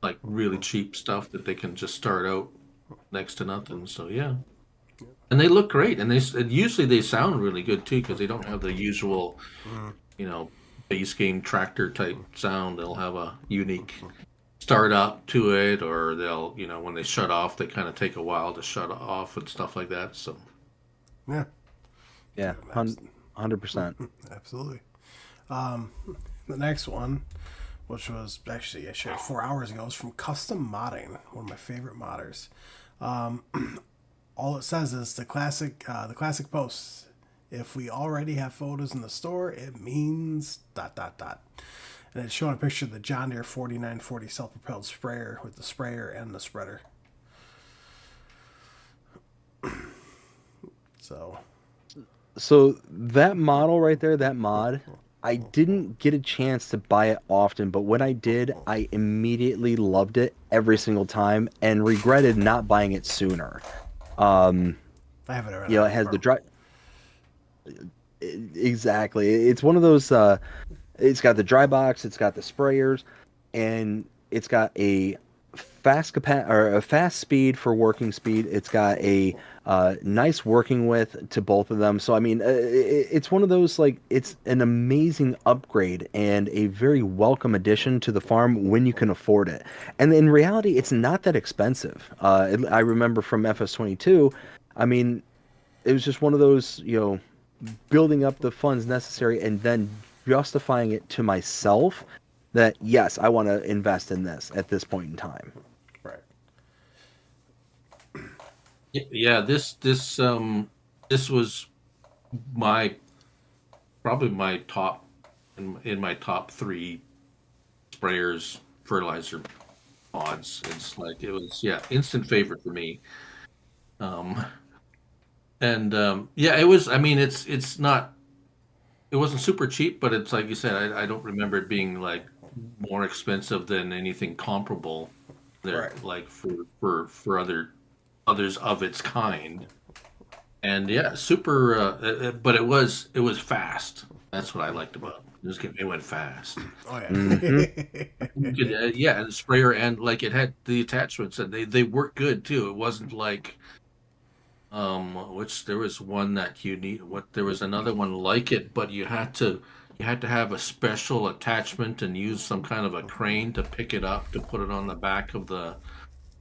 like really cheap stuff that they can just start out next to nothing. So yeah, and they look great, and and usually they sound really good too because they don't have the usual, you know, base game tractor type sound. They'll have a unique start up to it, or they'll, when they shut off, they kind of take a while to shut off and stuff like that. So Yeah. Yeah, 100%. Absolutely. The next one, which was actually I shared 4 hours ago, is from Custom Modding, one of my favorite modders. All it says is the classic post. If we already have photos in the store, it means ... And it's showing a picture of the John Deere 4940 self-propelled sprayer with the sprayer and the spreader. So that model right there, that mod, I didn't get a chance to buy it often, but when I did, I immediately loved it every single time and regretted not buying it sooner. I have it already. It has the dry. Exactly. It's one of those. It's got the dry box. It's got the sprayers, and it's got a fast speed for working speed. It's got a nice working width to both of them. So I mean, it's one of those, like, it's an amazing upgrade and a very welcome addition to the farm when you can afford it. And in reality, it's not that expensive. I remember from FS22. I mean, it was just one of those, building up the funds necessary and then justifying it to myself that yes, I want to invest in this at this point in time. Right. yeah, this was my probably my top in my top three sprayers fertilizer mods. It's like it was, yeah, instant favorite for me. Um, and yeah, it was. I mean, it's not. It wasn't super cheap, but it's like you said. I don't remember it being like more expensive than anything comparable there, Right. like for others of its kind. And yeah, super. But it was fast. That's what I liked about it. It went fast. Oh yeah. You could, yeah, the sprayer, and like it had the attachments, and they worked good too. It wasn't like which there was one that you need. What there was another one like it, but you had to have a special attachment and use some kind of a crane to pick it up to put it on the back of the.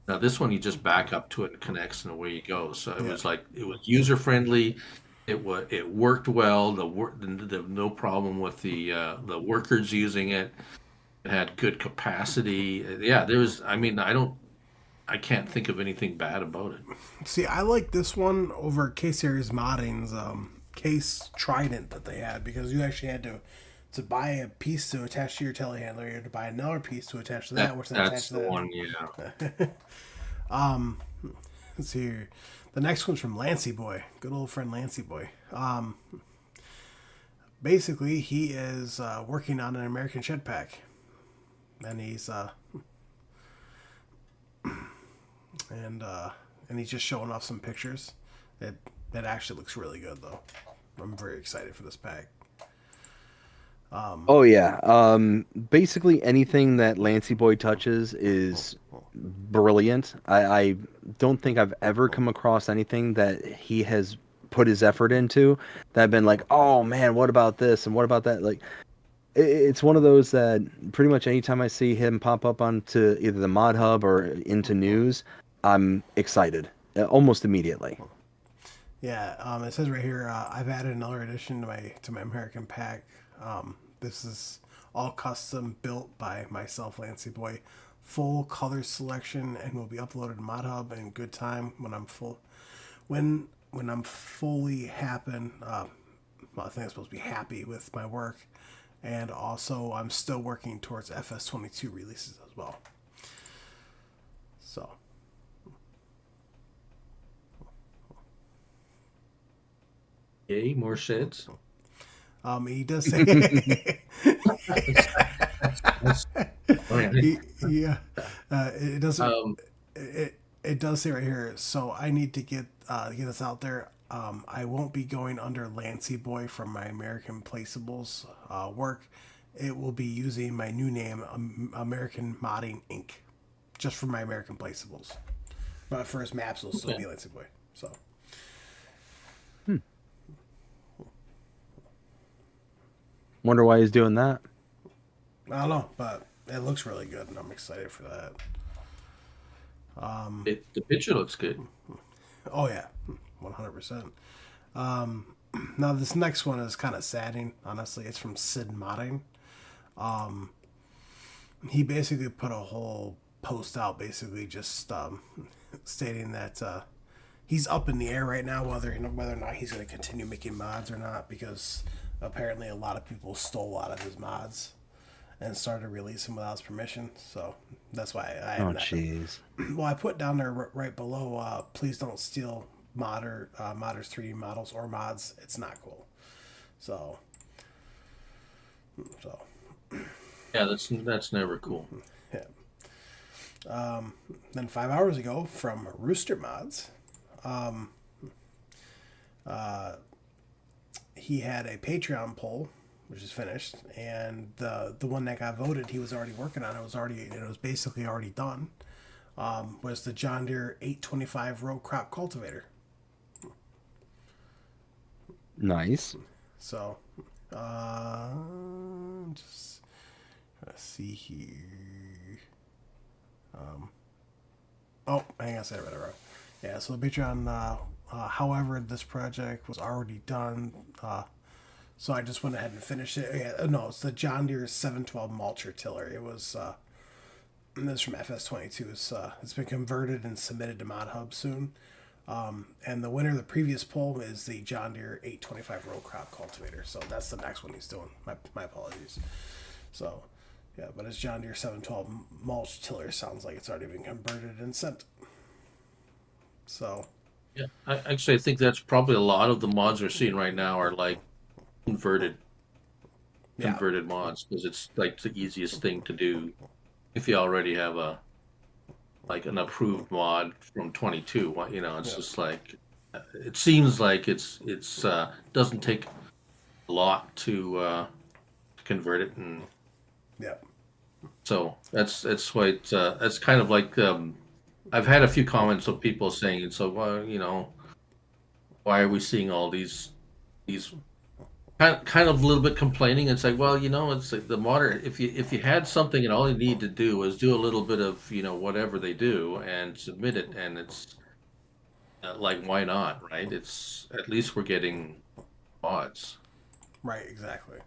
Now this one you just back up to it and connects, and away you go. So it Yeah. was like it was user friendly. It worked well. The no problem with the workers using it. It had good capacity. Yeah, there was. I mean, I can't think of anything bad about it. See, I like this one over K Series Modding's case trident that they had, because you actually had to buy a piece to attach to your telehandler. You had to buy another piece to attach to that, which then That's attached to the that. one, yeah. Let's see here. The next one's from Lancey Boy, good old friend Lancey Boy. Basically, he is working on an American shed pack, and he's and he's just showing off some pictures. That actually looks really good, though. I'm very excited for this pack. Oh yeah. Basically anything that Lancey Boy touches is brilliant. I don't think I've ever come across anything that he has put his effort into that I've been like, oh man, what about this and what about that? Like, it's one of those that pretty much anytime I see him pop up onto either the Mod Hub or into news, I'm excited almost immediately. Yeah, it says right here, I've added another addition to my American pack. This is all custom built by myself, Lancey Boy. Full color selection, and will be uploaded to Mod Hub in good time when I'm fully happen. Well, I think I'm supposed to be happy with my work, and also I'm still working towards FS22 releases as well. So. Yay, more sheds. He does say, yeah, it doesn't. It does say right here. So I need to get this out there. I won't be going under Lancey Boy from my American Placeables work. It will be using my new name, American Modding Inc., just for my American Placeables. But for his maps, it'll still be Lancey Boy. So. Wonder why he's doing that. I don't know, but it looks really good, and I'm excited for that. The picture looks good. Oh yeah, 100%. Now this next one is kind of saddening. Honestly, it's from Sid Modding. He basically put a whole post out, basically just stating that he's up in the air right now whether or not he's going to continue making mods or not, because apparently a lot of people stole a lot of his mods and started releasing without his permission. So that's why I Oh jeez. well, I put down there right below, please don't steal modders 3D models or mods. It's not cool. So Yeah, that's never cool. yeah. Then 5 hours ago from Rooster Mods, he had a Patreon poll, which is finished, and the one that got voted, he was already working on. It was basically already done. Was the John Deere 825 row crop cultivator. Nice. So, just let's see here. Oh, hang on, I said it right wrong. Yeah, so the Patreon. However, this project was already done, so I just went ahead and finished it. Yeah, no, it's the John Deere 712 mulcher tiller. It was this is from FS22. It's been converted and submitted to Mod Hub soon. And the winner of the previous poll is the John Deere 825 row crop cultivator. So that's the next one he's doing. My apologies. So, yeah, but his John Deere 712 mulch tiller sounds like it's already been converted and sent. So. Yeah, I think that's probably a lot of the mods we're seeing right now are like converted mods, because it's like the easiest thing to do if you already have an approved mod from 22. It's just like, it seems like it's doesn't take a lot to convert it, and so that's why it's kind of like I've had a few comments of people saying, so why are we seeing all these kind of a little bit complaining? It's like, well, it's like the modern. If you had something and all you need to do was do a little bit of whatever they do and submit it, and it's like, why not, right? It's at least we're getting mods. Right, exactly.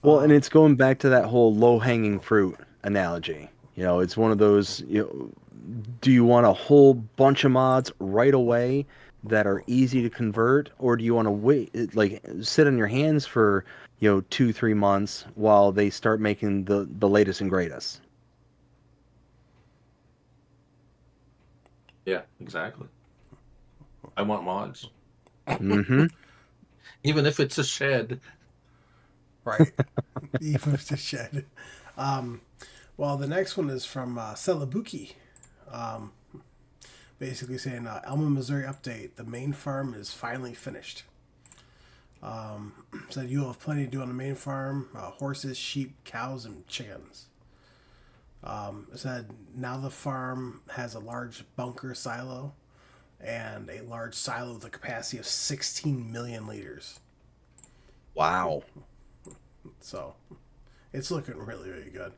Well, and it's going back to that whole low-hanging fruit analogy. It's one of those, do you want a whole bunch of mods right away that are easy to convert, or do you want to wait, like sit on your hands for 2-3 months while they start making the latest and greatest? Yeah, exactly. I want mods, Mm-hmm. even if it's a shed. Right. Even if it's shed. Well, the next one is from Celabuki. Basically saying, Elma, Missouri update. The main farm is finally finished. Said you'll have plenty to do on the main farm. Horses, sheep, cows, and chickens. Said now the farm has a large bunker silo and a large silo with a capacity of 16 million liters. Wow. So it's looking really, really good.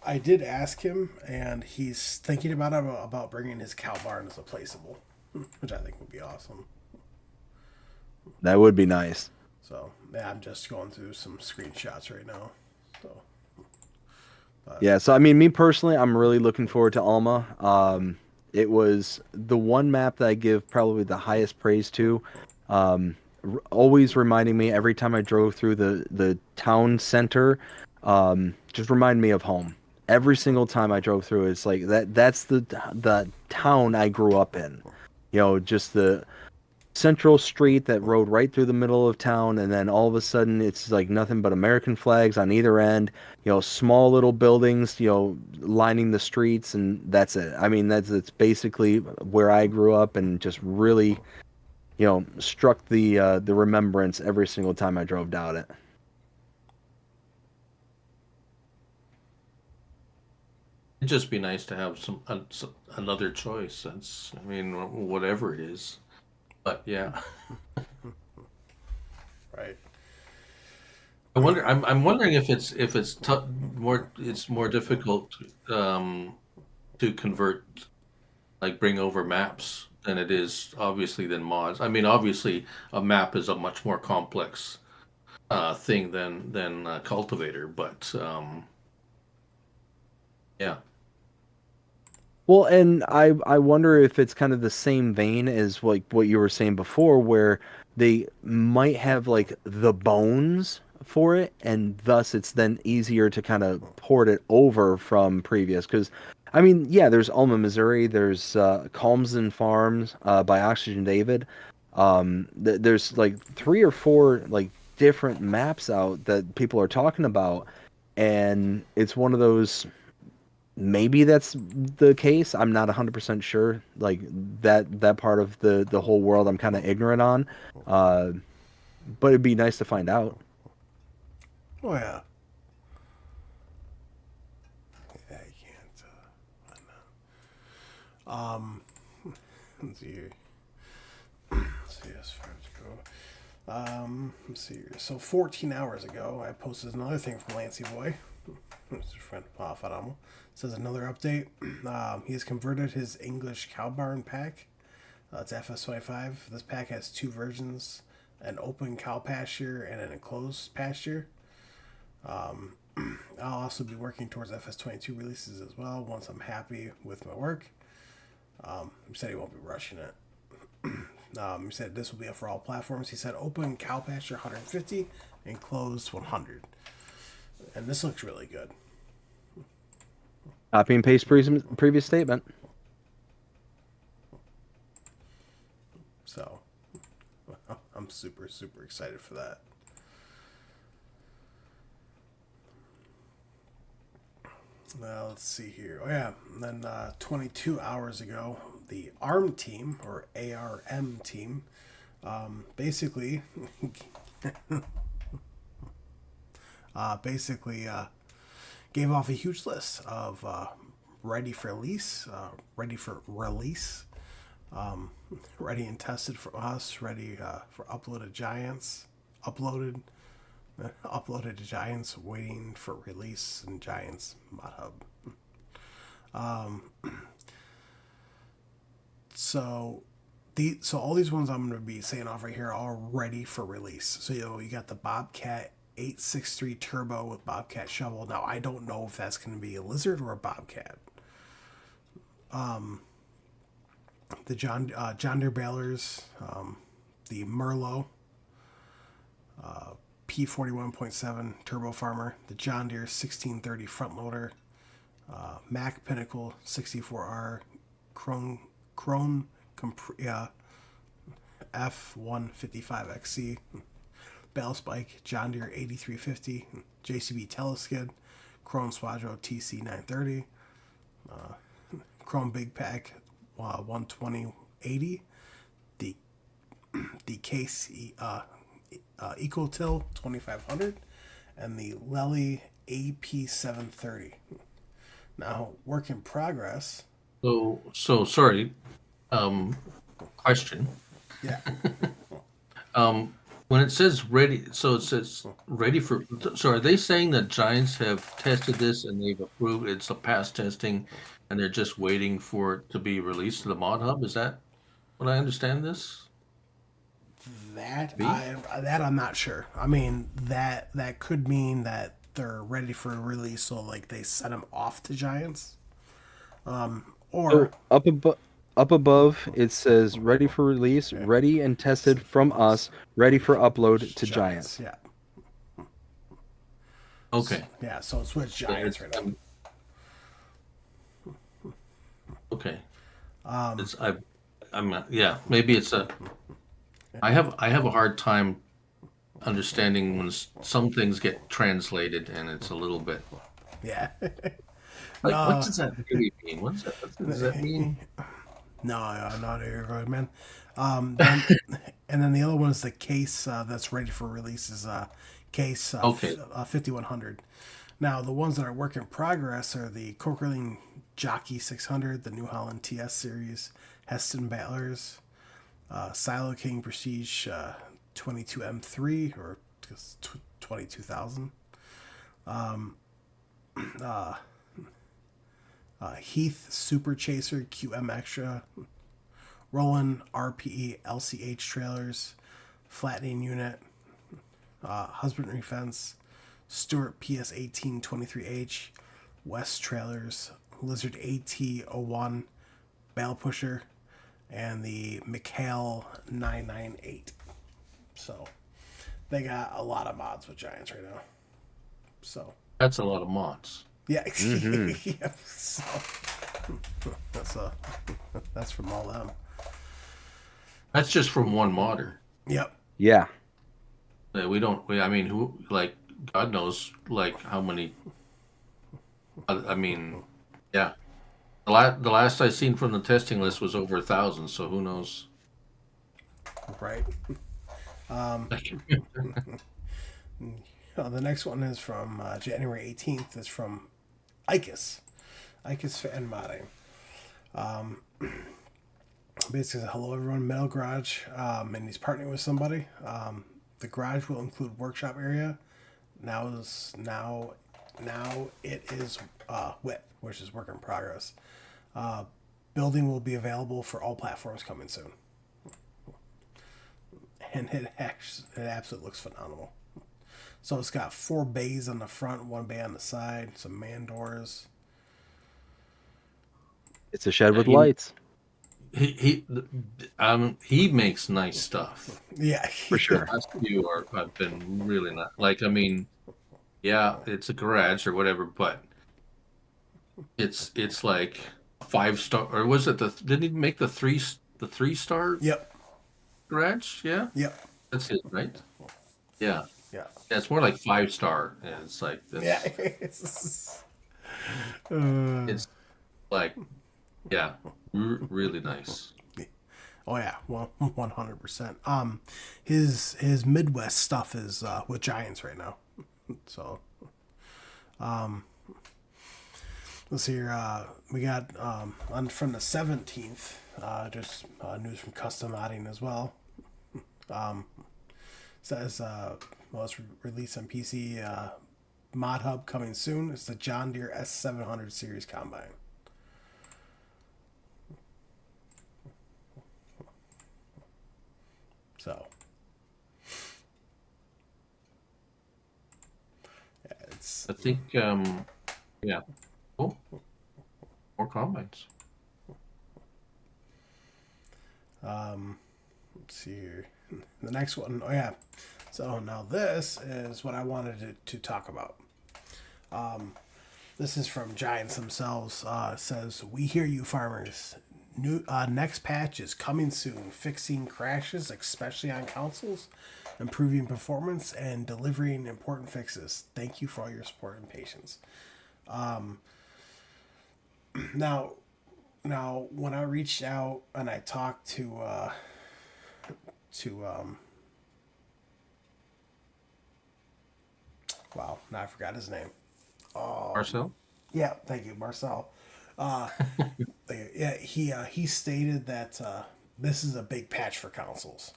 I did ask him, and he's thinking about bringing his cow barn as a placeable, which I think would be awesome. That would be nice. So yeah, I'm just going through some screenshots right now. So Yeah, so I mean, me personally, I'm really looking forward to Alma. It was the one map that I give probably the highest praise to. Always reminding me every time I drove through the town center, just remind me of home. Every single time I drove through, it's like that's the town I grew up in. Just the central street that rode right through the middle of town, and then all of a sudden it's like nothing but American flags on either end, small little buildings, lining the streets, and that's it. I mean, that's basically where I grew up, and just really, struck the remembrance every single time I drove down it. It'd just be nice to have another choice. I mean, whatever it is. But yeah, right. I'm wondering if it's more difficult to convert, like bring over maps than it is obviously than mods. I mean, obviously a map is a much more complex thing than cultivator, but yeah. Well, and I wonder if it's kind of the same vein as like what you were saying before, where they might have like the bones for it, and thus it's then easier to kind of port it over from previous. Because, I mean, yeah, there's Alma, Missouri, there's Calmsden Farms by Oxygen David. There's like 3 or 4 like different maps out that people are talking about, and it's one of those. Maybe that's the case. I'm not 100% sure. Like that part of the whole world I'm kind of ignorant on. But it'd be nice to find out. Oh yeah. Yeah, I can't. Let's see here. Let's see as far as go. Let's see here. So 14 hours ago, I posted another thing from Lancy Boy. It's a friend off at Amo. Says another update. He has converted his English cow barn pack. It's FS25. This pack has 2 versions: an open cow pasture and an enclosed pasture. I'll also be working towards FS22 releases as well once I'm happy with my work. He said he won't be rushing it. He said this will be up for all platforms. He said open cow pasture 150, enclosed 100. And this looks really good. Copy and paste previous statement. So I'm super, super excited for that. Let's see here. Oh yeah, and then 22 hours ago, the ARM team, or ARM team, basically gave off a huge list of ready for release, ready and tested for us, ready for uploaded to Giants, waiting for release in Giants Mod Hub. So all these ones I'm going to be saying off right here are ready for release. So you got the Bobcat 863 Turbo with Bobcat shovel. Now I don't know if that's going to be a lizard or a Bobcat. the John Deere balers, the Merlot, P41.7 Turbo Farmer, the John Deere 1630 front loader, Mac Pinnacle 64R, Krone F155XC, Bell Spike, John Deere 8350, JCB Teleskid, Krone Swadro TC930, Chrome Big Pack 12080, the Case EcoTill 2500, and the Lely AP730. Now, work in progress. So sorry. Question. Yeah. When it says ready, so it says ready for. So are they saying that Giants have tested this and they've approved it's a pass testing, and they're just waiting for it to be released to the mod hub? Is that what I understand this? That I'm not sure. I mean, that could mean that they're ready for a release, so like they sent them off to Giants. Or Up above, it says ready for release, ready and tested from us, ready for upload to Giants. Yeah. Okay. Yeah, so it's with Giants right now. Okay. I'm not, yeah, maybe it's a. I have a hard time understanding when some things get translated and it's a little bit Yeah. like what does that really mean? What does that mean? No, not here, good man. And then the other one is the case that's ready for release is case 5100. Now the ones that are work in progress are the Cokerling Jockey 600, the New Holland TS series, Heston Battlers, Silo King Prestige 22M3 or 22,000. Heath Super Chaser QM Extra, Roland RPE LCH trailers, flattening unit, husbandry fence, Stewart PS 1823H, West trailers, Lizard AT01 bale pusher, and the McHale 998. So they got a lot of mods with Giants right now. So That's a lot of mods. yeah, yeah. So that's from all them. That's just from one modder. Yep. Yeah. I mean, who, like, God knows, like, how many. I mean, yeah. The last I seen from the testing list was over 1,000, so who knows? Right. The next one is from January 18th. It's from Icus Fan Modding. Basically, hello everyone, Metal Garage, and he's partnering with somebody. The garage will include workshop area. Now it is WIP, which is work in progress. Building will be available for all platforms coming soon, and it absolutely looks phenomenal. So it's got 4 bays on the front, 1 bay on the side, some man doors. It's a shed with lights. He makes nice stuff. Yeah, for sure. The last few have been really not, like, I mean, yeah, it's a garage or whatever, but it's like 5-star, or was it didn't he make the 3-star? Yep. Garage? Yeah. Yep. That's it, right? Yeah. Yeah. Yeah, it's more like 5-star. Yeah, it's like this. Yeah. It's like, yeah, really nice. Oh yeah, well, 100%. His Midwest stuff is with Giants right now. So, let's see here. We got from the 17th, just news from Custom Modding as well. Says it's released on PC. Mod Hub coming soon. It's the John Deere S700 series combine. So, yeah, I think, yeah. Oh, more combines. Let's see here. The next one. Oh yeah. So now this is what I wanted to talk about. This is from Giants themselves. It says, "We hear you, farmers. New next patch is coming soon, fixing crashes, especially on consoles, improving performance, and delivering important fixes. Thank you for all your support and patience." Now, when I reached out and I talked to wow, now I forgot his name. Marcel? Yeah, thank you, Marcel. Yeah, he stated that this is a big patch for consoles.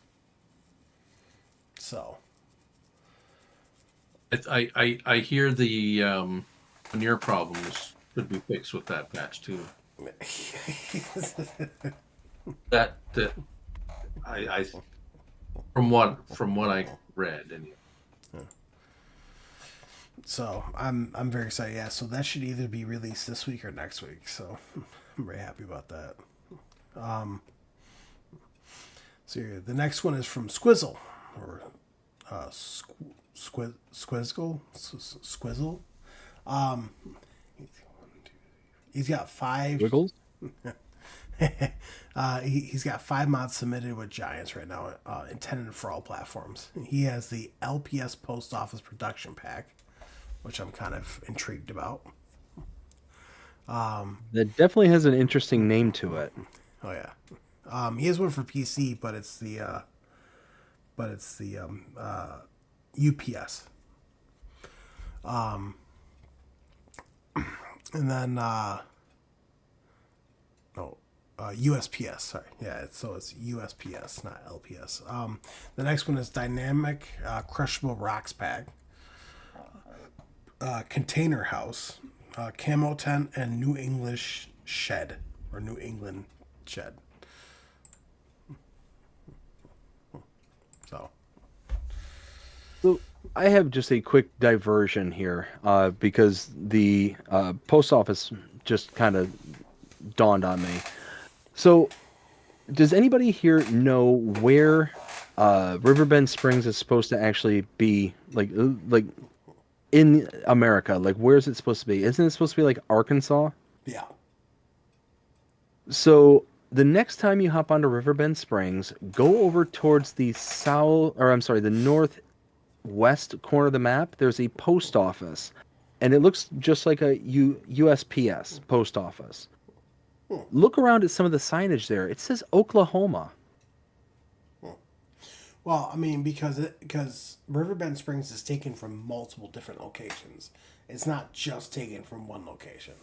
So I hear the veneer problems could be fixed with that patch too. That I from what I read and so I'm very excited. Yeah, so that should either be released this week or next week. So I'm very happy about that. So yeah, the next one is from Squizzle or Squizzle. He's got 5. Wiggles? He's got 5 mods submitted with Giants right now, intended for all platforms. He has the LPS Post Office Production Pack, which I'm kind of intrigued about. That definitely has an interesting name to it. Oh yeah, he has one for PC, but it's the UPS. And then USPS. Sorry, yeah. So it's USPS, not LPS. The next one is Dynamic Crushable Rocks Pack, Container House, Camo Tent, and New English Shed or New England Shed. So I have just a quick diversion here because the post office just kind of dawned on me. So, does anybody here know where Riverbend Springs is supposed to actually be? Like in America, like where is it supposed to be? Isn't it supposed to be like Arkansas? yeah. So the next time you hop onto Riverbend Springs, go over towards the the northwest corner of the map. There's a post office, and it looks just like a USPS post office. Look around at some of the signage there. It says Oklahoma. Well, I mean, because Riverbend Springs is taken from multiple different locations. It's not just taken from one location.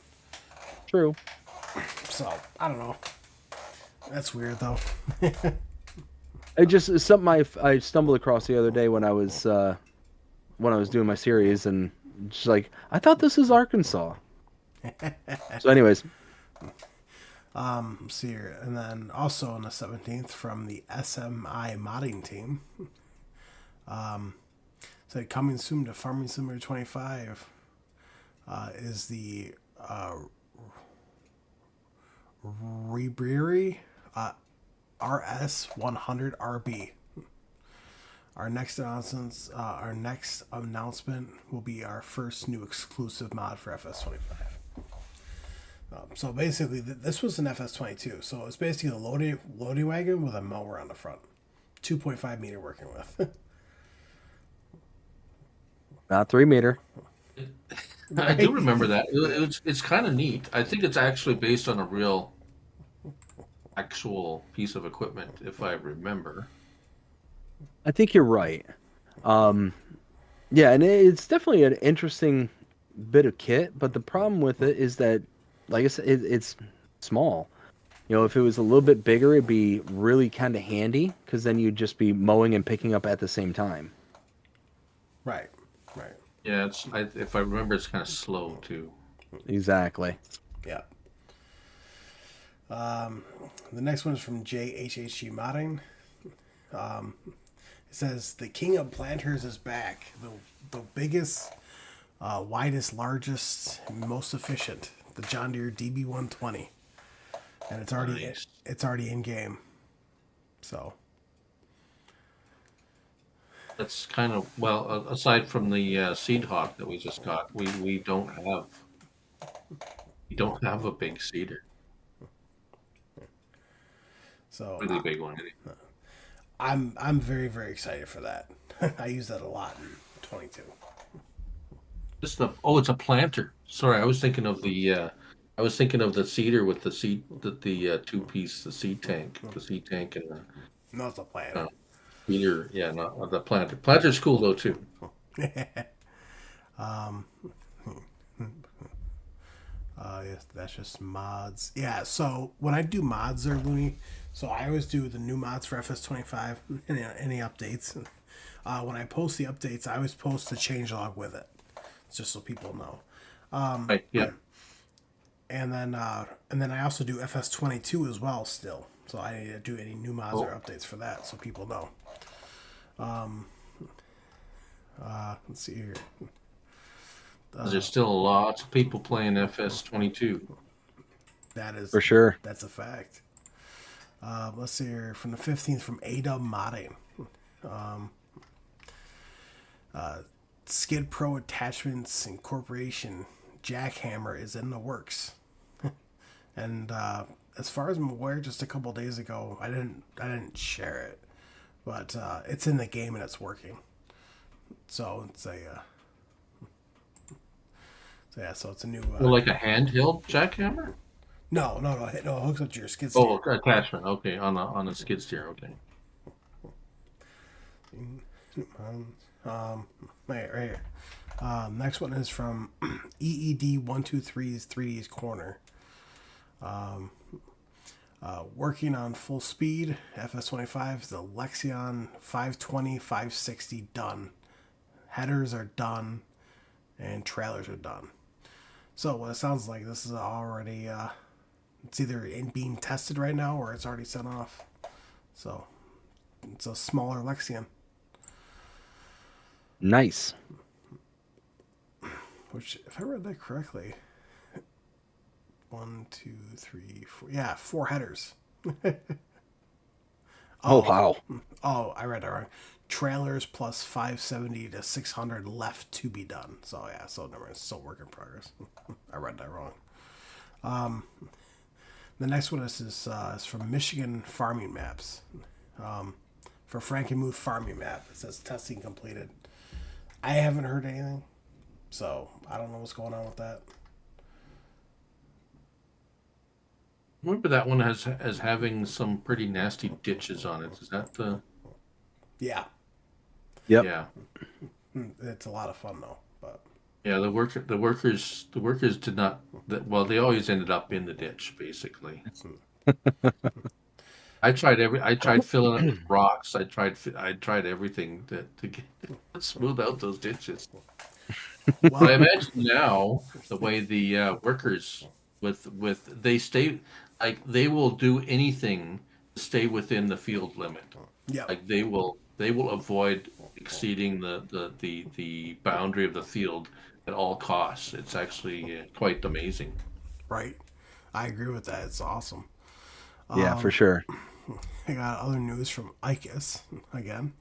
True. So I don't know. That's weird though. It just is something I stumbled across the other day when I was doing my series, and just like I thought this is Arkansas. So, anyways, Let's see here, and then also on the 17th from the SMI modding team. So coming soon to Farming Simulator 25 is the Rebriri RS100RB. Our next announcement will be our first new exclusive mod for FS25. So basically, this was an FS22. So it's basically a loading wagon with a mower on the front, 2.5 meter working with. not 3 meter. I do remember that. It's kind of neat. I think it's actually based on a real actual piece of equipment, if I remember. I think you're right. Yeah, and it's definitely an interesting bit of kit, but the problem with it is that, like I said, it's small. You know, if it was a little bit bigger, it'd be really kind of handy because then you'd just be mowing and picking up at the same time. Right. Yeah, if I remember, it's kind of slow too. Exactly. Yeah. The next one is from JHHG Modding. It says, "The King of Planters is back. The biggest, widest, largest, most efficient. The John Deere DB120. And it's already Nice. it's already in game." So That's kind of, well, aside from the Seed Hawk that we just got, we don't have a big seeder, really big one. I'm very, very excited for that. I use that a lot in 22. It's a planter. Sorry, I was thinking of the seeder with the seed, the two-piece, the seed tank and the No, it's a planter. seeder. Yeah, not the planter. Planter's cool though too. Yes, that's just mods. Yeah, so when I do mods there, Looney, so I always do the new mods for FS25, any updates. When I post the updates, I always post the changelog with it, just so people know. Right. Yeah. And then I also do FS22 as well still. So I need to do any new mods or updates for that, so people know. Let's see here. There's still lots of people playing FS22. That is For sure. That's a fact. Let's see here from the 15th from AW Modding. Skid Pro Attachments Incorporation Jackhammer is in the works, and as far as I'm aware, just a couple days ago, I didn't share it, but it's in the game and it's working. So it's so it's a new. Like a handheld jackhammer? No, it hooks up to your skid steer. Oh, attachment. Okay, on a skid steer. Okay. Right here. Next one is from EED123's 3D's Corner. Working on full speed. FS25 the Lexion 520, 560 done. Headers are done, and trailers are done. So what it sounds like, this is already it's either being tested right now or it's already sent off. So it's a smaller Lexion. Nice. Which, if I read that correctly, 1, 2, 3, 4. Yeah, 4 headers. Oh, wow. Oh, I read that wrong. Trailers plus 570 to 600 left to be done. So yeah, so never mind, it's still work in progress. I read that wrong. The next one is from Michigan Farming Maps. For Frankenmuth Farming Map, it says testing completed. I haven't heard anything, so I don't know what's going on with that. Remember that one as having some pretty nasty ditches on it. Is that the? Yeah, Yep. Yeah. it's a lot of fun though. But Yeah, the workers did not. Well, they always ended up in the ditch, basically. I tried filling it with rocks. I tried everything to smooth out those ditches. But I imagine now the way the workers they stay, like, they will do anything to stay within the field limit. yeah, Like they will avoid exceeding the boundary of the field at all costs. It's actually quite amazing. right. I agree with that. It's awesome. Yeah, for sure. I got other news from ICAS again.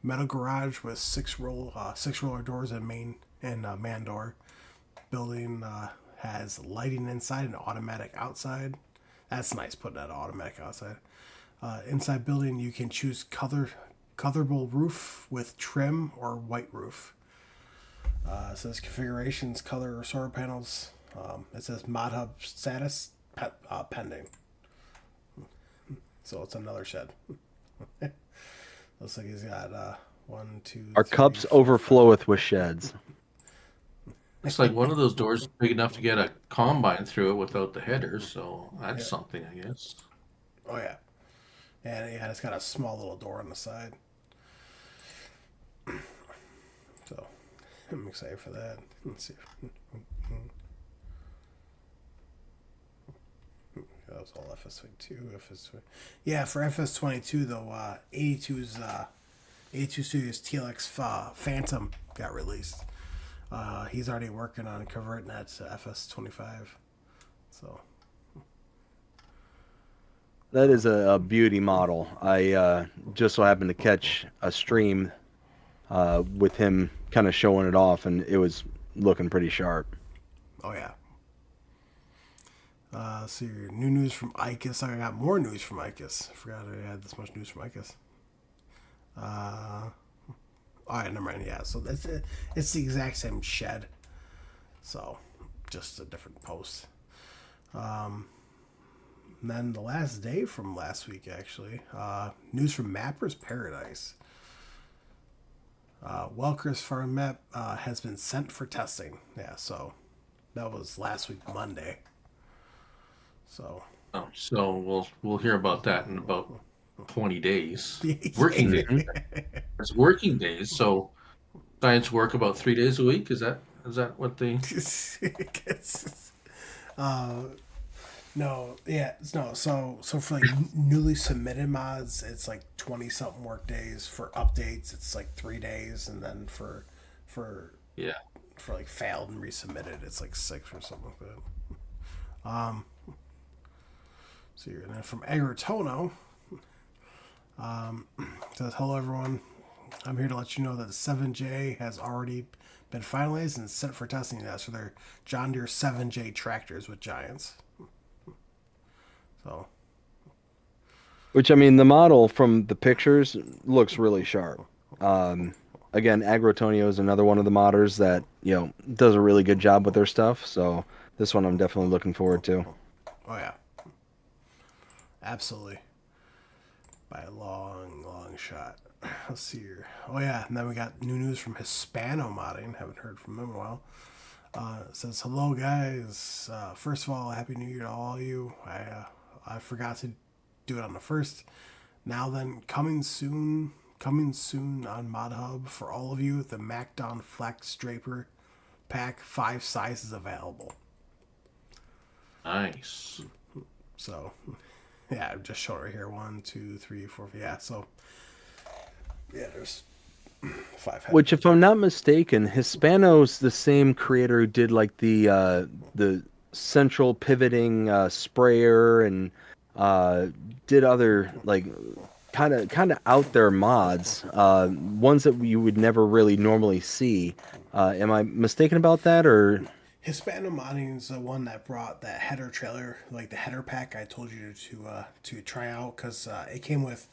Metal garage with 6 roller doors and man door. Building has lighting inside and automatic outside. That's nice, putting that automatic outside. Inside building, you can choose colorable roof with trim or white roof. It says configurations, color, or solar panels. It says mod hub status pending. So it's another shed. Looks like he's got 1, 2. Our 3, cups 4, overfloweth with sheds. It's like one of those doors is big enough to get a combine through it without the header, so that's something, I guess. Oh yeah, and yeah, it's got a small little door on the side. So I'm excited for that. Let's see. That was all FS22. Yeah, for FS22 though, 82's 82 Studios TLX Phantom got released. He's already working on converting that to FS25. So That is a beauty model. I just so happened to catch a stream with him kind of showing it off, and it was looking pretty sharp. Oh yeah. See your new news from Icus. I got more news from Icus. I forgot I had this much news from Icus. All right, never mind. Yeah, so that's it. It's the exact same shed. So, just a different post. And then the last day from last week, actually, news from Mapper's Paradise. Welker's farm map has been sent for testing. Yeah, so that was last week Monday. So So we'll hear about that in about 20 days. Working days. It's working days. So science work about 3 days a week. Is that what they? No, yeah, no. So for like newly submitted mods, it's like 20 something work days. For updates, it's like 3 days, and then for Yeah. for like failed and resubmitted, it's like 6 or something like that. So you're then from Agritono. Says hello everyone. I'm here to let you know that the 7J has already been finalized and sent for testing now. So they're John Deere 7J tractors with giants. So, Which, I mean, the model from the pictures looks really sharp. Again, Agrotonio is another one of the modders that, does a really good job with their stuff. So this one I'm definitely looking forward to. oh yeah, absolutely, by a long, long shot. Let's see here. Oh yeah, and then we got new news from Hispano Modding. Haven't heard from them in a while. It says hello guys. First of all, happy New Year to all of you. I forgot to do it on the first. Now then, coming soon on Mod Hub for all of you. The MacDon Flex Draper pack, 5 sizes available. Nice. So, yeah, I'm just showing right here. 1, 2, 3, 4. Yeah, so yeah, there's 5 heads. Which, if I'm not mistaken, Hispano's the same creator who did like the central pivoting sprayer and did other like kind of out there mods, ones that you would never really normally see. Am I mistaken about that, or? Hispano Modding is the one that brought that header trailer, like the header pack I told you to try out, because it came with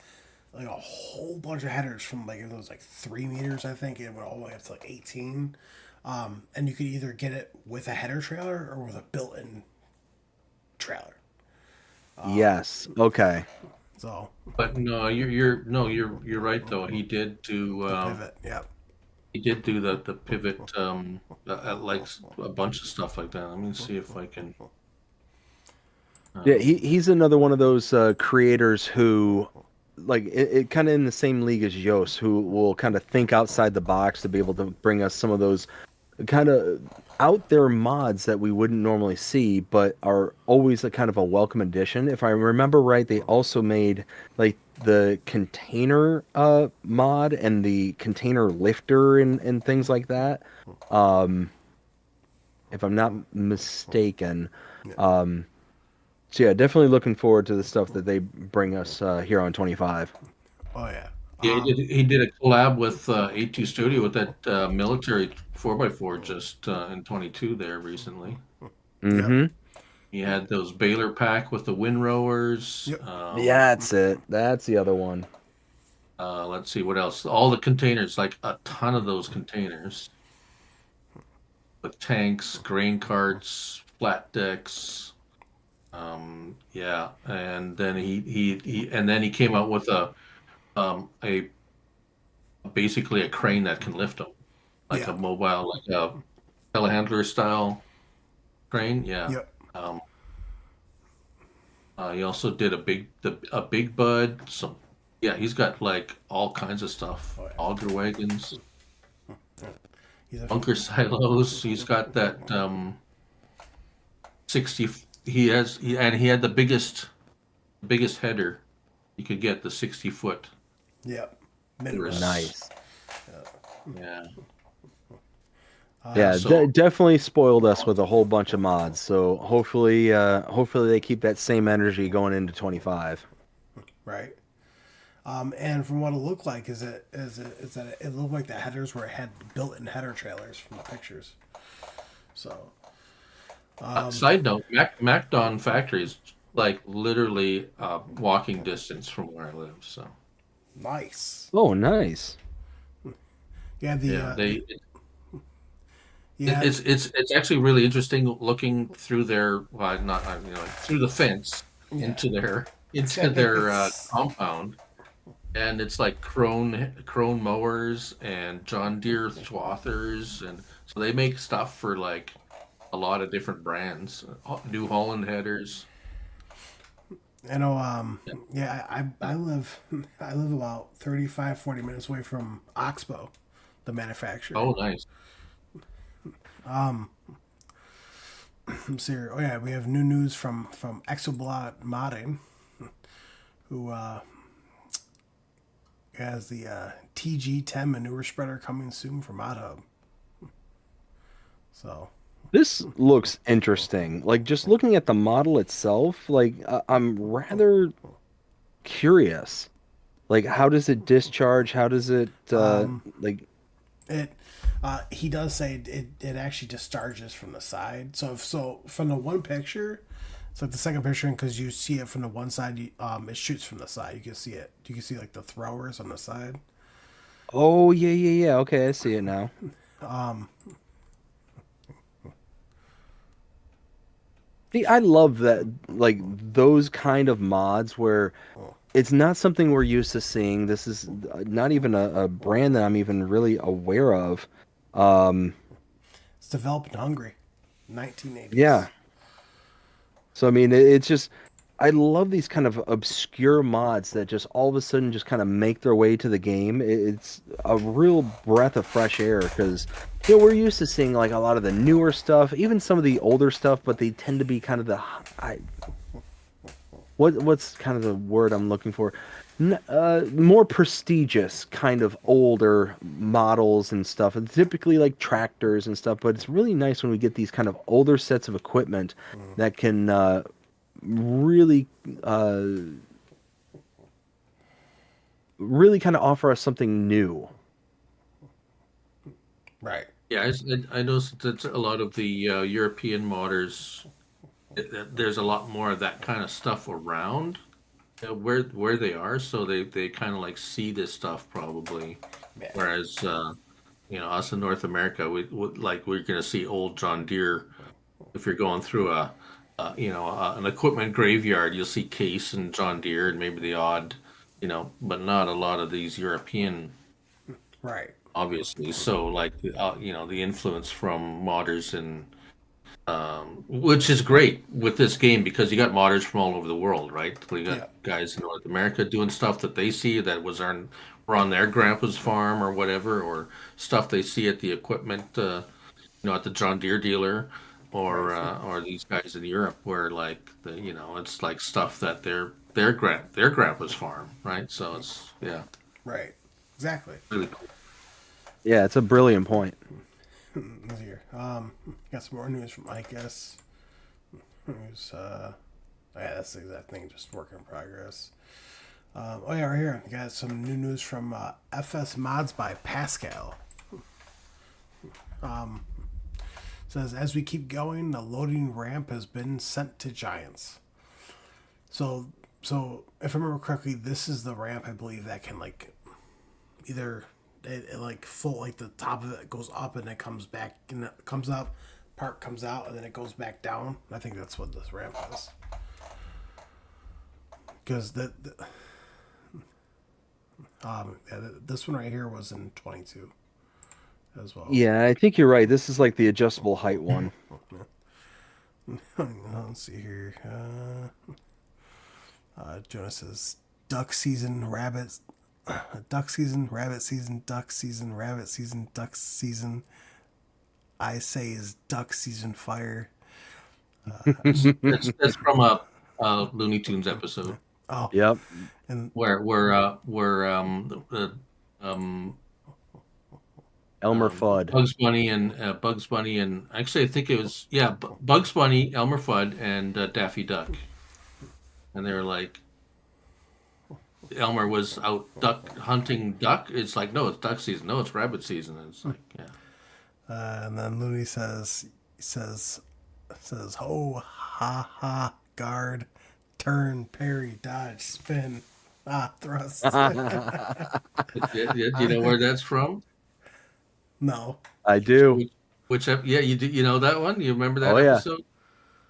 like a whole bunch of headers from like, it was like 3 meters, I think. It went all the way up to like 18. And you could either get it with a header trailer or with a built-in trailer. Yes. Okay. So But no, you're right though. He did do pivot, yeah. he did do the pivot like a bunch of stuff like that. Let me see if I can. Yeah, he's another one of those creators who, like, it kind of in the same league as Yost, who will kind of think outside the box to be able to bring us some of those kind of out there mods that we wouldn't normally see, but are always a kind of a welcome addition. If I remember right, they also made like the container mod and the container lifter and things like that. If I'm not mistaken. So yeah, definitely looking forward to the stuff that they bring us here on 25. Oh yeah. Yeah, he did a collab with A2 Studio with that military 4x4 just in 22 there recently. Mm-hmm. He had those baler pack with the windrowers. Yep. Yeah, that's it. That's the other one. Let's see what else. All the containers, like a ton of those containers, with tanks, grain carts, flat decks. Yeah, and then he came out with a basically a crane that can lift them, like Yeah. a mobile, like a telehandler style crane. Yeah. Yep. He also did a big bud. Some, yeah, he's got like all kinds of stuff. Oh, yeah. Auger wagons, He's a, bunker silos. He's got that 60. He had the biggest header you could get, the 60-foot. yep. Midwest. Nice. Yeah. Yeah, So definitely spoiled us with a whole bunch of mods. So hopefully they keep that same energy going into 25. right? And from what it looked like, is that it looked like the headers were had built-in header trailers from the pictures. So side note, MacDon factory is like literally walking distance from where I live. So nice. Oh, nice. Yeah, yeah, yeah, it's actually really interesting looking through their well, not through the fence yeah. into their compound, and it's like Crone mowers and John Deere swathers, and so they make stuff for like a lot of different brands. New Holland headers. You know, Yeah. yeah, I live I live about 35, 40 minutes away from Oxbow, the manufacturer. Oh, nice. I'm serious. Oh yeah, we have new news from Exoblot Modding, who has the TG10 manure spreader coming soon for Mod Hub. So This looks interesting. Like just looking at the model itself, like I'm rather curious. Like how does it discharge? How does it like it he does say it actually discharges from the side. So from the one picture, it's like the second picture because you see it from the one side. It shoots from the side. You can see it. You can see like the throwers on the side. Oh, yeah. Okay, I see it now. See, I love that, like those kind of mods where it's not something we're used to seeing. This is not even a brand that I'm even really aware of. Um, It's developed in Hungary, 1980s. yeah. So I mean, it's just I love these kind of obscure mods that just all of a sudden just kind of make their way to the game. It's a real breath of fresh air because we're used to seeing like a lot of the newer stuff, even some of the older stuff, but they tend to be kind of what's kind of the word I'm looking for? More prestigious kind of older models and stuff. And typically like tractors and stuff, but it's really nice when we get these kind of older sets of equipment that can really uh, really kind of offer us something new. Right. Yeah, I noticed that a lot of the European modders, there's a lot more of that kind of stuff around where they are, so they kind of like see this stuff probably, Yeah. whereas us in North America, like we're gonna see old John Deere. If you're going through an equipment graveyard, you'll see Case and John Deere and maybe the odd, but not a lot of these European, Right. obviously. So like the influence from modders and which is great with this game because you got modders from all over the world, right? You got Yeah. guys in North America doing stuff that they see that were on their grandpa's farm or whatever, or stuff they see at the equipment, at the John Deere dealer, or these guys in Europe where like it's like stuff that their grandpa's farm, right? So it's yeah, Right. Exactly. really cool. Yeah, it's a brilliant point. Let's see here. Got some more news from I guess. News. Yeah, that's the exact thing. Just work in progress. Oh yeah, right here. We got some new news from FS Mods by Pascal. Says as we keep going, the loading ramp has been sent to Giants. So if I remember correctly, this is the ramp I believe that can like either it like full like the top of it goes up and it comes back and it comes up, part comes out and then it goes back down. I think that's what this ramp is. Because this one right here was in 22 as well. Yeah, I think you're right. This is like the adjustable height one. Let's see here. Jonas says duck season, rabbits, duck season, rabbit season, duck season, rabbit season, duck season. I say is duck season fire. That's from a Looney Tunes episode. Oh, Yep. and Where Elmer Fudd. Bugs Bunny, and actually I think it was Bugs Bunny, Elmer Fudd, and Daffy Duck, and they were like, Elmer was out duck hunting duck. It's like, no, it's duck season. No, it's rabbit season. And it's like, yeah. And then Looney says, ho, ha, ha, guard, turn, parry, dodge, spin, thrust. You know where that's from? No. I do. Yeah, you do. You know that one? You remember that episode?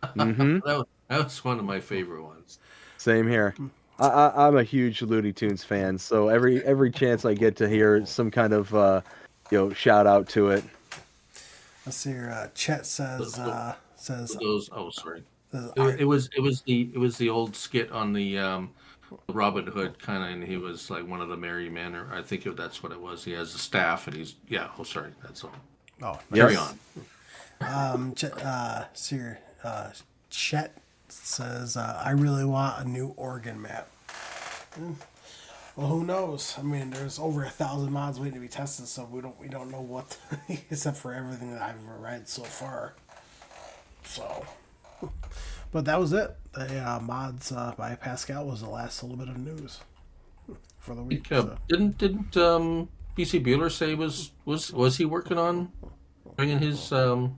Mm-hmm. That was one of my favorite ones. Same here. I'm a huge Looney Tunes fan, so every chance I get to hear some kind of shout out to it. Let's see here. Chet says those. Oh, sorry. It was the old skit on the Robin Hood kind of, and he was like one of the merry men, or I think that's what it was. He has a staff, and he's Oh, sorry, that's all. Oh, carry on. Chet says, I really want a new Oregon map. Well, who knows? I mean, there's over 1,000 mods waiting to be tested, so we don't know what, except for everything that I've read so far. So, but that was it. The mods by Pascal was the last little bit of news for the week. Didn't BC Bueller say was he working on bringing his one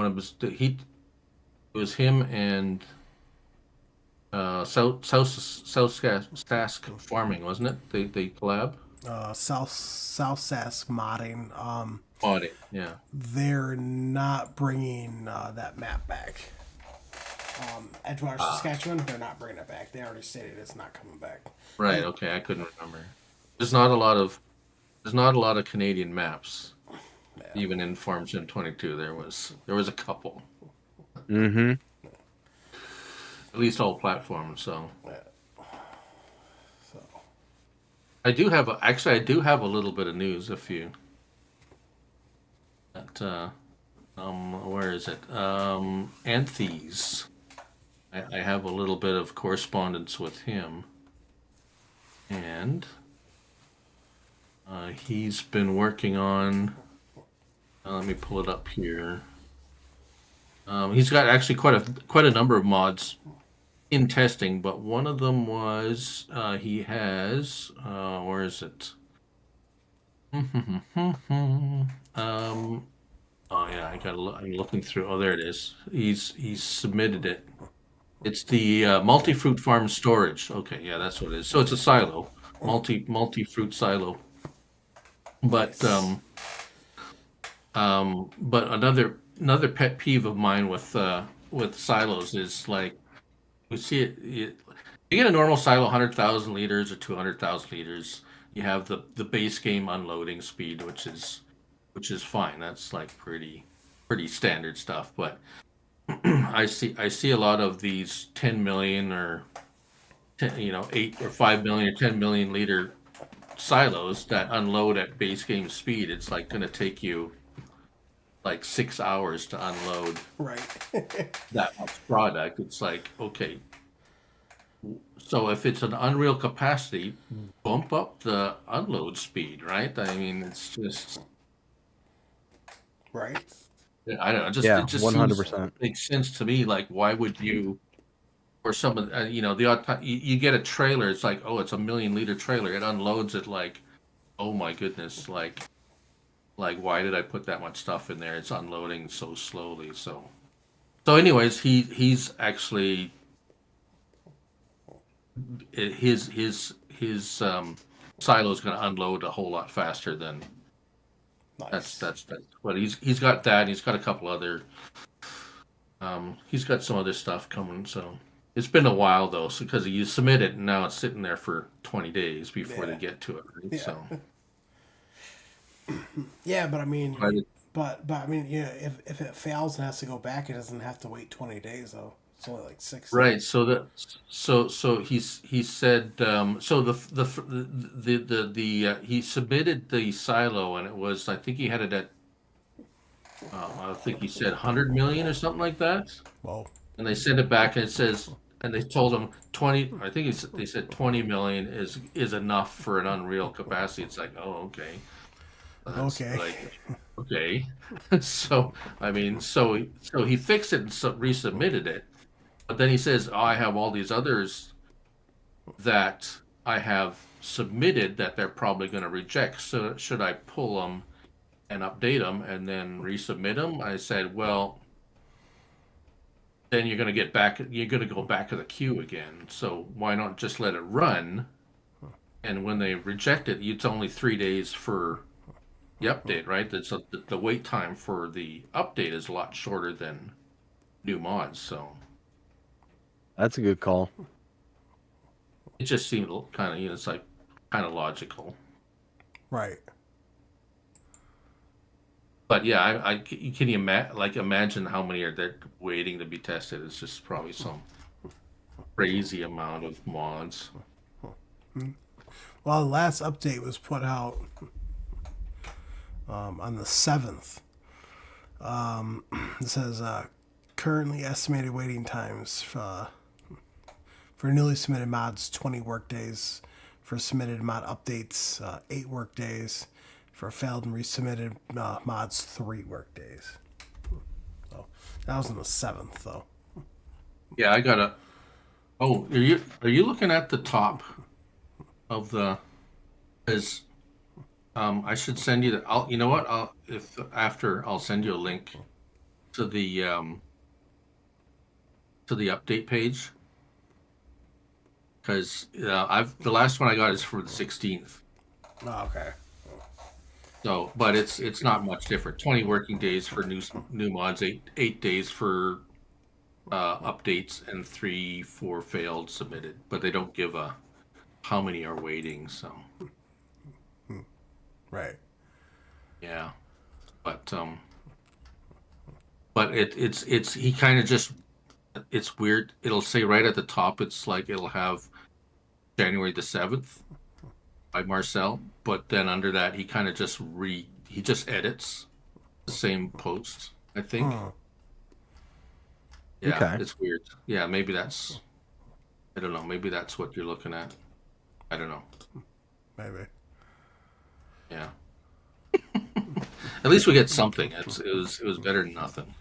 of his it was him and South Sask Farming, wasn't it? They collab. South Sask modding. Modding, yeah. They're not bringing that map back. Edgewater, Saskatchewan, they're not bringing it back. They already stated it's not coming back. Right. Okay, I couldn't remember. There's not a lot of Canadian maps. Yeah. Even in Farm Sim 22, there was a couple. Mm-hmm. At least all platforms. So. Yeah. I do have a little bit of news. If you. Where is it? Anthes. I have a little bit of correspondence with him, and he's been working on. Let me pull it up here. He's got actually quite a number of mods in testing, but one of them was he has. Where is it? Oh yeah, I'm looking through. Oh, there it is. He's submitted it. It's the multi-fruit farm storage. Okay, yeah, that's what it is. So it's a silo, multi-fruit silo. But another pet peeve of mine with silos is like we see it. You get a normal silo, 100,000 liters or 200,000 liters. You have the base game unloading speed, which is fine. That's like pretty standard stuff. But I see a lot of these 10 million or 8 or 5 million or 10 million liter silos that unload at base game speed. It's like going to take you like 6 hours to unload that much product. It's like, okay, so if it's an unreal capacity, bump up the unload speed, right? I mean, it's just right. I don't know. It just 100% makes sense to me. Like, why would you? Or some of the odd time you get a trailer. It's like, oh, it's a 1 million liter trailer. It unloads it like, oh my goodness, like why did I put that much stuff in there? It's unloading so slowly. So anyways, he's actually his silo is going to unload a whole lot faster than. Nice. That's but he's got that. He's got a couple other. He's got some other stuff coming. So it's been a while though, because you submit it and now it's sitting there for 20 days before they get to it. Right? Yeah. So. Yeah, but I mean, if it fails and has to go back, it doesn't have to wait 20 days though. It's only like 6. Right. So he said he submitted the silo and it was, I think he had it at I think he said 100 million or something like that. Whoa. And they sent it back and it says and they told him 20. I think they said 20 million is enough for an Unreal capacity. It's like, oh, okay. That's Okay. like, okay. So I mean, so he fixed it and resubmitted it, but then he says, oh, I have all these others that I have submitted that they're probably going to reject. So should I pull them and update them and then resubmit them? I said, well, then you're going to get back. You're going to go back to the queue again. So why not just let it run? And when they reject it, it's only 3 days for the update, right? That's the wait time for the update is a lot shorter than new mods. So That's a good call. it just seemed kind of, it's like kind of logical. Right. But yeah, can you imagine how many are there waiting to be tested? It's just probably some crazy amount of mods. Well, the last update was put out on the 7th. It says currently estimated waiting times for newly submitted mods 20 workdays, for submitted mod updates 8 workdays, for failed and resubmitted mods 3 workdays. So that was on the 7th, though. Yeah, I gotta. Oh, are you looking at the top of the? Because I should send you the. You know what? I'll send you a link to the update page. Because the last one I got is for the 16th. Oh, okay. So, but it's not much different. 20 working days for new mods, 8 days for updates, and 3 for failed submitted. But they don't give how many are waiting. So Right. yeah, but it's he kind of just, it's weird. It'll say right at the top. It's like it'll have January the 7th by Marcel, but then under that he kind of just he just edits the same post, I think. Yeah, Okay. it's weird. Yeah, maybe that's, I don't know, maybe that's what you're looking at. I don't know. Maybe. Yeah. At least we get something. It was better than nothing.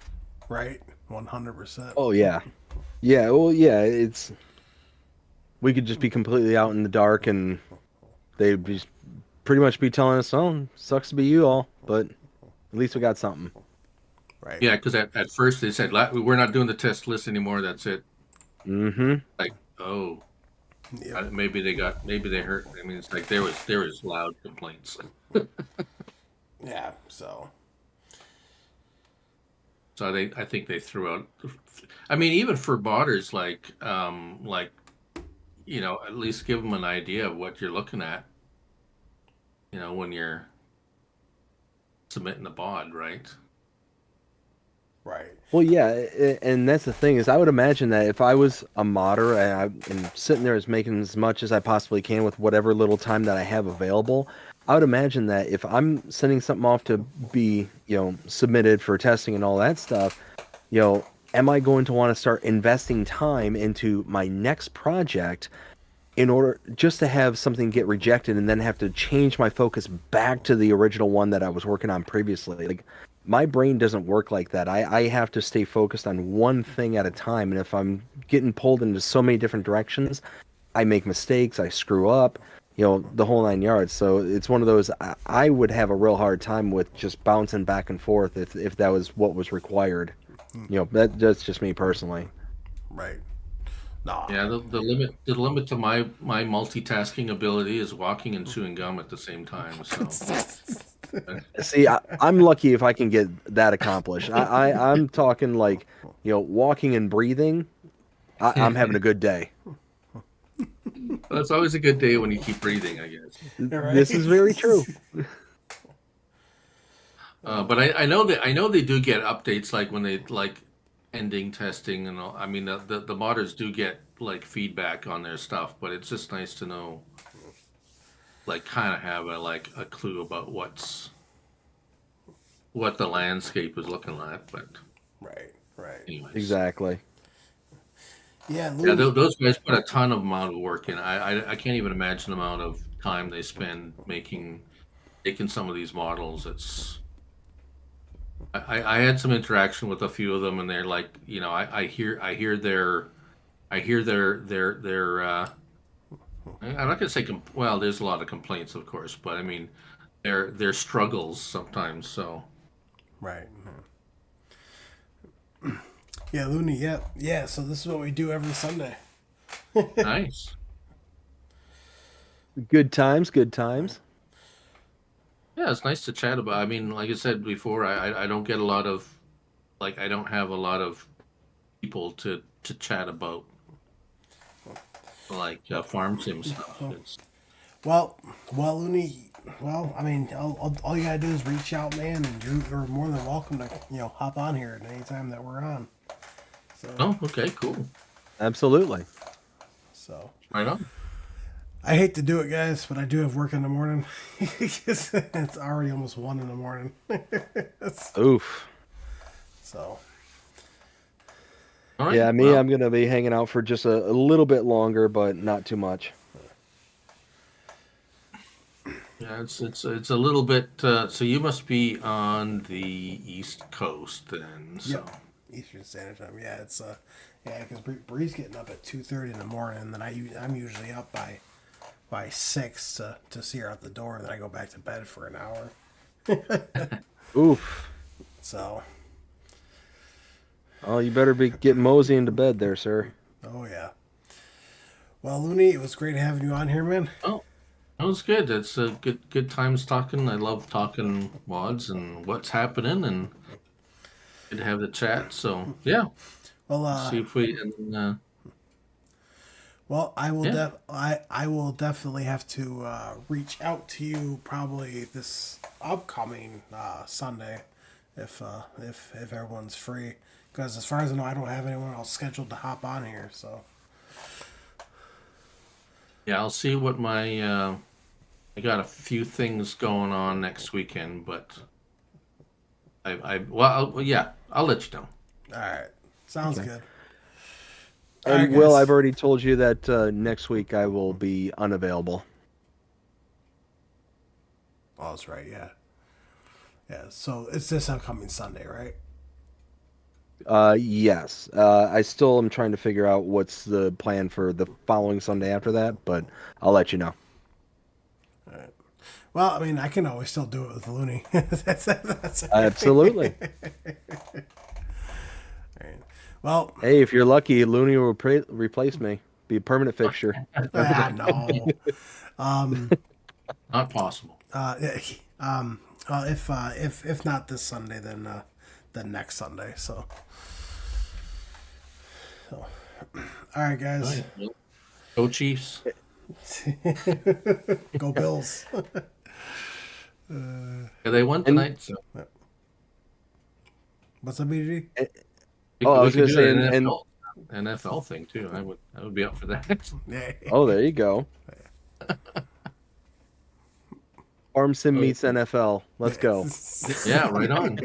Right. 100%. Oh yeah, yeah. Well, yeah. It's we could just be completely out in the dark, and they'd be pretty much be telling us, "Oh, sucks to be you all," but at least we got something. Right. Yeah, because at first they said we're not doing the test list anymore. That's it. Mm-hmm. Like, oh, Yep. maybe they hurt. I mean, it's like there was loud complaints. Yeah. So. So I think they threw out. I mean, even for botters, like at least give them an idea of what you're looking at. When you're submitting the bod, right? Right. Well, yeah, and that's the thing is, I would imagine that if I was a modder and I'm sitting there as making as much as I possibly can with whatever little time that I have available, I would imagine that if I'm sending something off to be, submitted for testing and all that stuff, am I going to want to start investing time into my next project in order just to have something get rejected and then have to change my focus back to the original one that I was working on previously? Like, my brain doesn't work like that. I have to stay focused on one thing at a time. And if I'm getting pulled into so many different directions, I make mistakes, I screw up, the whole 9 yards. So it's one of those, I would have a real hard time with just bouncing back and forth if that was what was required. That's just me personally. Right. Nah. Yeah, the limit to my multitasking ability is walking and chewing gum at the same time. So See, I'm lucky if I can get that accomplished. I'm talking like, walking and breathing. I'm having a good day. well, it's always a good day when you keep breathing, I guess. Right. This is very true. But I know they do get updates, like when they like ending testing and all. I mean, the modders do get like feedback on their stuff, but it's just nice to know, like, kind of have a clue about what the landscape is looking like. But Right. anyways. Exactly. Yeah, Yeah, Looney. those guys put a ton of amount of work in. I can't even imagine the amount of time they spend making some of these models. I had some interaction with a few of them, and they're like, I hear their I'm not gonna say well, there's a lot of complaints, of course, but I mean their struggles sometimes. So Right. Yeah, Looney. Yeah, yeah. So this is what we do every Sunday. nice. Good times, good times. Yeah, it's nice to chat about. I mean, like I said before, I don't get a lot of I don't have a lot of people to chat about farm sim stuff. Well, Looney. Well, I mean, all you gotta do is reach out, man, and you're more than welcome to hop on here at any time that we're on. So, Oh, okay, cool. Absolutely. so Right on. I hate to do it, guys, but I do have work in the morning. It's already almost 1 in the morning. Oof. So, All right. Yeah, me, well, I'm gonna be hanging out for just a little bit longer, but not too much. yeah, it's a little bit. So you must be on the East Coast then. So yep. Eastern Standard Time. Yeah, it's yeah, because Bree's getting up at 2:30 in the morning, and then I'm usually up by 6 to see her out the door, and then I go back to bed for an hour. Oof. So, Oh, you better be getting mosey into bed there, sir. oh yeah. Well, Looney, it was great having you on here, man. oh, that was good. It's a good times talking. I love talking mods and what's happening, and good to have the chat. So yeah, Well, see if we can. well, I will Yeah. I will definitely have to reach out to you probably this upcoming Sunday if everyone's free. Because as far as I know, I don't have anyone else scheduled to hop on here. So, Yeah, I'll see what my. I got a few things going on next weekend, but yeah, I'll let you know. all right, sounds Okay. good. All right, And Will, guys. I've already told you that next week I will be unavailable. Oh, that's right. Yeah, yeah. So it's this upcoming Sunday, right? Yes. I still am trying to figure out what's the plan for the following Sunday after that, but I'll let you know. Well, I mean, I can always still do it with Looney. That's Absolutely. well. Hey, if you're lucky, Looney will replace me. Be a permanent fixture. No. Not possible. Well, if not this Sunday, then next Sunday. So all right, guys. All right, well, go Chiefs. Go Bills. Yeah, they won tonight, so What's up, BDD? Oh, I we was could gonna do say, an NFL thing too. I would be up for that. Yeah. oh, there you go. Farm Sim meets NFL. Let's go. Yeah, right on.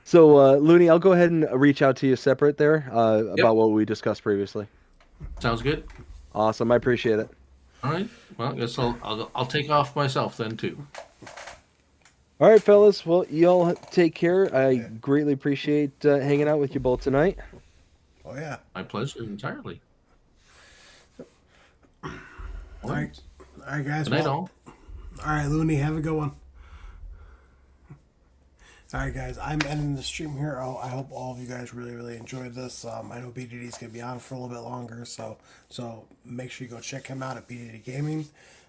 So, Looney, I'll go ahead and reach out to you separate there about what we discussed previously. Sounds good. Awesome. I appreciate it. All right. Well, I guess I'll take off myself then too. All right, fellas. Well, y'all take care. I greatly appreciate hanging out with you both tonight. Oh yeah. My pleasure entirely. All right. All right, guys. Good night, Well, all. all right, Looney. Have a good one. All right, guys. I'm ending the stream here. I hope all of you guys really enjoyed this. I know BDD's gonna be on for a little bit longer, so make sure you go check him out at BDD Gaming.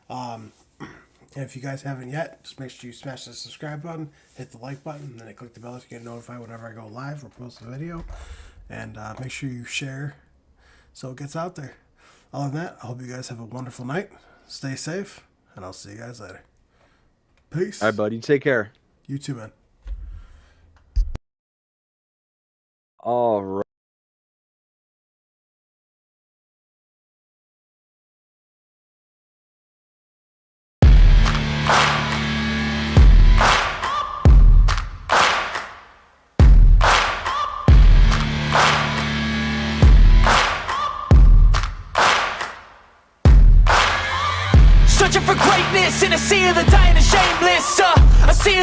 And if you guys haven't yet, just make sure you smash the subscribe button, hit the like button, and then click the bell to get notified whenever I go live or post a video. And make sure you share so it gets out there. Other than that, I hope you guys have a wonderful night. Stay safe, and I'll see you guys later. Peace. All right, buddy. Take care. You too, man. All right.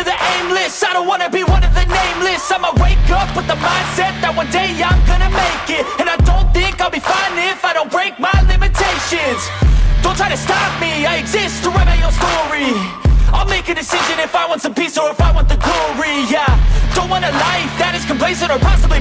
of the aimless. I don't wanna be one of the nameless. I'ma wake up with the mindset that one day I'm gonna make it. And I don't think I'll be fine if I don't break my limitations. Don't try to stop me, I exist to write my own story. I'll make a decision if I want some peace or if I want the glory, yeah. Don't want a life that is complacent or possibly